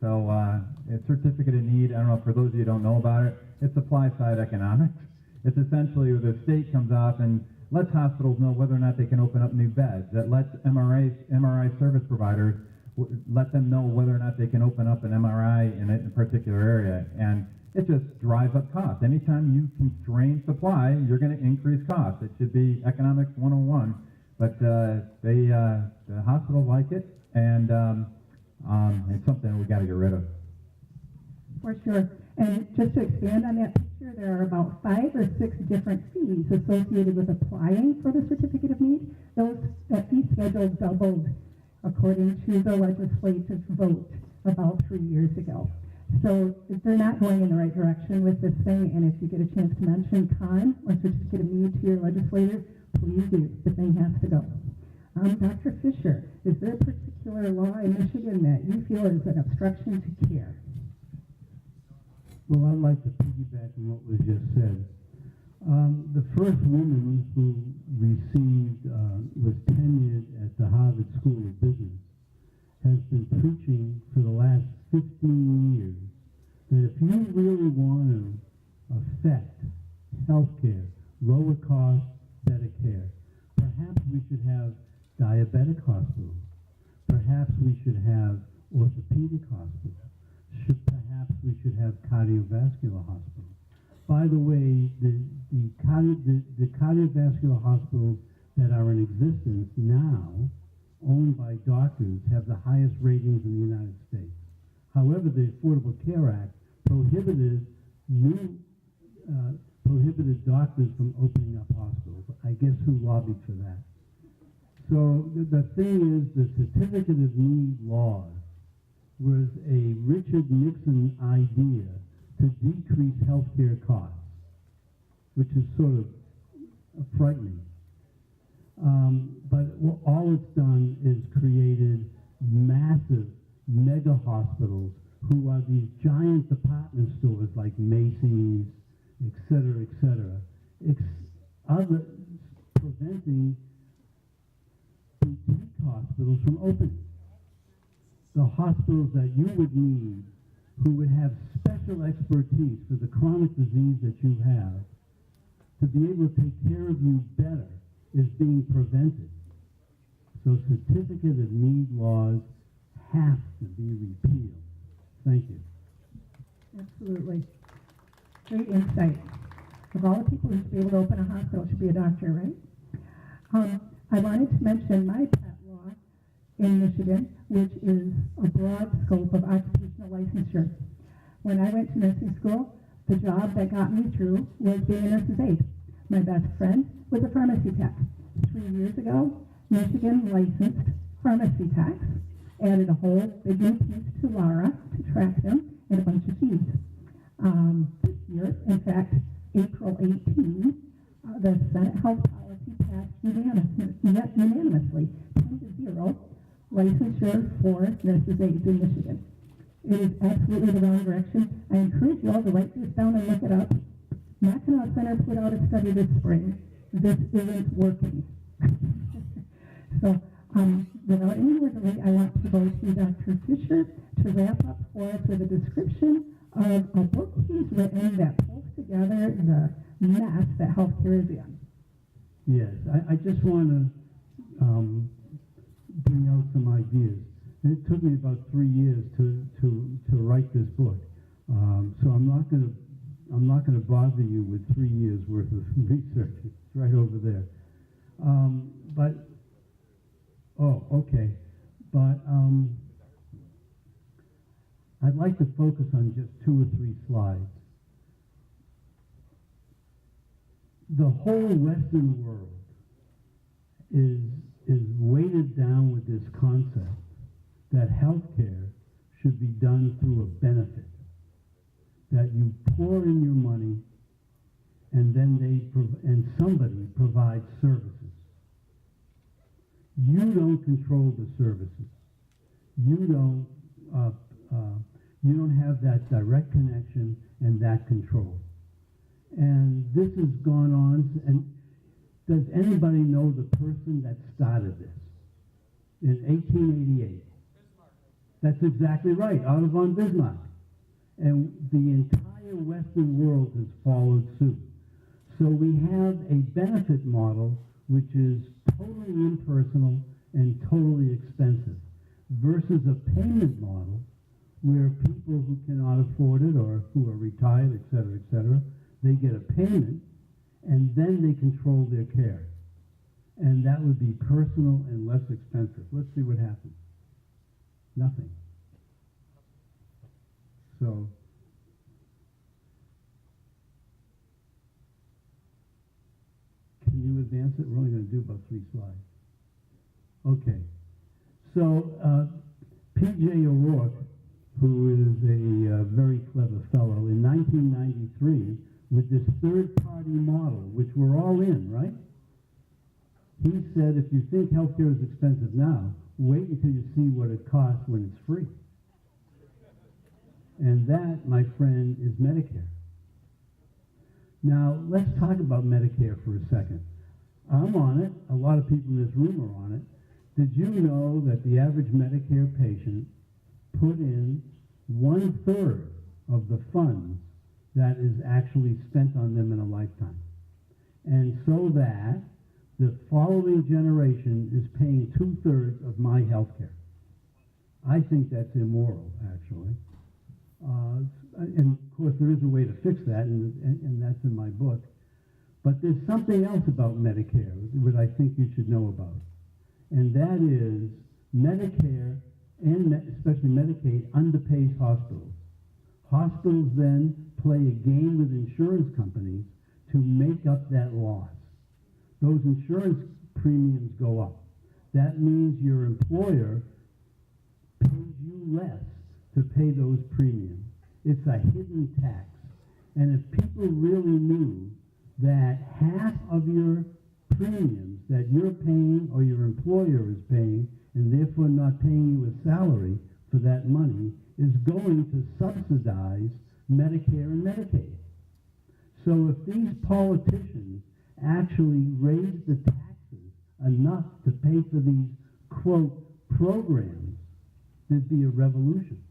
S5: So a certificate of need, I don't know, for those of you who don't know about it, it's supply side economics. It's essentially the state comes off and lets hospitals know whether or not they can open up new beds. That lets MRI service providers let them know whether or not they can open up an MRI in a particular area. And it just drives up costs. Anytime you constrain supply, you're going to increase costs. It should be economics 101. But the hospitals like it, and it's something we got to get rid of.
S9: For sure. And just to expand on that picture, there are about 5 or 6 different fees associated with applying for the certificate of need. Those fee schedules doubled according to the legislative vote about 3 years ago. So they're not going in the right direction with this thing, and if you get a chance to mention CON or certificate of need to your legislator, please do. The thing has to go. Dr. Fisher, is there a particular law in Michigan that you feel is an obstruction to care?
S10: Well, I'd like to piggyback on what was just said. The first woman who was tenured at the Harvard School of Business has been preaching for the last 15 years that if you really want to affect healthcare, lower cost, better care, perhaps we should have diabetic hospitals. Perhaps we should have orthopedic hospitals. Perhaps perhaps we should have cardiovascular hospitals. By the way, the cardiovascular hospitals that are in existence now, owned by doctors, have the highest ratings in the United States. However, the Affordable Care Act prohibited doctors from opening up hospitals. I guess who lobbied for that? So the thing is, the Certificate of Need laws was a Richard Nixon idea to decrease healthcare costs, which is sort of frightening. But all it's done is created massive mega hospitals who are these giant department stores like Macy's, et cetera, preventing boutique hospitals from opening. The hospitals that you would need, who would have special expertise for the chronic disease that you have, to be able to take care of you better, is being prevented. So Certificate of Need laws have to be repealed. Thank you.
S9: Absolutely. Great insight. Of all the people who should be able to open a hospital should be a doctor, right? I wanted to mention my pet law in Michigan, which is a broad scope of occupational licensure. When I went to nursing school, the job that got me through was being a nurse's aide. My best friend was a pharmacy tech. 3 years ago, Michigan licensed pharmacy techs, added a whole big new piece to Lara to track them, and a bunch of fees. This year, in fact, April 18, the Senate Health Policy passed unanimously, 10-0, licensure for nurses' aides in Michigan. It is absolutely the wrong direction. I encourage you all to write this down and look it up. Mackinac Center put out a study this spring. This isn't working. So, without any more delay, I want to go to Dr. Fisher to wrap up for us with a description of a book he's written that pulls together the mess that healthcare is in.
S10: Yes, I just want to bring out some ideas. It took me about 3 years to write this book, so I'm not going to bother you with 3 years worth of research. It's right over there. I'd like to focus on just 2 or 3 slides. The whole Western world is weighted down with this concept that healthcare should be done through a benefit, that you pour in your money and then somebody provides services. You don't control the services. You don't have that direct connection and that control. And this has gone on, and does anybody know the person that started this? In 1888. That's exactly right, Otto von Bismarck. And the entire Western world has followed suit. So we have a benefit model which is totally impersonal and totally expensive, versus a payment model where people who cannot afford it or who are retired, et cetera, they get a payment and then they control their care. And that would be personal and less expensive. Let's see what happens. Nothing. So, can you advance it? We're only going to do about 3 slides. Okay. So, P.J. O'Rourke, who is a very clever fellow, in 1993, with this third-party model, which we're all in, right? He said, if you think healthcare is expensive now, wait until you see what it costs when it's free. And that, my friend, is Medicare. Now, let's talk about Medicare for a second. I'm on it. A lot of people in this room are on it. Did you know that the average Medicare patient put in 1/3 of the funds that is actually spent on them in a lifetime? And so that the following generation is paying 2/3 of my health care. I think that's immoral, actually. And of course, there is a way to fix that, and that's in my book. But there's something else about Medicare that I think you should know about. And that is Medicare, and especially Medicaid, underpays hospitals. Hospitals then play a game with insurance companies to make up that loss. Those insurance premiums go up. That means your employer pays you less to pay those premiums. It's a hidden tax. And if people really knew that half of your premiums that you're paying or your employer is paying, and therefore not paying you a salary for that money, is going to subsidize Medicare and Medicaid. So if these politicians actually raise the taxes enough to pay for these, quote, programs, there'd be a revolution,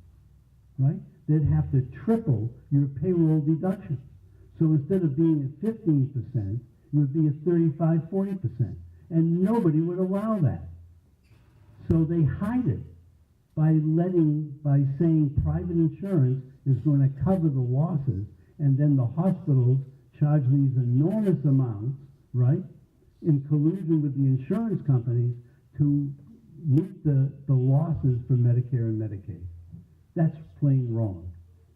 S10: right? They'd have to triple your payroll deduction. So instead of being at 15%, it would be at 35, 40%. And nobody would allow that. So they hide it by saying private insurance is going to cover the losses, and then the hospitals charge these enormous amounts, right, in collusion with the insurance companies to meet the losses for Medicare and Medicaid. That's plain wrong,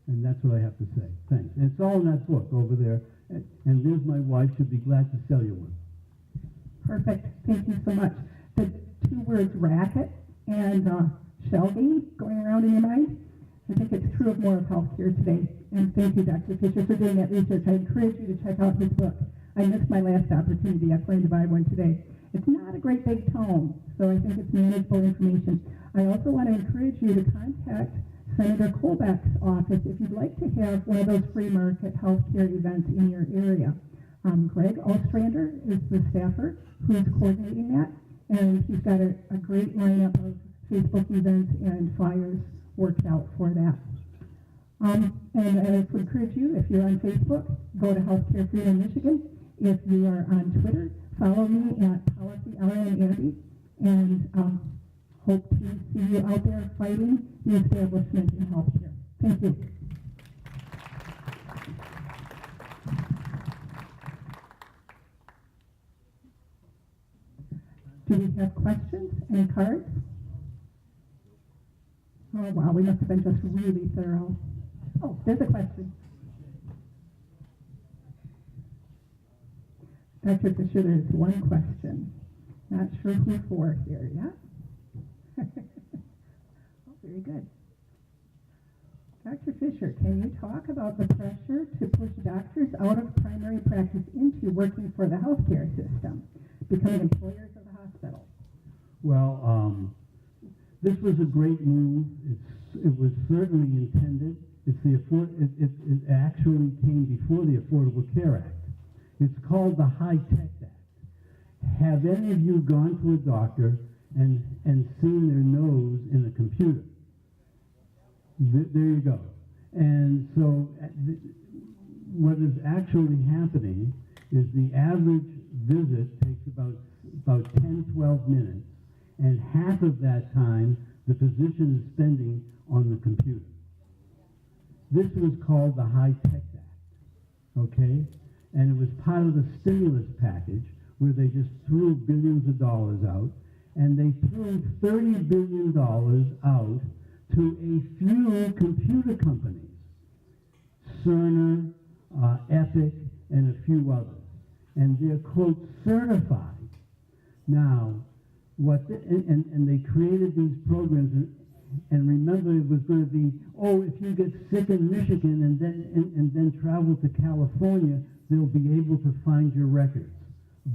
S10: and that's what I have to say. Thanks. And it's all in that book over there, and there's my wife. She'd be glad to sell you one.
S9: Perfect. Thank you so much. The two words racket and shelving going around in your mind, I think it's true of more of healthcare today. And thank you, Dr. Fisher, for doing that research. I encourage you to check out his book. I missed my last opportunity. I plan to buy one today. It's not a great big tome, so I think it's manageable information. I also want to encourage you to contact Senator Colbeck's office if you'd like to have one of those free market healthcare events in your area. Greg Ostrander is the staffer who's coordinating that, and he's got a great lineup of Facebook events and flyers worked out for that. And I would encourage you, if you're on Facebook, go to Healthcare Freedom Michigan. If you are on Twitter, follow me at PolicyRNAndy, and hope to see you out there fighting the establishment in healthcare. Thank you. Do we have questions and cards? Oh, wow, we must have been just really thorough. Oh, there's a question. Dr. Fisher, there's one question. Not sure who for here, yeah? Oh, very good. Dr. Fisher, can you talk about the pressure to push doctors out of primary practice into working for the healthcare system, becoming employers of the hospital?
S10: Well, this was a great move. It was certainly intended. It actually came before the Affordable Care Act. It's called the High-Tech Act. Have any of you gone to a doctor and seen their nose in a computer? There you go. And so what is actually happening is the average visit takes about 10, 12 minutes, and half of that time the physician is spending on the computer. This was called the High-Tech Act, okay? And it was part of the stimulus package where they just threw billions of dollars out, and they threw $30 billion out to a few computer companies, Cerner, Epic, and a few others. And they're, quote, certified. Now, and they created these programs, and remember it was going to be, oh, if you get sick in Michigan and then travel to California, they'll be able to find your records.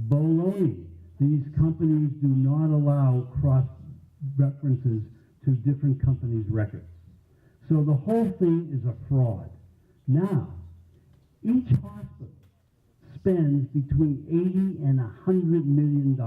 S10: Baloney. These companies do not allow cross-references to different companies' records. So the whole thing is a fraud. Now, each hospital spends between $80 and $100 million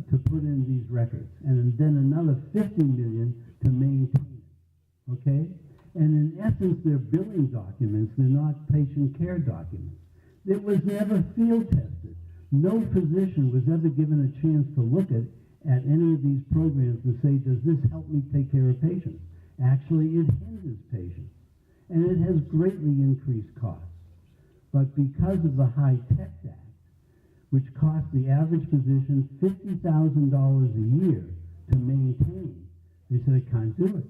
S10: to put in these records, and then another $50 million to maintain it, okay? And in essence, they're billing documents, they're not patient care documents. It was never field tested. No physician was ever given a chance to look at any of these programs and say, does this help me take care of patients? Actually, it hinders patients, and it has greatly increased costs. But because of the High Tech Act, which costs the average physician $50,000 a year to maintain, they said they can't do it.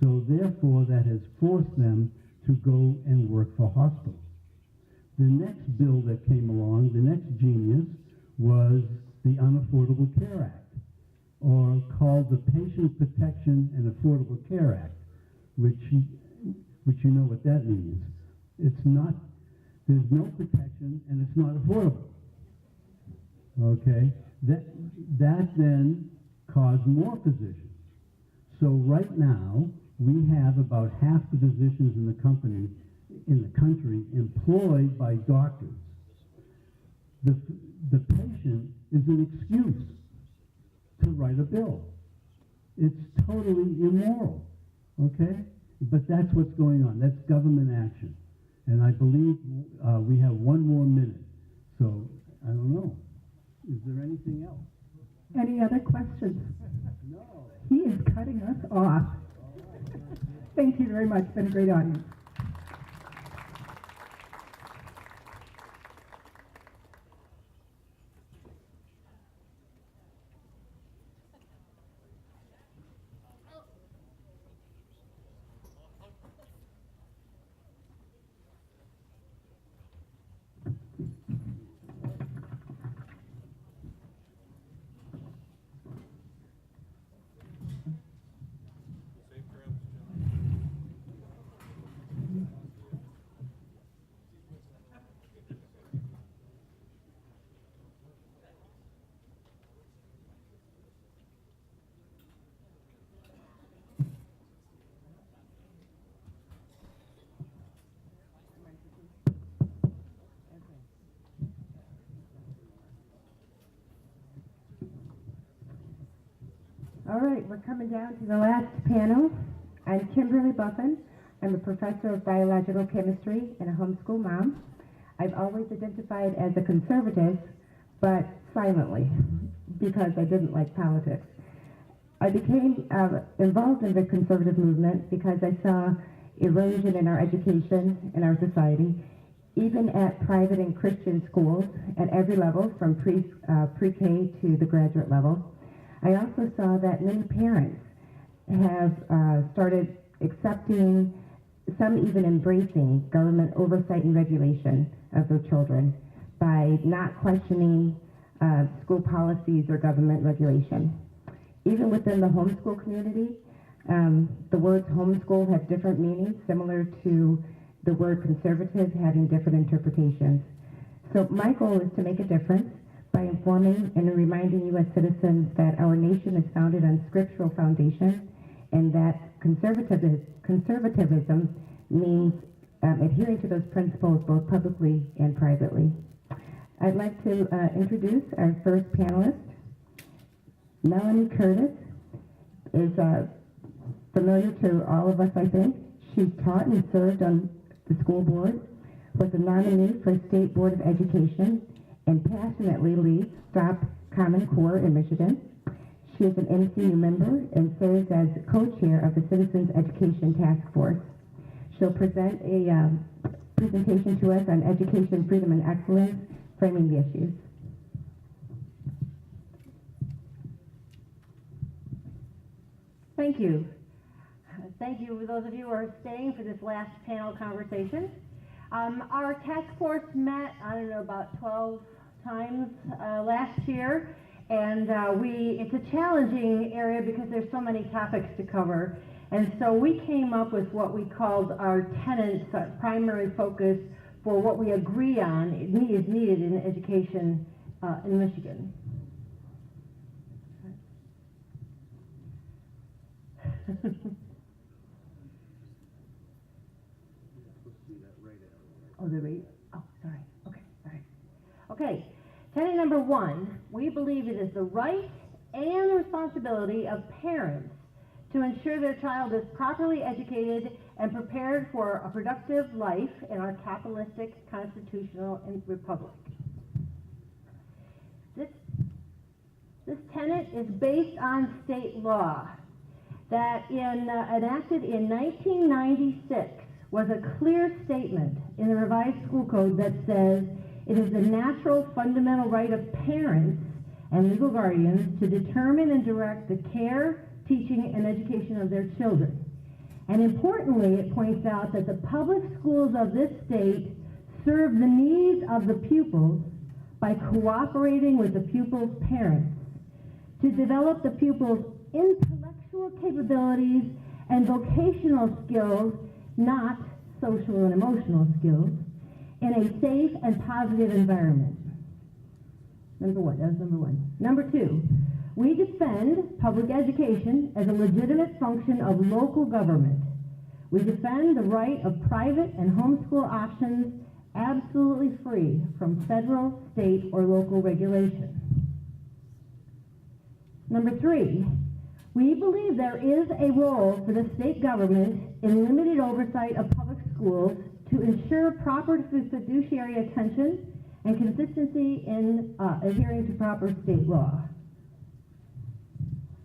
S10: So therefore, that has forced them to go and work for hospitals. The next bill that came along, the next genius, was the Unaffordable Care Act, or called the Patient Protection and Affordable Care Act, which you know what that means. It's not, there's no protection and it's not affordable. Okay? That then caused more physicians. So right now, we have about half the physicians in the country employed by doctors. The patient is an excuse to write a bill. It's totally immoral, okay? But that's what's going on. That's government action. And I believe we have one more minute. So, I don't know. Is there anything else?
S9: Any other questions?
S10: No.
S9: He is cutting us off. Thank you very much. It's been a great audience.
S11: All right, we're coming down to the last panel. I'm Kimberly Buffin. I'm a professor of biological chemistry and a homeschool mom. I've always identified as a conservative, but silently, because I didn't like politics. I became involved in the conservative movement because I saw erosion in our education and our society, even at private and Christian schools at every level, from pre-K to the graduate level. I also saw that many parents have started accepting, some even embracing, government oversight and regulation of their children by not questioning school policies or government regulation. Even within the homeschool community, the words homeschool have different meanings, similar to the word conservative having different interpretations. So my goal is to make a difference by informing and reminding U.S. citizens that our nation is founded on scriptural foundation, and that conservatism means adhering to those principles both publicly and privately. I'd like to introduce our first panelist. Melanie Curtis is familiar to all of us, I think. She's taught and served on the school board, was a nominee for State Board of Education, and passionately leads STOP Common Core in Michigan. She is an MCU member and serves as co-chair of the Citizens Education Task Force. She'll present a presentation to us on education, freedom, and excellence, framing the issues.
S12: Thank you. Thank you for those of you who are staying for this last panel conversation. Our task force met, I don't know, about 12 times last year, and it's a challenging area because there's so many topics to cover. And so we came up with what we called our tenets, our primary focus for what we agree on is needed in education in Michigan. Oh, the rate? Oh, sorry. Okay, sorry. Okay, tenet number 1, we believe it is the right and responsibility of parents to ensure their child is properly educated and prepared for a productive life in our capitalistic, constitutional, and republic. This tenet is based on state law. that enacted in 1996 was a clear statement in the revised school code that says it is the natural fundamental right of parents and legal guardians to determine and direct the care, teaching, and education of their children. And importantly, it points out that the public schools of this state serve the needs of the pupils by cooperating with the pupils' parents to develop the pupils' intellectual capabilities and vocational skills, not social and emotional skills, in a safe and positive environment. Number one, that's number one. Number two, we defend public education as a legitimate function of local government. We defend the right of private and homeschool options absolutely free from federal, state, or local regulation. Number three, we believe there is a role for the state government in limited oversight of public schools to ensure proper fiduciary attention and consistency in adhering to proper state law.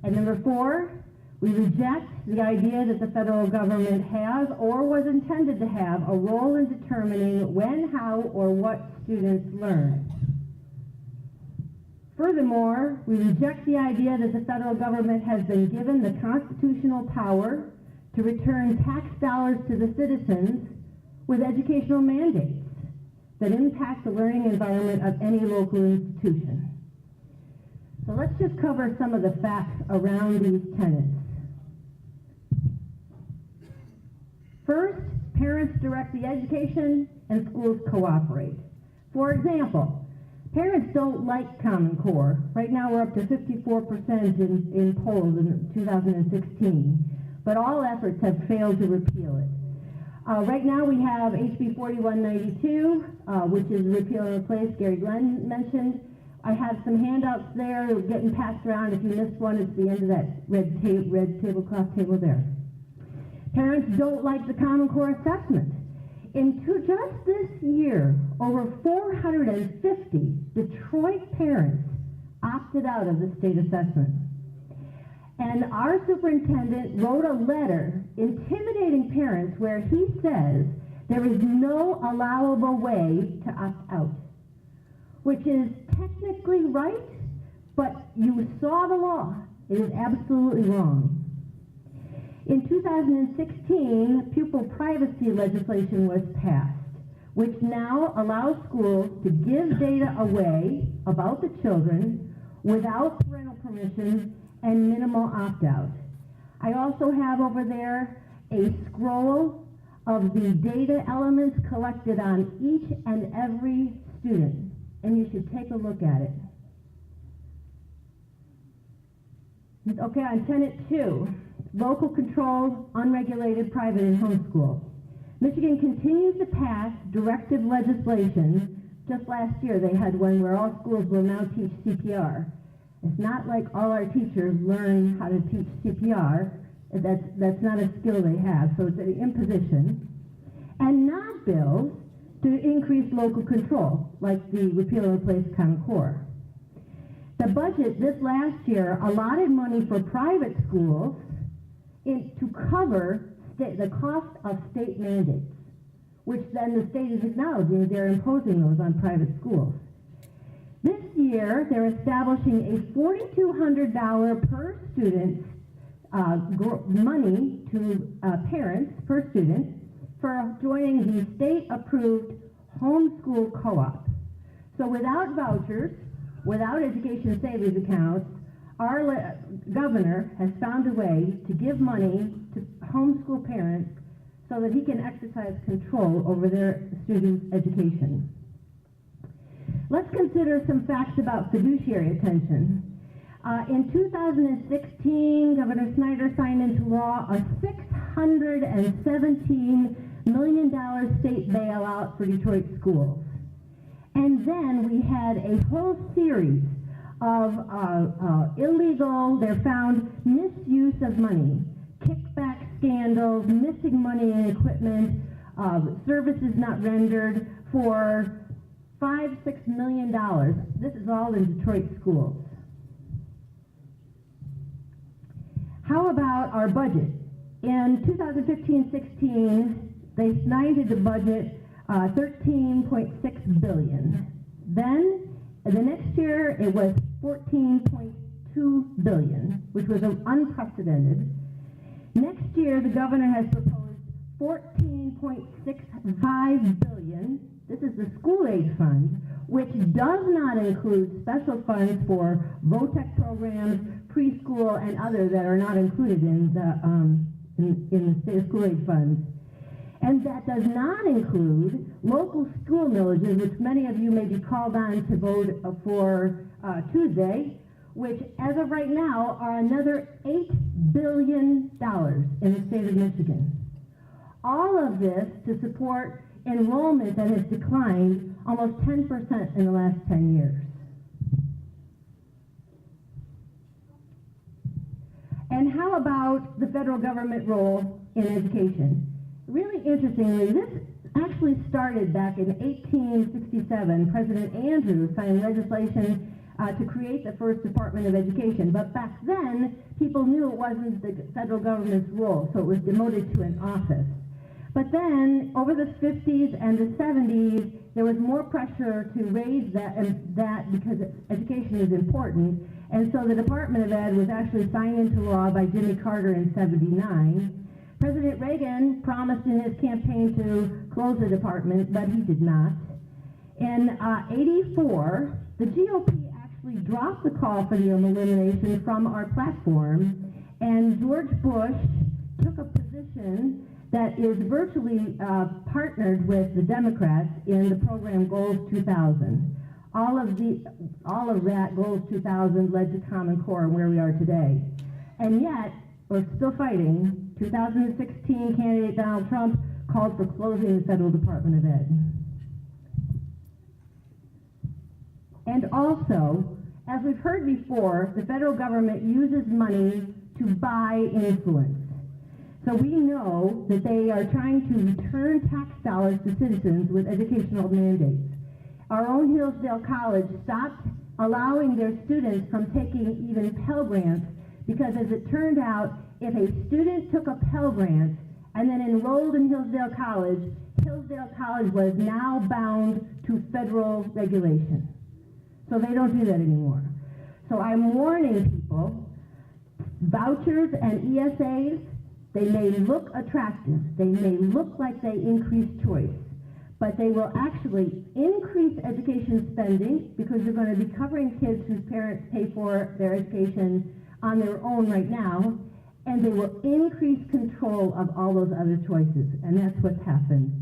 S12: And number four, we reject the idea that the federal government has or was intended to have a role in determining when, how, or what students learn. Furthermore, we reject the idea that the federal government has been given the constitutional power to return tax dollars to the citizens with educational mandates that impact the learning environment of any local institution. So let's just cover some of the facts around these tenets. First, parents direct the education and schools cooperate. For example, parents don't like Common Core. Right now we're up to 54% in polls in 2016, but all efforts have failed to repeal it. Right now we have HB 4192, which is repeal and replace, Gary Glenn mentioned. I have some handouts there getting passed around. If you missed one, it's the end of that red tablecloth table there. Parents don't like the Common Core assessment. Just this year, over 450 Detroit parents opted out of the state assessment. And our superintendent wrote a letter intimidating parents where he says there is no allowable way to opt out, which is technically right, but you saw the law. It is absolutely wrong. In 2016, pupil privacy legislation was passed, which now allows schools to give data away about the children without parental permission and minimal opt-out. I also have over there a scroll of the data elements collected on each and every student, and you should take a look at it. Okay, on Tenet 2, local controlled, unregulated, private, and homeschool. Michigan continues to pass directive legislation. Just last year they had one where all schools will now teach CPR. It's not like all our teachers learn how to teach CPR. That's not a skill they have, so it's an imposition. And not bills to increase local control, like the repeal and replace Common Core. The budget this last year allotted money for private schools to cover the cost of state mandates, which then the state is acknowledging they're imposing those on private schools. This year, they're establishing a $4,200 per student money to parents per student for joining the state-approved homeschool co-op. So without vouchers, without education savings accounts, our governor has found a way to give money to homeschool parents so that he can exercise control over their students' education. Let's consider some facts about fiduciary attention. In 2016, Governor Snyder signed into law a $617 million state bailout for Detroit schools. And then we had a whole series of illegal, they're found misuse of money, kickback scandals, missing money and equipment, services not rendered for $5-6 million. This is all in Detroit schools. How about our budget? In 2015-16, they cited the budget 13.6 billion. Then, the next year, it was 14.2 billion, which was unprecedented. Next year, the governor has proposed 14.65 billion. This is the school aid fund, which does not include special funds for VOTEC programs, preschool, and others that are not included in the state school aid funds. And that does not include local school millages, which many of you may be called on to vote for Tuesday, which as of right now are another $8 billion in the state of Michigan. All of this to support enrollment that has declined almost 10% in the last 10 years. And how about the federal government role in education? Really interestingly, this actually started back in 1867. President Andrews signed legislation to create the first Department of Education. But back then, people knew it wasn't the federal government's role, so it was demoted to an office. But then, over the 50s and the 70s, there was more pressure to raise that because education is important. And so the Department of Ed was actually signed into law by Jimmy Carter in '79. President Reagan promised in his campaign to close the department, but he did not. In '84, the GOP actually dropped the call for the elimination from our platform, and George Bush took a position that is virtually partnered with the Democrats in the program Goals 2000. All of that Goals 2000 led to Common Core, where we are today. And yet, we're still fighting. 2016 candidate Donald Trump called for closing the Federal Department of Ed. And also, as we've heard before, the federal government uses money to buy influence. So we know that they are trying to return tax dollars to citizens with educational mandates. Our own Hillsdale College stopped allowing their students from taking even Pell Grants because, as it turned out, if a student took a Pell Grant and then enrolled in Hillsdale College was now bound to federal regulation. So they don't do that anymore. So I'm warning people, vouchers and ESAs, they may look attractive, they may look like they increase choice, but they will actually increase education spending because you're going to be covering kids whose parents pay for their education on their own right now, and they will increase control of all those other choices, and that's what's happened.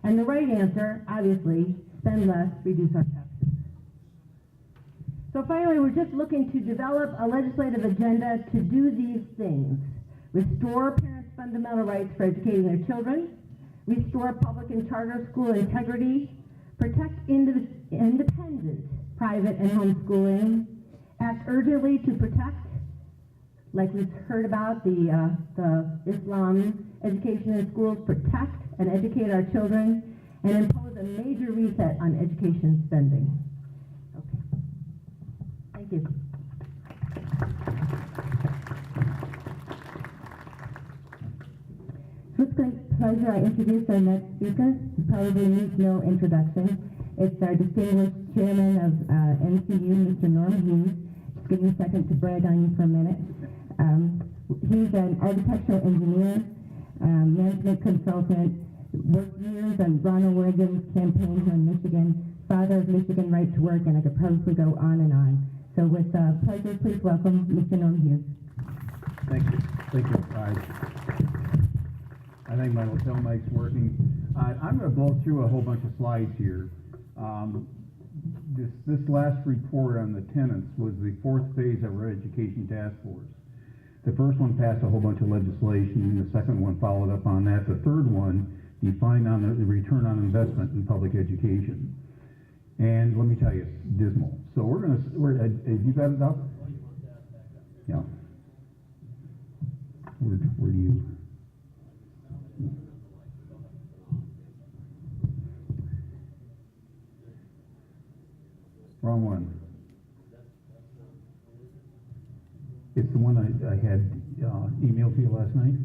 S12: And the right answer, obviously, spend less, reduce our taxes. So finally, we're just looking to develop a legislative agenda to do these things. Restore parents' fundamental rights for educating their children, restore public and charter school integrity, protect independent private and homeschooling, act urgently to protect, like we've heard about, the Islam education in schools, protect and educate our children, and impose a major reset on education spending. Okay. Thank you.
S11: With great pleasure, I introduce our next speaker, who probably needs no introduction. It's our distinguished chairman of MCU, Mr. Norm Hughes. Just give me a second to brag on you for a minute. He's an architectural engineer, management consultant, worked years on Ronald Reagan's campaign here in Michigan, father of Michigan Right to Work, and I could probably go on and on. So with pleasure, please welcome Mr. Norm Hughes.
S4: Thank you. Thank you. I think my lapel mic's working. I'm going to blow through a whole bunch of slides here. This last report on the tenants was the fourth phase of our education task force. The first one passed a whole bunch of legislation, and the second one followed up on that. The third one defined on the return on investment in public education. And let me tell you, it's dismal. So have you got it up? Yeah. Where do you? Wrong one. It's the one I had email to you last night?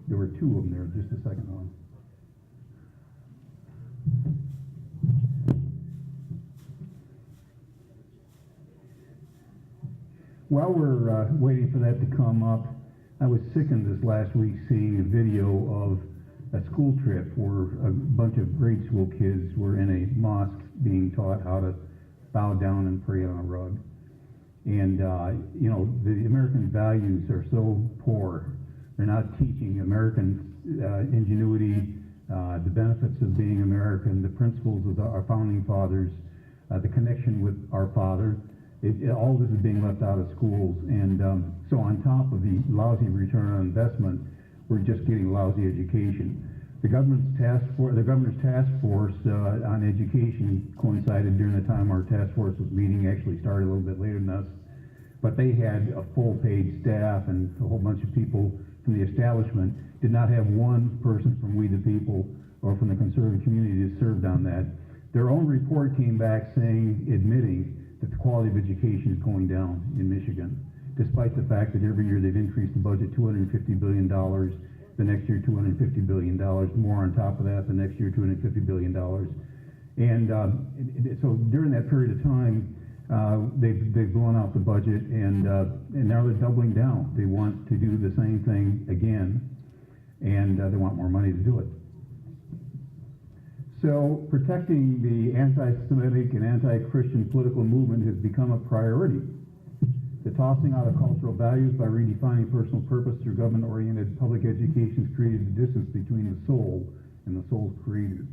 S4: There were two of them there, just the second one. While we're waiting for that to come up, I was sickened this last week seeing a video of a school trip where a bunch of grade school kids were in a mosque being taught how to bow down and pray on a rug. And, you know, the American values are so poor. They're not teaching American ingenuity, the benefits of being American, the principles of our founding fathers, the connection with our father. All this is being left out of schools, and so on top of the lousy return on investment, we're just getting lousy education. The governor's task force on education coincided during the time our task force was meeting. Actually started a little bit later than us, but they had a full-paid staff and a whole bunch of people from the establishment. Did not have one person from We the People or from the conservative community that served on that. Their own report came back admitting that the quality of education is going down in Michigan, despite the fact that every year they've increased the budget $250 billion, the next year $250 billion, more on top of that, the next year $250 billion. And so during that period of time, they've blown out the budget, and now they're doubling down. They want to do the same thing again, and they want more money to do it. So protecting the anti-Semitic and anti-Christian political movement has become a priority. The tossing out of cultural values by redefining personal purpose through government-oriented public education has created the distance between the soul and the soul's creator.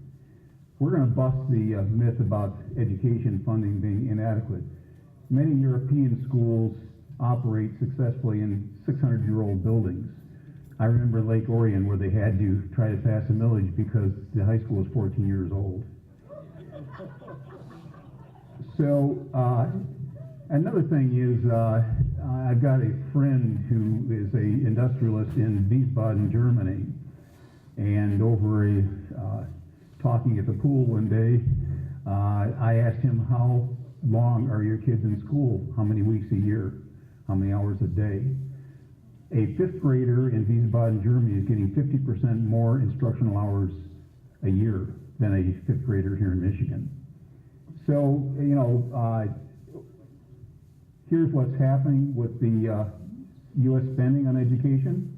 S4: We're going to bust the myth about education funding being inadequate. Many European schools operate successfully in 600-year-old buildings. I remember Lake Orion where they had to try to pass a millage because the high school was 14 years old. So another thing is I've got a friend who is an industrialist in Wiesbaden, Germany, and over talking at the pool one day, I asked him, how long are your kids in school? How many weeks a year? How many hours a day? A fifth grader in Wiesbaden, Germany is getting 50% more instructional hours a year than a fifth grader here in Michigan. So, you know, here's what's happening with the U.S. spending on education.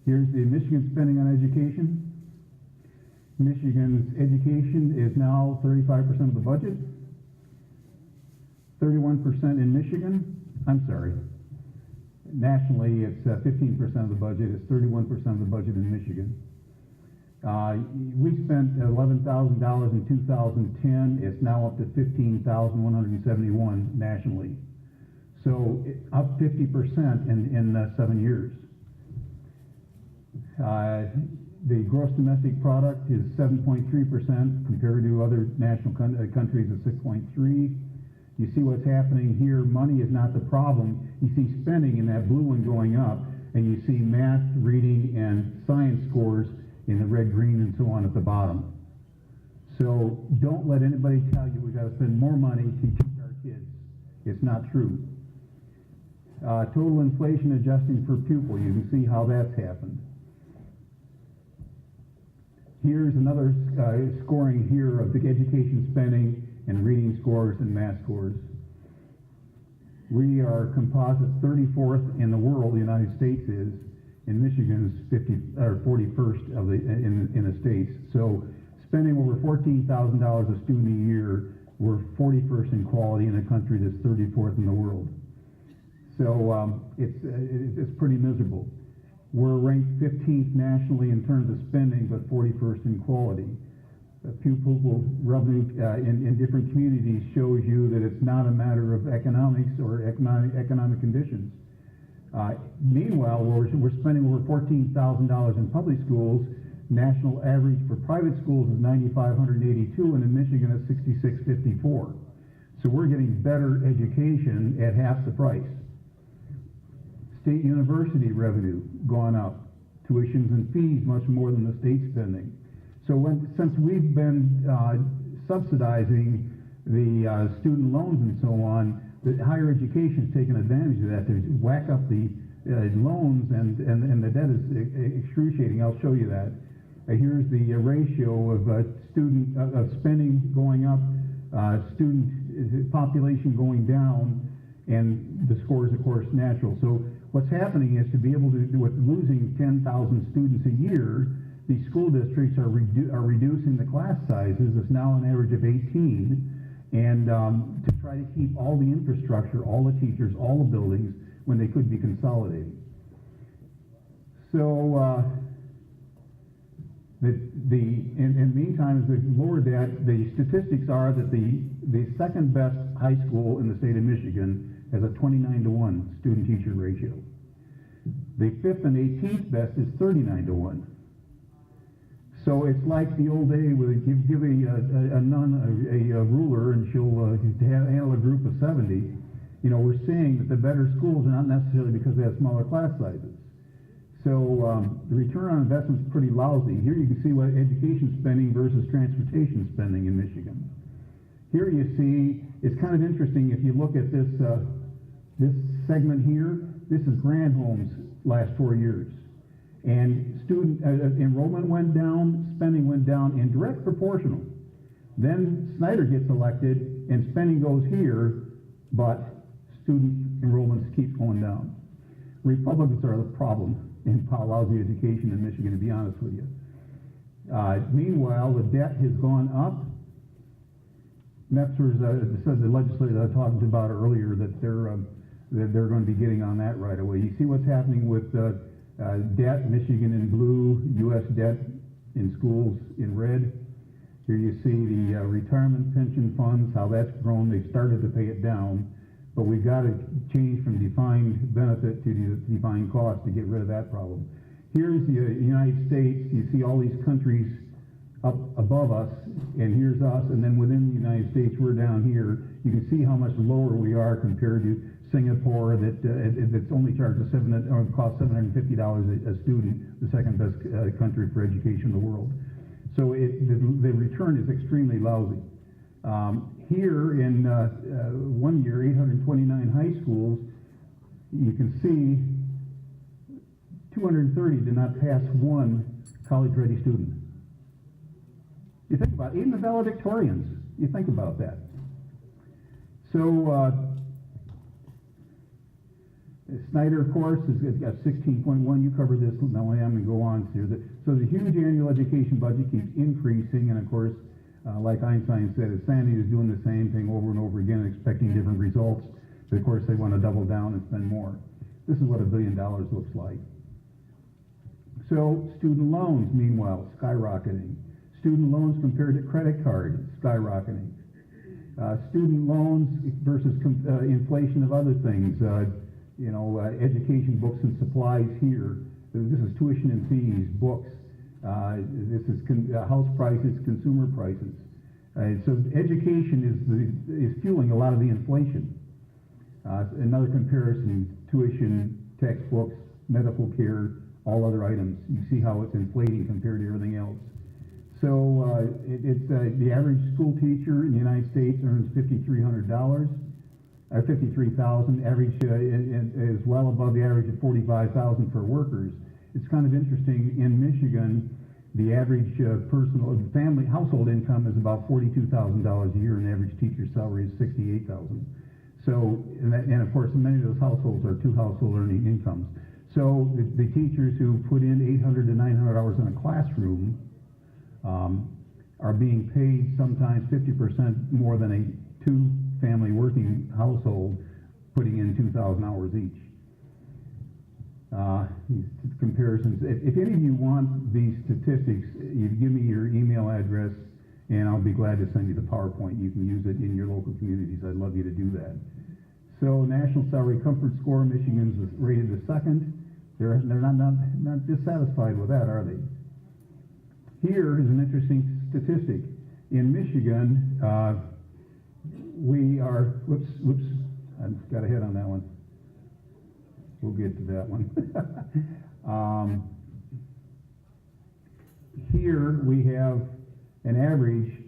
S4: Here's the Michigan spending on education. Michigan's education is now 35% of the budget. 31% in Michigan. I'm sorry. Nationally, it's 15% of the budget. It's 31% of the budget in Michigan. We spent $11,000 in 2010. It's now up to $15,171 nationally. So up 50% in 7 years. The gross domestic product is 7.3% compared to other national countries of 6.3%. You see what's happening here. Money is not the problem. You see spending in that blue one going up, and you see math, reading, and science scores in the red, green, and so on at the bottom. So don't let anybody tell you we've got to spend more money to teach our kids. It's not true. Total inflation adjusting per pupil, you can see how that's happened. Here's another scoring here of the education spending and reading scores and math scores. We are composite 34th in the world, the United States is, and Michigan is 41st of in the states. So spending over $14,000 a student a year, we're 41st in quality in a country that's 34th in the world. So it's pretty miserable. We're ranked 15th nationally in terms of spending, but 41st in quality. Pupil revenue in different communities shows you that it's not a matter of economics or economic conditions. Meanwhile, we're spending over $14,000 in public schools. National average for private schools is $9,582, and in Michigan it's $6,654. So we're getting better education at half the price. State university revenue gone up. Tuitions and fees much more than the state spending. So since we've been subsidizing the student loans and so on, the higher education's taken advantage of that. They whack up the loans, and the debt is excruciating. I'll show you that. Here's the ratio of student spending going up, student population going down, and the score is, of course, natural. So what's happening is, to be able to do, with losing 10,000 students a year, these school districts are reducing the class sizes. It's now an average of 18, and to try to keep all the infrastructure, all the teachers, all the buildings, when they could be consolidating. So in the meantime, as we lower that, the statistics are that the second best high school in the state of Michigan has a 29-to-1 student-teacher ratio. The 5th and 18th best is 39-to-1. So it's like the old day where they give a nun a ruler, and she'll handle a group of 70. You know, we're seeing that the better schools are not necessarily because they have smaller class sizes. So the return on investment is pretty lousy. Here you can see what education spending versus transportation spending in Michigan. Here you see, it's kind of interesting if you look at this this segment here. This is Granholm's last 4 years. And student enrollment went down, spending went down in direct proportional. Then Snyder gets elected, and spending goes here, but student enrollments keep going down. Republicans are the problem in lousy education in Michigan, to be honest with you. Meanwhile, the debt has gone up. Metzger's said, the legislator that I talked about earlier, that they're going to be getting on that right away. You see what's happening with debt, Michigan in blue, U.S. debt in schools in red. Here you see the retirement pension funds, how that's grown. They've started to pay it down, but we've got to change from defined benefit to defined cost to get rid of that problem. Here's the United States. You see all these countries up above us, and here's us, and then within the United States, we're down here. You can see how much lower we are compared to Singapore, that's only charges costs $750 a student, the second best country for education in the world. So the return is extremely lousy. Here in 1 year, 829 high schools, you can see 230 did not pass one college-ready student. You think about it, even the valedictorians, you think about that. So Snyder, of course, has got 16.1. You covered this, now I am going to go on here. So the huge annual education budget keeps increasing, and of course, like Einstein said, Sandy is doing the same thing over and over again, expecting different results. But of course, they want to double down and spend more. This is what $1 billion looks like. So student loans, meanwhile, skyrocketing. Student loans compared to credit card, skyrocketing. Student loans versus inflation of other things. Education, books, and supplies here. This is tuition and fees, books. This is house prices, consumer prices. So education is fueling a lot of the inflation. Another comparison, tuition, textbooks, medical care, all other items. You see how it's inflating compared to everything else. So the average school teacher in the United States earns $5,300. $53,000, average is well above the average of $45,000 for workers. It's kind of interesting, in Michigan, the average household income is about $42,000 a year, and the average teacher's salary is $68,000. So, and of course, many of those households are two household earning incomes. So the teachers who put in 800 to 900 hours in a classroom are being paid sometimes 50% more than a two-family working household putting in 2,000 hours each. These comparisons. If any of you want these statistics, you give me your email address, and I'll be glad to send you the PowerPoint. You can use it in your local communities. I'd love you to do that. So, National Salary Comfort Score, Michigan's rated the second. They're not dissatisfied with that, are they? Here is an interesting statistic. In Michigan, we are, whoops, I've got ahead on that one. We'll get to that one. Here we have an average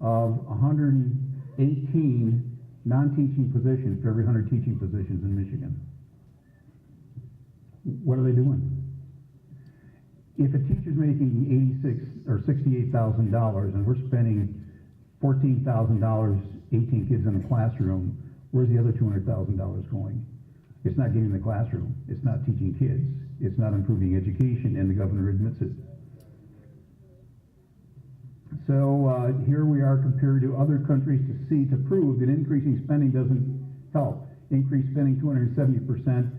S4: of 118 non-teaching positions for every 100 teaching positions in Michigan. What are they doing? If a teacher's making $86,000 or $68,000 and we're spending $14,000, 18 kids in a classroom, where's the other $200,000 going? It's not getting in the classroom. It's not teaching kids. It's not improving education, and the governor admits it. So here we are compared to other countries to prove that increasing spending doesn't help. Increased spending 270%.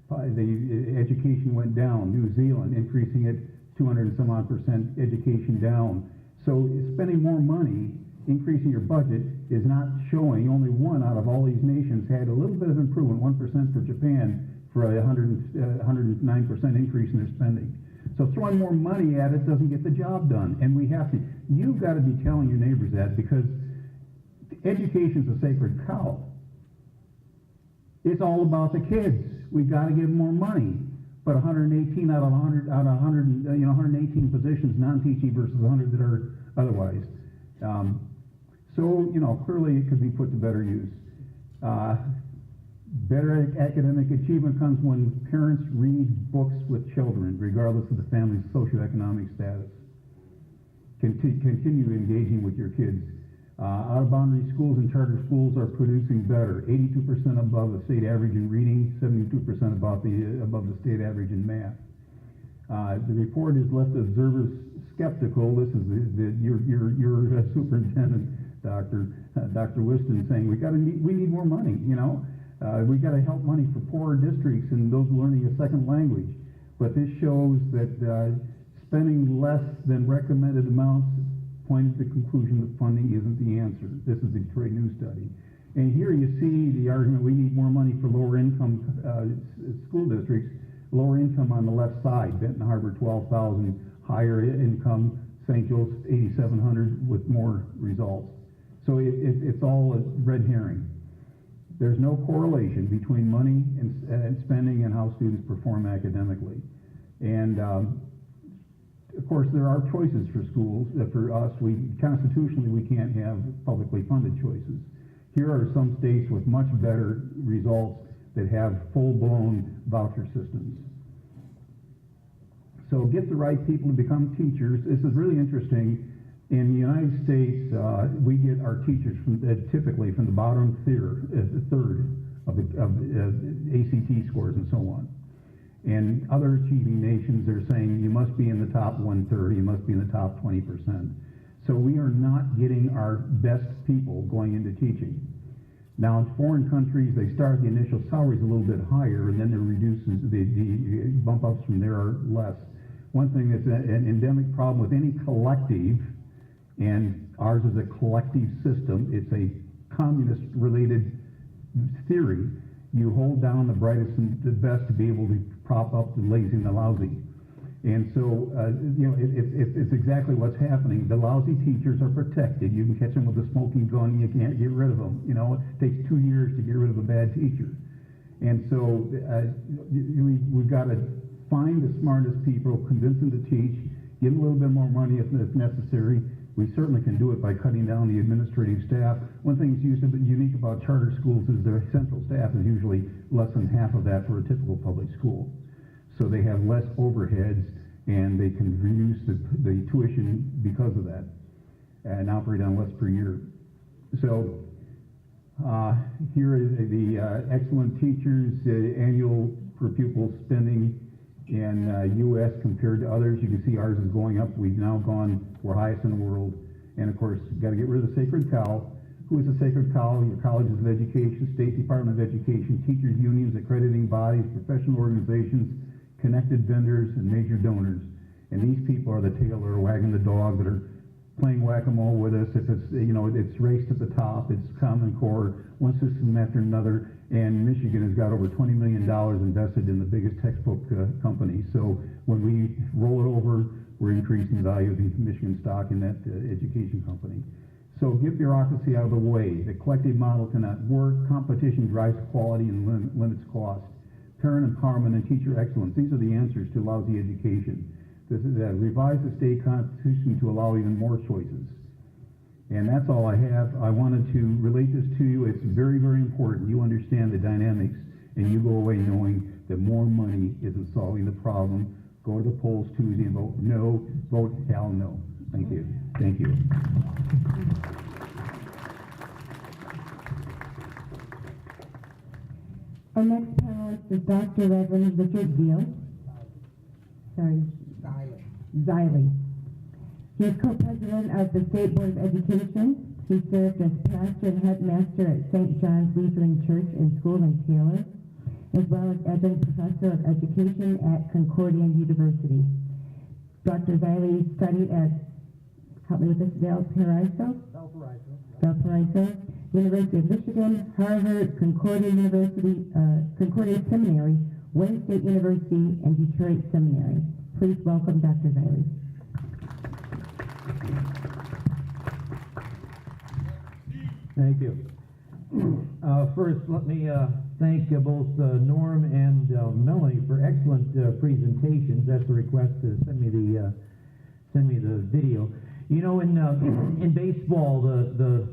S4: The education went down. New Zealand increasing it 200 and some odd percent, education down. So spending more money, increasing your budget is not showing. Only one out of all these nations had a little bit of improvement, 1% for Japan, for a 109% increase in their spending. So throwing more money at it doesn't get the job done. And we have to, you've got to be telling your neighbors that, because education's a sacred cow. It's all about the kids. We've got to give them more money. But 118 out of 118 positions non-teaching versus 100 that are otherwise. So, clearly it could be put to better use. Better academic achievement comes when parents read books with children, regardless of the family's socioeconomic status. Continue engaging with your kids. Out-of-boundary schools and charter schools are producing better. 82% above the state average in reading, 72% above the state average in math. The report has left observers skeptical. This is your superintendent, Dr. Whiston, saying we need more money. We got to help money for poorer districts and those learning a second language. But this shows that spending less than recommended amounts points to the conclusion that funding isn't the answer. This is the Detroit News study. And here you see the argument we need more money for lower income school districts. Lower income on the left side, Benton Harbor 12,000, higher income, St. Joe's 8,700 with more results. So it's all a red herring. There's no correlation between money and spending and how students perform academically. And of course, there are choices for schools. For us, constitutionally, we can't have publicly funded choices. Here are some states with much better results that have full-blown voucher systems. So get the right people to become teachers. This is really interesting. In the United States, we get our teachers typically from the bottom third of the ACT scores and so on. And other achieving nations are saying you must be in the top 1/3, you must be in the top 20%. So we are not getting our best people going into teaching. Now in foreign countries, they start the initial salaries a little bit higher, and then they're reduced, the bump ups from there are less. One thing that's an endemic problem with any collective, and ours is a collective system, it's a communist-related theory. You hold down the brightest and the best to be able to prop up the lazy and the lousy. And so, it's exactly what's happening. The lousy teachers are protected. You can catch them with a smoking gun, you can't get rid of them. It takes 2 years to get rid of a bad teacher. And so, we've got to find the smartest people, convince them to teach, give them a little bit more money if necessary. We certainly can do it by cutting down the administrative staff. One thing that's unique about charter schools is their central staff is usually less than half of that for a typical public school. So they have less overheads, and they can reduce the tuition because of that and operate on less per year. So here is the excellent teachers annual per pupil spending in U.S. compared to others. You can see ours is going up. We're highest in the world. And of course, got to get rid of the sacred cow. Who is the sacred cow? Your colleges of education, State Department of Education, teachers unions, accrediting bodies, professional organizations, connected vendors, and major donors. And these people are the tail that are wagging the dog, that are playing whack-a-mole with us. If it's, it's race to the top, it's Common Core, one system after another. And Michigan has got over $20 million invested in the biggest textbook company. So when we roll it over, we're increasing the value of the Michigan stock in that education company. So get bureaucracy out of the way. The collective model cannot work. Competition drives quality and limits cost. Parent empowerment and teacher excellence. These are the answers to lousy education. This is revise the state constitution to allow even more choices. And that's all I have. I wanted to relate this to you. It's very, very important. You understand the dynamics, and you go away knowing that more money isn't solving the problem. Go to the polls Tuesday and vote no. Vote hell no. Thank you. Thank you.
S11: Our next panelist is Dr. Reverend Richard Beal. Sorry. Ziley. He is co-president of the State Board of Education. He served as pastor and headmaster at St. John's Lutheran Church and School in Taylor, as well as adjunct professor of education at Concordia University. Dr. Ziley studied at, help me with this, Valparaiso, University of Michigan, Harvard, Concordia University, Concordia Seminary, Wayne State University, and Detroit Seminary. Please welcome Dr. Ziley.
S13: Thank you. First, let me thank both Norm and Melanie for excellent presentations. That's a request to send me the video. You know, in baseball, the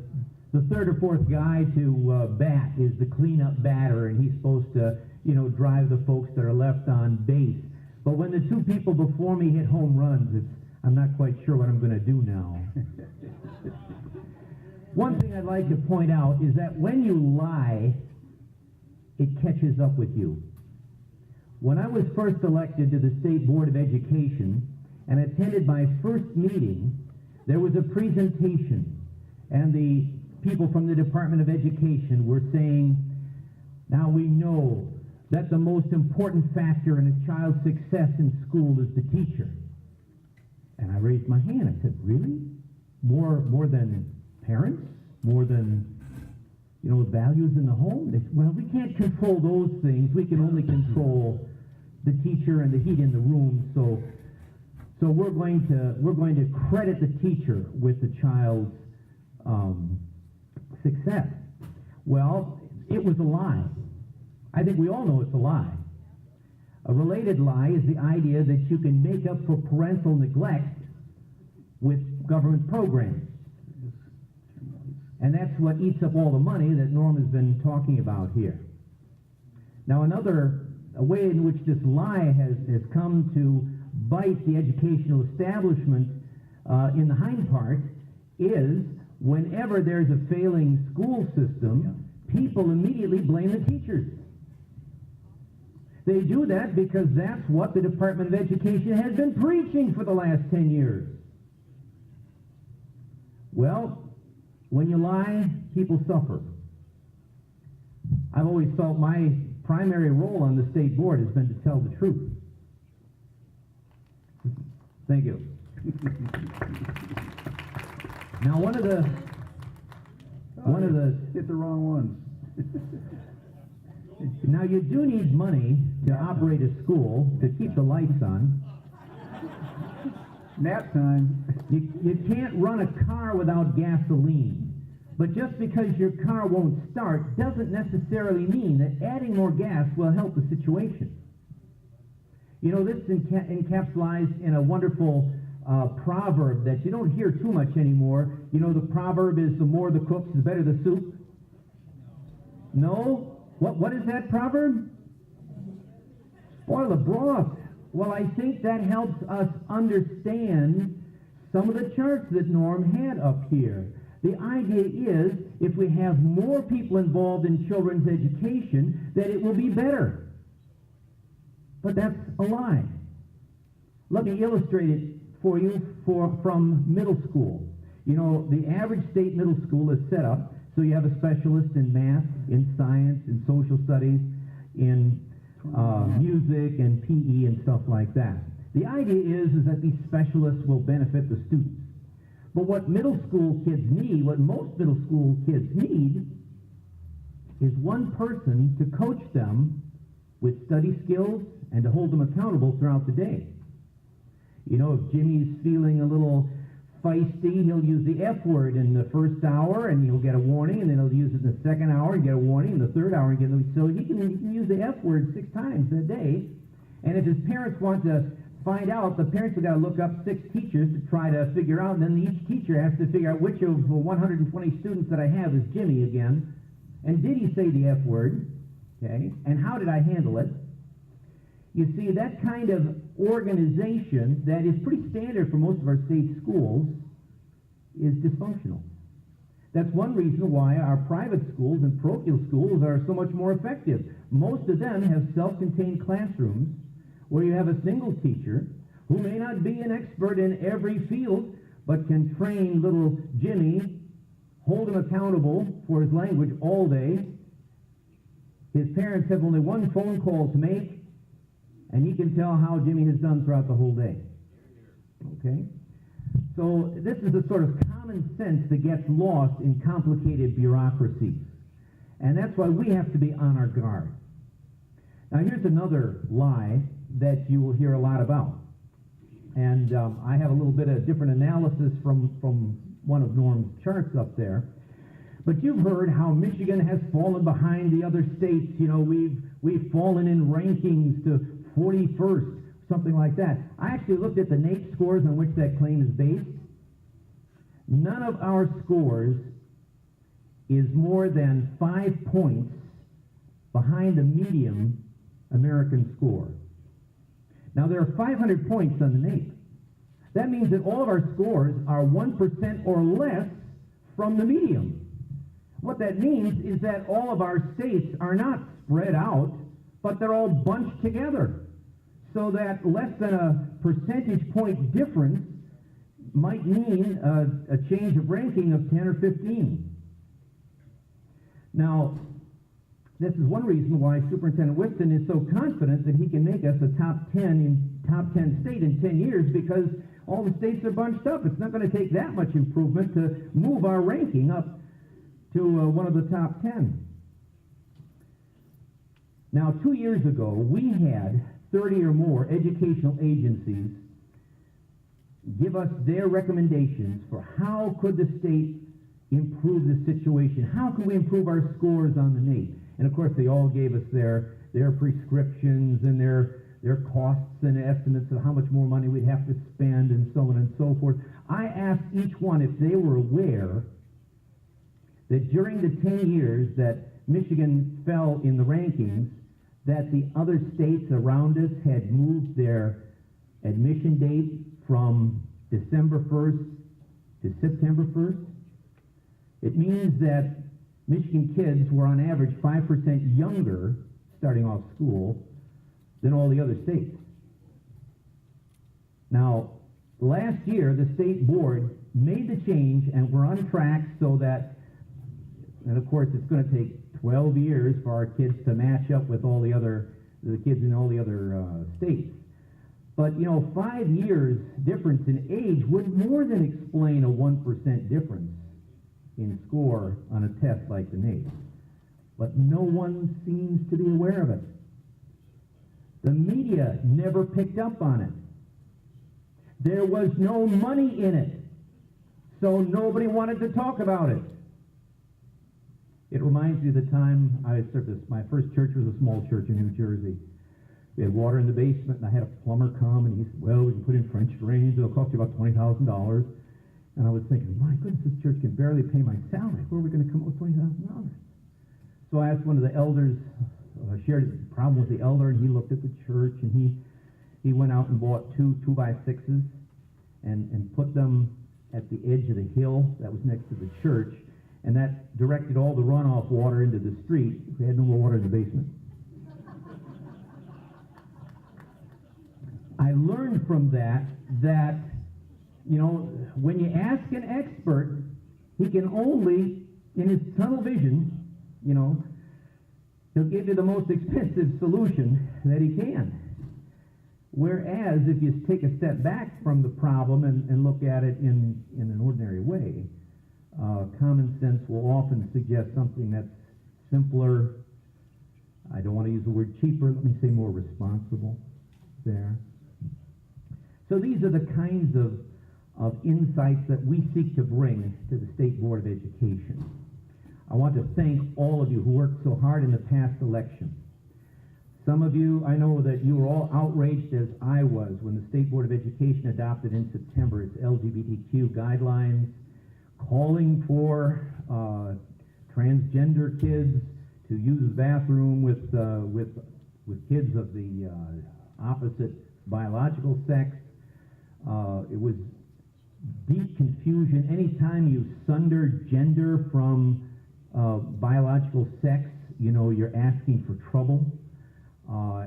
S13: third or fourth guy to bat is the cleanup batter, and he's supposed to, you know, drive the folks that are left on base. But when the two people before me hit home runs, I'm not quite sure what I'm going to do now. One thing I'd like to point out is that when you lie, it catches up with you. When I was first elected to the State Board of Education and attended my first meeting, there was a presentation, and the people from the Department of Education were saying, now we know that the most important factor in a child's success in school is the teacher. And I raised my hand. I said, really? More than parents? More than, you know, values in the home? They said, well, we can't control those things. We can only control the teacher and the heat in the room. So we're going to credit the teacher with the child's success. Well, it was a lie. I think we all know it's a lie. A related lie is the idea that you can make up for parental neglect with government programs. And that's what eats up all the money that Norm has been talking about here. Now, a way in which this lie has come to bite the educational establishment in the hind part is whenever there's a failing school system, people immediately blame the teachers. They do that because that's what the Department of Education has been preaching for the last 10 years. Well, when you lie, people suffer. I've always felt my primary role on the state board has been to tell the truth. Thank you. Now, one of the
S4: hit the wrong ones.
S13: Now, you do need money to operate a school, to keep the lights on.
S4: Nap time.
S13: You can't run a car without gasoline. But just because your car won't start doesn't necessarily mean that adding more gas will help the situation. You know, this encapsulates in a wonderful proverb that you don't hear too much anymore. You know, the proverb is the more the cooks, the better the soup. No? What is that proverb? Spoil the broth. Well, I think that helps us understand some of the charts that Norm had up here. The idea is, if we have more people involved in children's education, that it will be better. But that's a lie. Let me illustrate it for you from middle school. You know, the average state middle school is set up so you have a specialist in math, in science, in social studies, in music and PE and stuff like that. The idea is that these specialists will benefit the students. But what middle school kids need, what most middle school kids need, is one person to coach them with study skills and to hold them accountable throughout the day. You know, if Jimmy's feeling a little feisty, he'll use the F word in the first hour and he'll get a warning, and then he'll use it in the second hour and get a warning, in the third hour and get a warning. So he can use the F word 6 times a day. And if his parents want to find out, the parents have got to look up 6 teachers to try to figure out, and then each teacher has to figure out which of the 120 students that I have is Jimmy again, and did he say the F word, okay, and how did I handle it? You see, that kind of organization that is pretty standard for most of our state schools is dysfunctional. That's one reason why our private schools and parochial schools are so much more effective. Most of them have self-contained classrooms where you have a single teacher who may not be an expert in every field, but can train little Jimmy, hold him accountable for his language all day. His parents have only one phone call to make, and he can tell how Jimmy has done throughout the whole day. Okay? So this is a sort of common sense that gets lost in complicated bureaucracies. And that's why we have to be on our guard. Now here's another lie that you will hear a lot about. And I have a little bit of different analysis from one of Norm's charts up there. But you've heard how Michigan has fallen behind the other states. You know, we've fallen in rankings to 41st, something like that. I actually looked at the NAEP scores on which that claim is based. None of our scores is more than 5 points behind the median American score. Now, there are 500 points on the NAEP. That means that all of our scores are 1% or less from the median. What that means is that all of our states are not spread out, but they're all bunched together. So that less than a percentage point difference might mean a change of ranking of 10 or 15. Now, this is one reason why Superintendent Whitson is so confident that he can make us a top 10 state in 10 years, because all the states are bunched up. It's not going to take that much improvement to move our ranking up to one of the top 10. Now, 2 years ago, we had 30 or more educational agencies give us their recommendations for how could the state improve the situation. How can we improve our scores on the NAEP? And of course, they all gave us their prescriptions and their costs and estimates of how much more money we'd have to spend and so on and so forth. I asked each one if they were aware that during the 10 years that Michigan fell in the rankings, that the other states around us had moved their admission date from December 1st to September 1st. It means that Michigan kids were on average 5% younger starting off school than all the other states. Now, last year, the state board made the change, and we're on track so that, and of course, it's going to take 12 years for our kids to match up with all the kids in all the other states. But, you know, 5 years difference in age would more than explain a 1% difference in score on a test like the NAEP. But no one seems to be aware of it. The media never picked up on it. There was no money in it, so nobody wanted to talk about it. It reminds me of the time I served this. My first church was a small church in New Jersey. We had water in the basement, and I had a plumber come, and he said, well, we can put in French drains. It'll cost you about $20,000. And I was thinking, my goodness, this church can barely pay my salary. Where are we going to come up with $20,000? So I asked one of the elders, shared the problem with the elder, and he looked at the church, and he went out and bought 2 2x6s and put them at the edge of the hill that was next to the church, and that directed all the runoff water into the street. We had no more water in the basement. I learned from that, you know, when you ask an expert, he can only, in his tunnel vision, you know, he'll give you the most expensive solution that he can. Whereas if you take a step back from the problem and look at it in an ordinary way, common sense will often suggest something that's simpler. I don't want to use the word cheaper. Let me say more responsible there. So these are the kinds of insights that we seek to bring to the State Board of Education. I want to thank all of you who worked so hard in the past election. Some of you, I know that you were all outraged as I was when the State Board of Education adopted in September its LGBTQ guidelines, calling for transgender kids to use the bathroom with kids of the opposite biological sex. It was deep confusion. Anytime you sunder gender from biological sex, you know you're asking for trouble.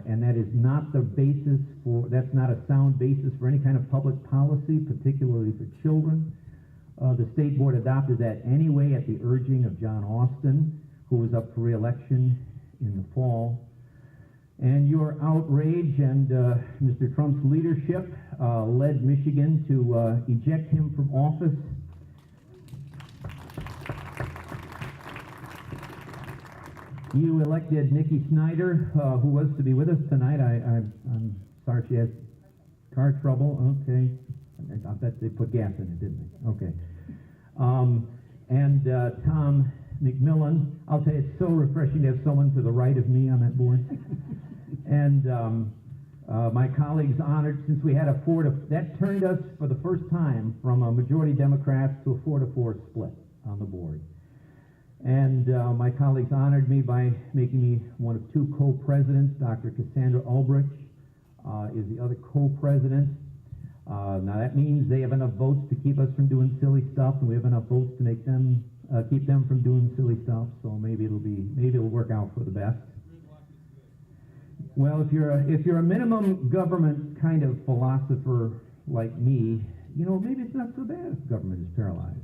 S13: And that is not the basis for, that's not a sound basis for any kind of public policy, particularly for children. The state board adopted that anyway at the urging of John Austin, who was up for re-election in the fall. And your outrage and Mr. Trump's leadership led Michigan to eject him from office. You elected Nikki Snyder, who was to be with us tonight. I'm sorry she has car trouble. Okay. I bet they put gas in it, didn't they? Okay. And Tom McMillan. I'll tell you, it's so refreshing to have someone to the right of me on that board. And my colleagues honored, since we had a 4-to, that turned us for the first time from a majority Democrats to a 4-to-4 split on the board. And my colleagues honored me by making me one of 2 co-presidents. Dr. Cassandra Ulbrich is the other co-president. Now that means they have enough votes to keep us from doing silly stuff, and we have enough votes to make them keep them from doing silly stuff. So maybe it'll work out for the best. Well, if you're a minimum government kind of philosopher like me, you know, maybe it's not so bad if government is paralyzed.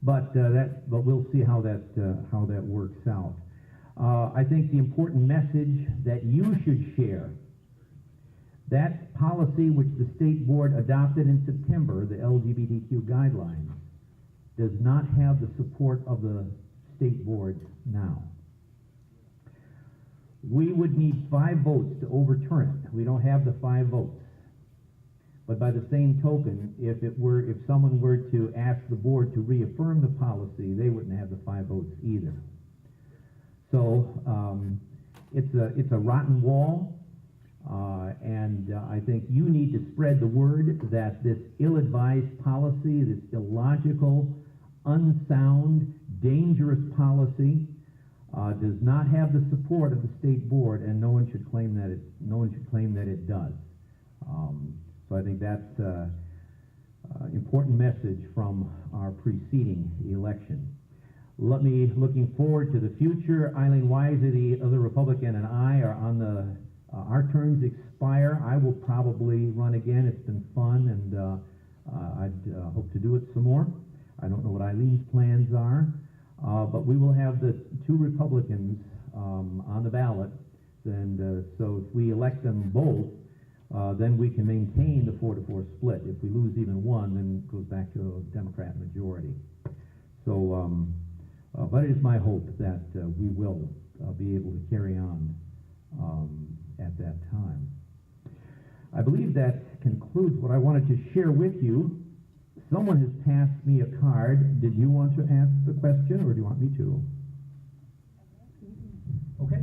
S13: But we'll see how that works out. I think the important message that you should share, that policy which the state board adopted in September, the LGBTQ guidelines, does not have the support of the state board now. We would need 5 votes to overturn it. We don't have the 5 votes. But by the same token, if someone were to ask the board to reaffirm the policy, they wouldn't have the 5 votes either. So it's a rotten wall, and I think you need to spread the word that this ill-advised policy, this illogical, unsound, dangerous policy, does not have the support of the state board, and no one should claim that it does. So I think that's an important message from our preceding election. Looking forward to the future. Eileen Weiser, the other Republican, and I are on our terms expire. I will probably run again. It's been fun, and I'd hope to do it some more. I don't know what Eileen's plans are, but we will have the 2 Republicans on the ballot, and so if we elect them both, then we can maintain the 4-to-4 split. If we lose even one, then it goes back to a Democrat majority. So, but it is my hope that we will be able to carry on at that time. I believe that concludes what I wanted to share with you. Someone has passed me a card. Did you want to ask the question, or do you want me to? Okay.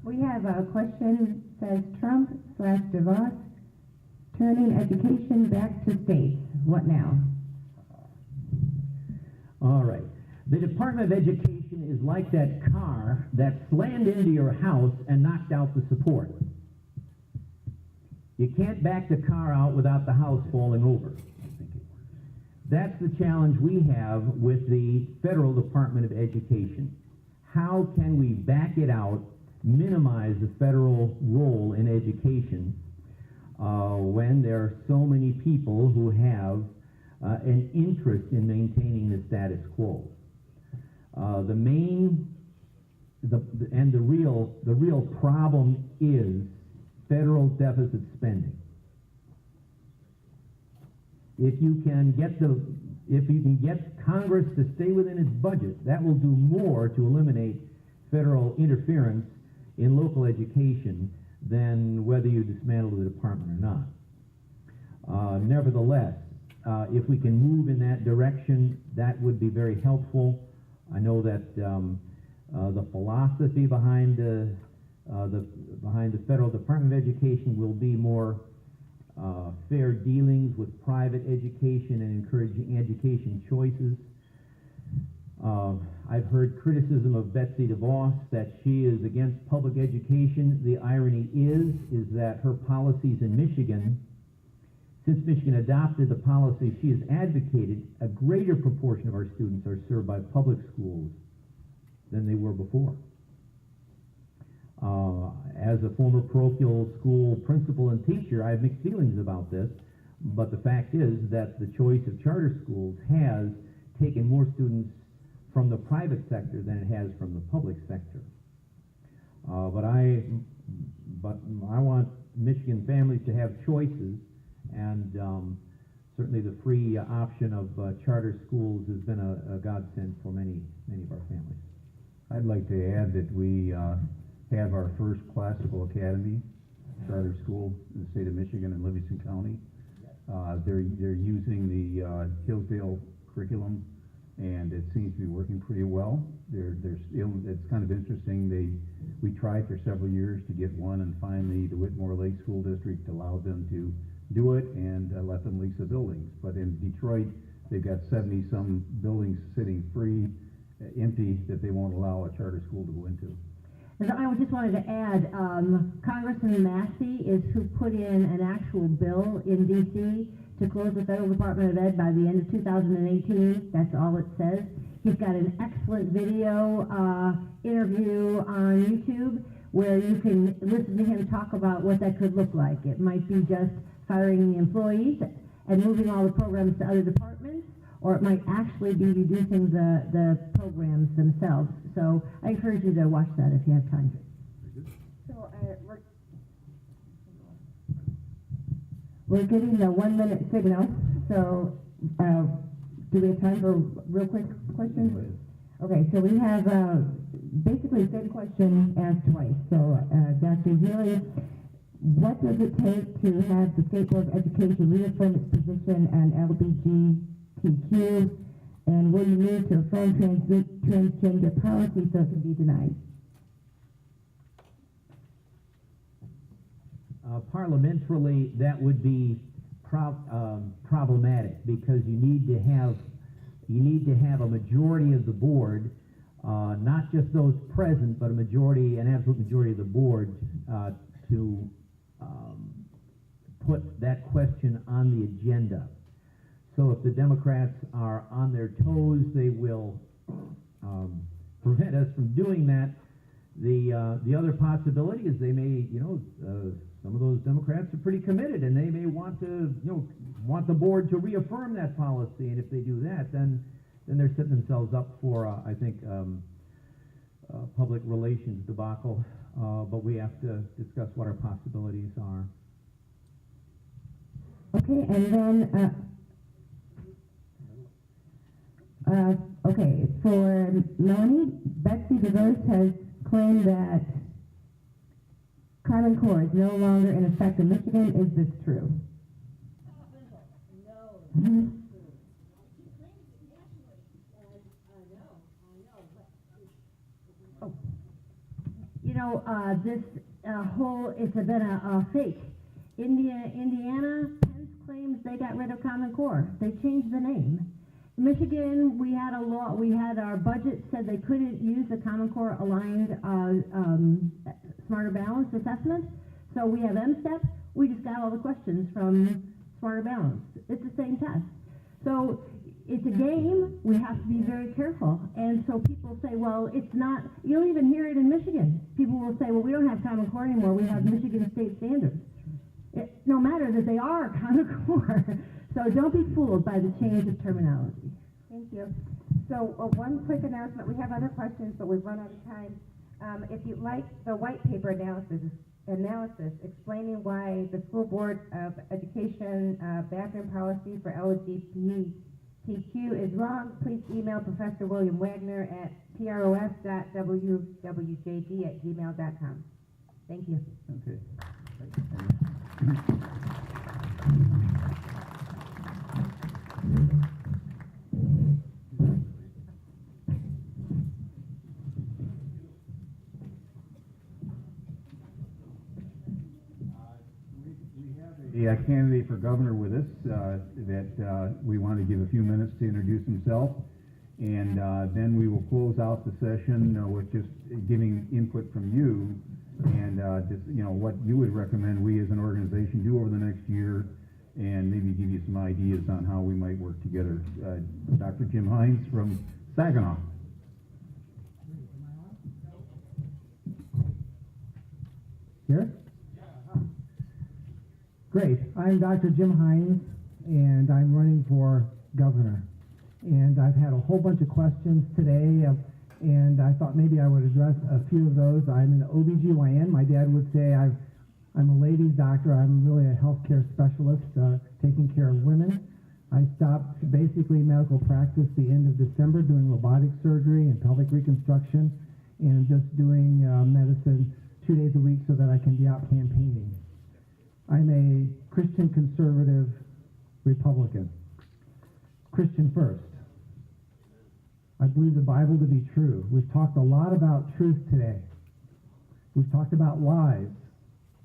S11: We have a question that says Trump/DeVos turning education back to states. What now?
S13: All right. The Department of Education is like that car that slammed into your house and knocked out the support. You can't back the car out without the house falling over. That's the challenge we have with the Federal Department of Education. How can we back it out, minimize the federal role in education when there are so many people who have an interest in maintaining the status quo? The real problem is federal deficit spending. If you can get Congress to stay within its budget, that will do more to eliminate federal interference in local education than whether you dismantle the department or not. Nevertheless, if we can move in that direction, that would be very helpful. I know that
S14: The philosophy behind the Federal Department of Education will be more fair dealings with private education and encouraging education choices. I've heard criticism of Betsy DeVos that she is against public education. The irony is that her policies in Michigan, since Michigan adopted the policy she has advocated, a greater proportion of our students are served by public schools than they were before. As a former parochial school principal and teacher, I have mixed feelings about this, but the fact is that the choice of charter schools has taken more students from the private sector than it has from the public sector. But I want Michigan families to have choices, and certainly the free option of charter schools has been a godsend for many of our families.
S4: I'd like to add that we have our first classical academy charter school in the state of Michigan in Livingston County. They're using the Hillsdale curriculum, and it seems to be working pretty well. It's kind of interesting. We tried for several years to get one, and finally the Whitmore Lake School District allowed them to do it and let them lease the buildings. But in Detroit, they've got 70-some buildings sitting free, empty, that they won't allow a charter school to go into.
S12: And I just wanted to add, Congressman Massey is who put in an actual bill in D.C. to close the Federal Department of Ed by the end of 2018. That's all it says. He's got an excellent video interview on YouTube where you can listen to him talk about what that could look like. It might be just firing the employees and moving all the programs to other departments, or it might actually be reducing the programs themselves. So I encourage you to watch that if you have time.
S11: So we're getting the 1 minute signal. So do we have time for real quick questions? Okay, so we have basically the same question asked twice. So Dr. Zilli, what does it take to have the State Board of Education reaffirm its position on LGBTQ, and will you move to affirm transgender policy so it can be denied?
S14: Parliamentarily, that would be problematic, because you need to have a majority of the board, not just those present, but an absolute majority of the board to put that question on the agenda. So if the Democrats are on their toes, they will prevent us from doing that. The other possibility is they may, some of those Democrats are pretty committed, and they may want the board to reaffirm that policy. And if they do that, then they're setting themselves up for, I think, public relations debacle. But we have to discuss what our possibilities are.
S11: Okay, and then, okay, for Melanie, Betsy DeVos has claimed that Common Core is no longer in effect in Michigan. Is this true? No.
S12: This it's been a fake. Indiana, Pence claims they got rid of Common Core. They changed the name. Michigan, we had a law, our budget said they couldn't use the Common Core aligned Smarter Balance assessment. So we have MSTEP. We just got all the questions from Smarter Balance. It's the same test. So it's a game. We have to be very careful. And so people say, well, it's not, you'll even hear it in Michigan. People will say, well, we don't have Common Core anymore. We have Michigan state standards. No matter that they are Common Core. So don't be fooled by the change of terminology.
S11: Thank you. So one quick announcement. We have other questions, but we've run out of time. If you'd like the white paper analysis explaining why the School Board of Education bathroom policy for LGBTQ is wrong, please email Professor William Wagner at pros.wwjd@gmail.com. Thank you.
S4: Okay. candidate for governor with us that we want to give a few minutes to introduce himself. And then we will close out the session with just giving input from you and just, what you would recommend we as an organization do over the next year, and maybe give you some ideas on how we might work together. Dr. Jim Hines from Saginaw.
S2: Here? Great. I'm Dr. Jim Hines, and I'm running for governor. And I've had a whole bunch of questions today, and I thought maybe I would address a few of those. I'm an OBGYN. My dad would say I'm a ladies' doctor. I'm really a healthcare specialist, taking care of women. I stopped basically medical practice the end of December, doing robotic surgery and pelvic reconstruction, and just doing medicine 2 days a week so that I can be out campaigning. I'm a Christian conservative Republican. Christian first. I believe the Bible to be true. We've talked a lot about truth today. We've talked about lies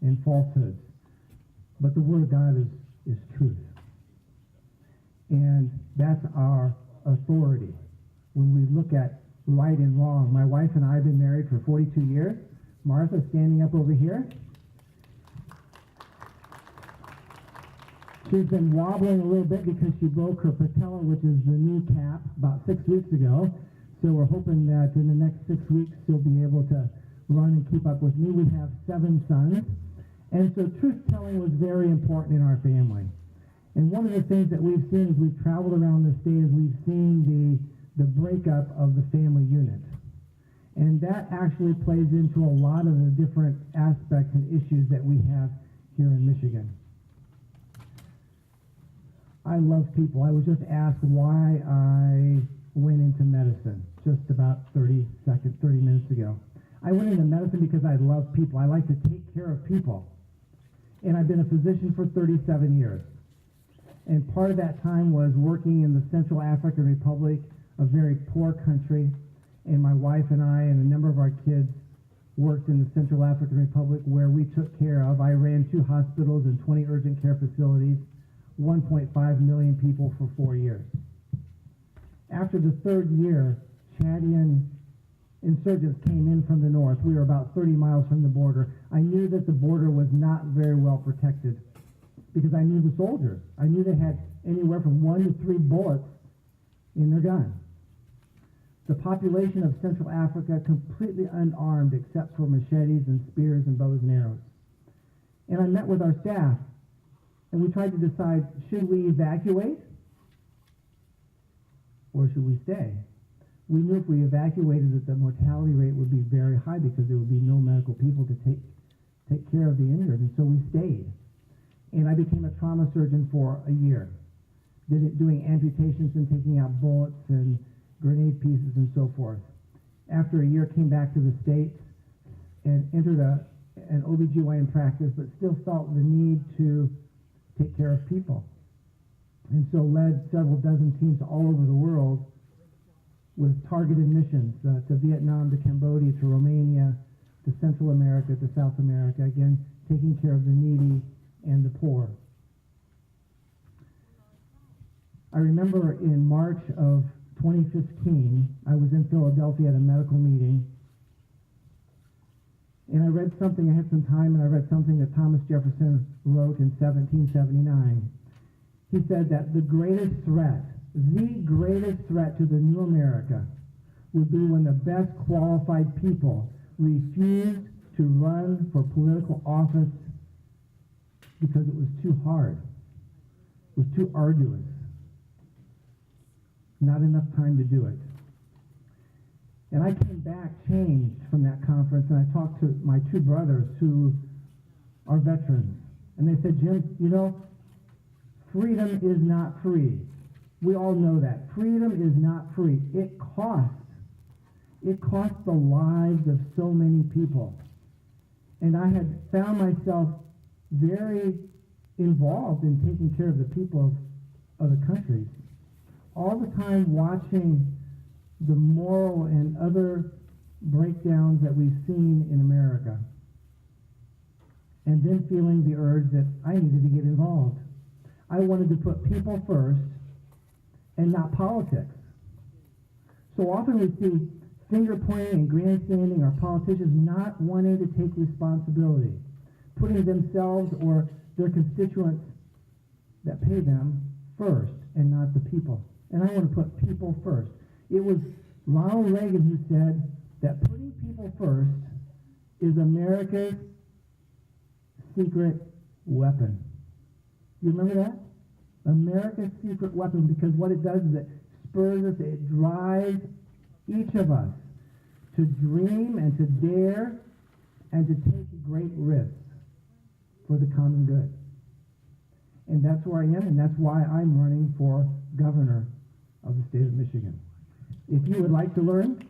S2: and falsehoods. But the Word of God is truth. And that's our authority. When we look at right and wrong, my wife and I have been married for 42 years. Martha standing up over here. She's been wobbling a little bit because she broke her patella, which is the kneecap, about 6 weeks ago. So we're hoping that in the next 6 weeks she'll be able to run and keep up with me. We have 7 sons. And so truth-telling was very important in our family. And one of the things that we've seen as we've traveled around the state is we've seen the breakup of the family unit. And that actually plays into a lot of the different aspects and issues that we have here in Michigan. I love people. I was just asked why I went into medicine just about 30 minutes ago. I went into medicine because I love people. I like to take care of people. And I've been a physician for 37 years. And part of that time was working in the Central African Republic, a very poor country. And my wife and I and a number of our kids worked in the Central African Republic, where we took care of. I ran 2 hospitals and 20 urgent care facilities, 1.5 million people for 4 years. After the 3rd year, Chadian insurgents came in from the north. We were about 30 miles from the border. I knew that the border was not very well protected because I knew the soldiers. I knew they had anywhere from 1 to 3 bullets in their gun. The population of Central Africa completely unarmed except for machetes and spears and bows and arrows. And I met with our staff, and we tried to decide, should we evacuate or should we stay? We knew if we evacuated that the mortality rate would be very high because there would be no medical people to take care of the injured, and so we stayed. And I became a trauma surgeon for a year, doing amputations and taking out bullets and grenade pieces and so forth. After a year, came back to the States and entered an OBGYN practice, but still felt the need to take care of people. And so led several dozen teams all over the world with targeted missions to Vietnam, to Cambodia, to Romania, to Central America, to South America, again, taking care of the needy and the poor. I remember in March of 2015, I was in Philadelphia at a medical meeting, and I read something, I had some time, and I read something that Thomas Jefferson wrote in 1779. He said that the greatest threat to the new America would be when the best qualified people refused to run for political office because it was too hard, it was too arduous, not enough time to do it. And I came back changed from that conference, and I talked to my 2 brothers who are veterans. And they said, Jim, freedom is not free. We all know that. Freedom is not free. It costs. It costs the lives of so many people. And I had found myself very involved in taking care of the people of the country. All the time watching the moral and other breakdowns that we've seen in America. and then feeling the urge that I needed to get involved. I wanted to put people first and not politics. So often we see finger pointing and grandstanding, our politicians not wanting to take responsibility, putting themselves or their constituents that pay them first and not the people. And I want to put people first. It was Ronald Reagan who said that putting people first is America's secret weapon. You remember that? America's secret weapon, because what it does is it spurs us, it drives each of us to dream and to dare and to take great risks for the common good. And that's where I am, and that's why I'm running for governor of the state of Michigan. If you would like to learn,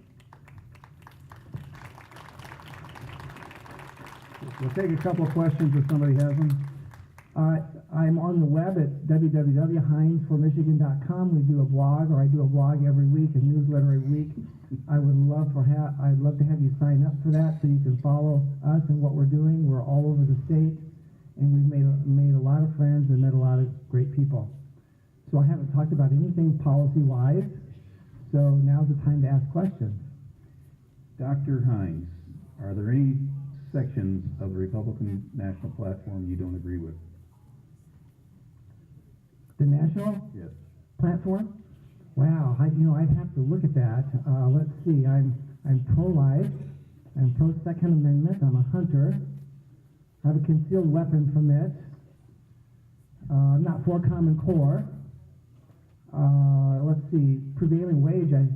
S4: we'll take a couple of questions if somebody has them. I'm on the web at www.hinesformichigan.com. We do a blog, or I do a blog every week, a newsletter every week. I'd love to have you sign up for that so you can follow us and what we're doing. We're all over the state, and we've made a lot of friends and met a lot of great people. So I haven't talked about anything policy-wise, so now's the time to ask questions.
S6: Dr. Hines, are there any sections of the Republican National Platform you don't agree with?
S2: The national
S6: Yes.
S2: platform? Wow, I'd have to look at that. Let's see, I'm pro-life, I'm pro-Second Amendment, I'm a hunter, I have a concealed weapon permit, I'm not for Common Core. Let's see, prevailing wage, I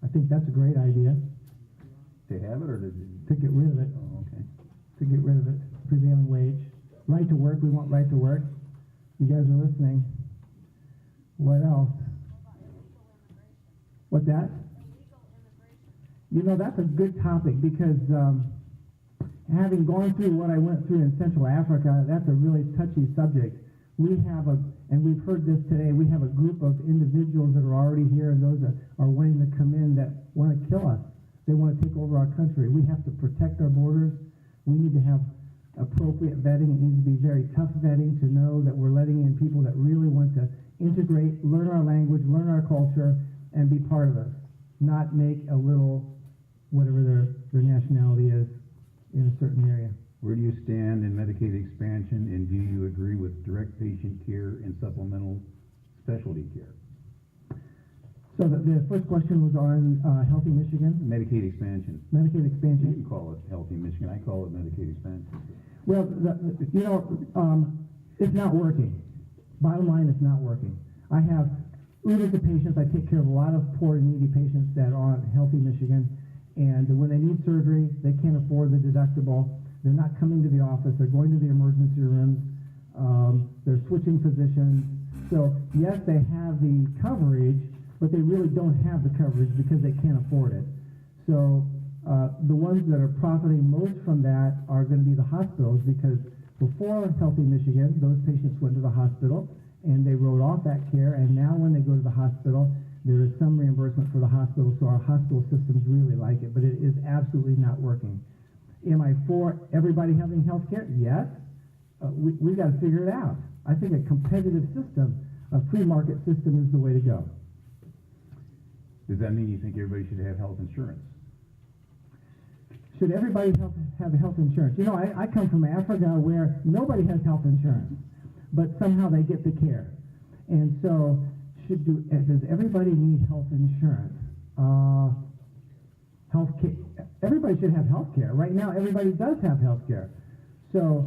S2: think that's a great idea.
S6: To have it, or to
S2: get rid of it.
S6: Oh, okay.
S2: To get rid of it, prevailing wage. Right to work, we want right to work. You guys are listening. What else? What's that? That's a good topic, because having gone through what I went through in Central Africa, that's a really touchy subject. We have and we've heard this today, we have a group of individuals that are already here, and those that are wanting to come in that want to kill us. They want to take over our country. We have to protect our borders. We need to have appropriate vetting. It needs to be very tough vetting to know that we're letting in people that really want to integrate, learn our language, learn our culture, and be part of us, not make a little, whatever their nationality is, in a certain area.
S6: Where do you stand in Medicaid expansion, and do you agree with direct patient care and supplemental specialty care?
S2: So the first question was on Healthy Michigan.
S6: Medicaid expansion.
S2: Medicaid
S6: You
S2: expansion.
S6: can call it Healthy Michigan. I call it Medicaid expansion.
S2: Well, it's not working. Bottom line, it's not working. I have oodles of patients. I take care of a lot of poor and needy patients that are on Healthy Michigan, and when they need surgery, they can't afford the deductible. They're not coming to the office. They're going to the emergency rooms. They're switching physicians. So yes, they have the coverage, but they really don't have the coverage because they can't afford it. So the ones that are profiting most from that are going to be the hospitals, because before Healthy Michigan, those patients went to the hospital and they wrote off that care, and now when they go to the hospital, there is some reimbursement for the hospital, so our hospital systems really like it, but it is absolutely not working. Am I for everybody having health care? Yes. We've got to figure it out. I think a competitive system, a free market system, is the way to go.
S6: Does that mean you think everybody should have health insurance?
S2: Should everybody have health insurance? I come from Africa where nobody has health insurance, but somehow they get the care. And so, does everybody need health insurance? Health care. Everybody should have health care. Right now, everybody does have health care. So,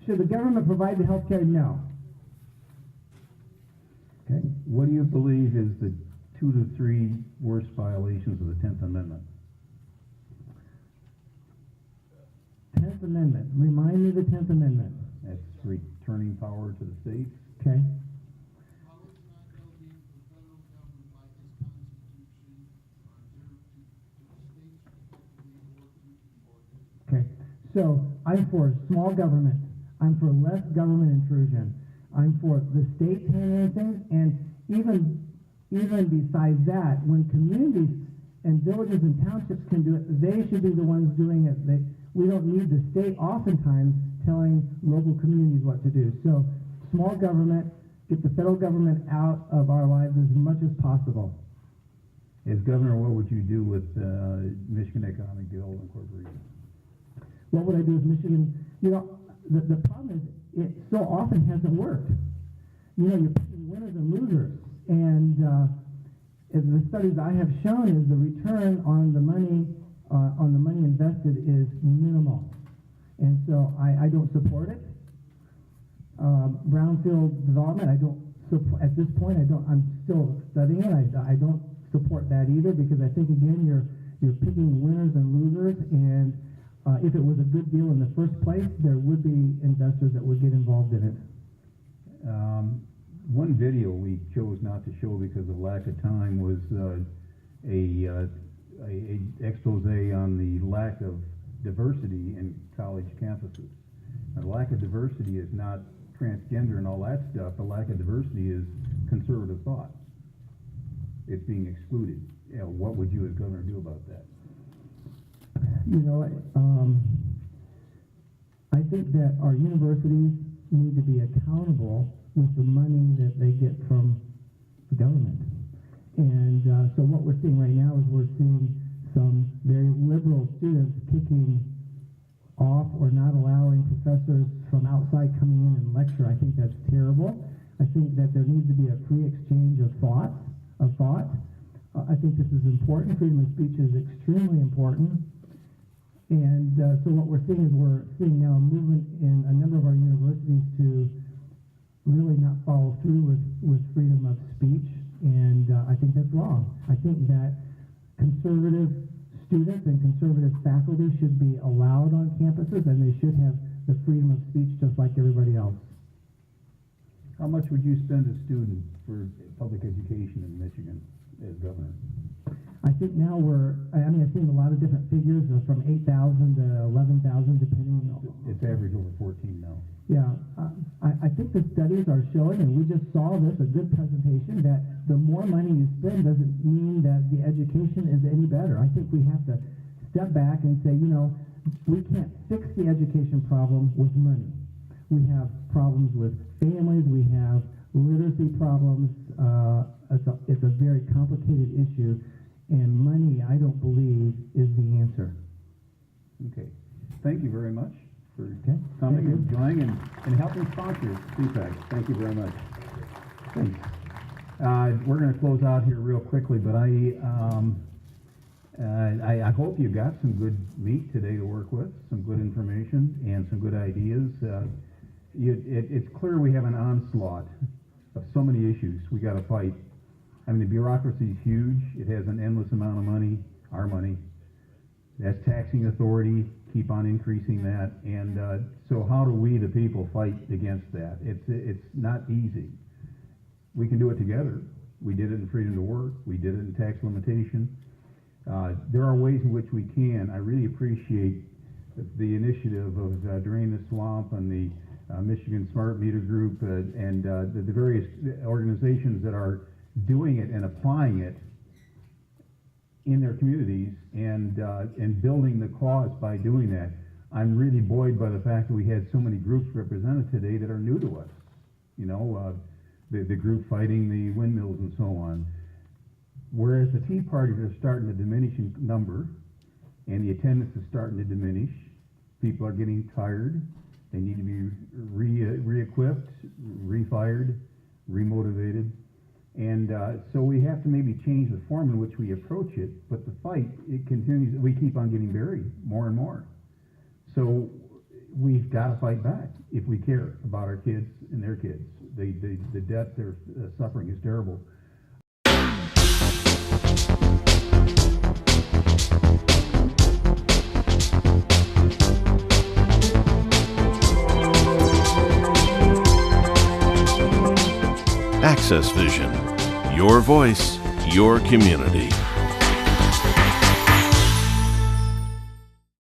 S2: should the government provide the health care? No.
S6: Okay. What do you believe is the 2 to 3 worst violations of the 10th Amendment?
S2: 10th Amendment. Remind me of the 10th Amendment.
S6: That's returning power to the states.
S2: Okay. Okay. So I'm for small government. I'm for less government intrusion. I'm for the state handling things, and even besides that, when communities and villages and townships can do it, they should be the ones doing it. we don't need the state oftentimes telling local communities what to do. So small government, get the federal government out of our lives as much as possible.
S4: As governor, what would you do with Michigan Economic Development Corporation?
S2: What would I do with Michigan? You know, the problem is it so often hasn't worked. You know, you're picking winners and losers. And as the studies I have shown is the return on the money invested is minimal. And so I don't support it. Brownfield development, I don't support, at this point, I'm still studying it. I don't support that either, because I think, again, you're picking winners and losers, and if it was a good deal in the first place, there would be investors that would get involved in it.
S4: One video we chose not to show because of lack of time was a expose on the lack of diversity in college campuses. Now, the lack of diversity is not transgender and all that stuff. The lack of diversity is conservative thought. It's being excluded. You know, what would you as governor do about that?
S2: You know, I think that our universities need to be accountable with the money that they get from the government. And so what we're seeing right now is we're seeing some very liberal students kicking off or not allowing professors from outside coming in and lecture. I think that's terrible. I think that there needs to be a free exchange of thought. I think this is important. Freedom of speech is extremely important. And so what we're seeing now a movement in a number of our universities to really not follow through with freedom of speech, and I think that's wrong. I think that conservative students and conservative faculty should be allowed on campuses, and they should have the freedom of speech just like everybody else.
S4: How much would you spend a student for public education in Michigan as governor?
S2: I think now I've seen a lot of different figures from 8,000 to 11,000 depending on...
S4: It's average over 14 now.
S2: Yeah, I think the studies are showing, and we just saw this, a good presentation, that the more money you spend doesn't mean that the education is any better. I think we have to step back and say, you know, we can't fix the education problem with money. We have problems with families, we have literacy problems. It's a very complicated issue, and money, I don't believe, is the answer.
S4: Okay. Thank you very much for coming and joining and helping sponsor MiCPAC. Thank you very much. Thanks. We're going to close out here real quickly, but I hope you got some good meat today to work with, some good information and some good ideas. It's clear we have an onslaught of so many issues we got to fight. I mean, the bureaucracy is huge. It has an endless amount of money, our money. That's taxing authority, keep on increasing that. And so how do we, the people, fight against that? It's not easy. We can do it together. We did it in freedom to work. We did it in tax limitation. There are ways in which we can. I really appreciate the initiative of Drain the Swamp and the Michigan Smart Meter Group and the various organizations that are doing it and applying it in their communities and building the cause by doing that. I'm really buoyed by the fact that we had so many groups represented today that are new to us. You know, the group fighting the windmills and so on. Whereas the Tea Parties are starting to diminish in number and the attendance is starting to diminish, people are getting tired. They need to be re-equipped, refired, remotivated. And so we have to maybe change the form in which we approach it, but the fight, it continues. We keep on getting buried more and more. So we've got to fight back if we care about our kids and their kids. The death they're suffering is terrible.
S15: AccessVision, your voice, your community.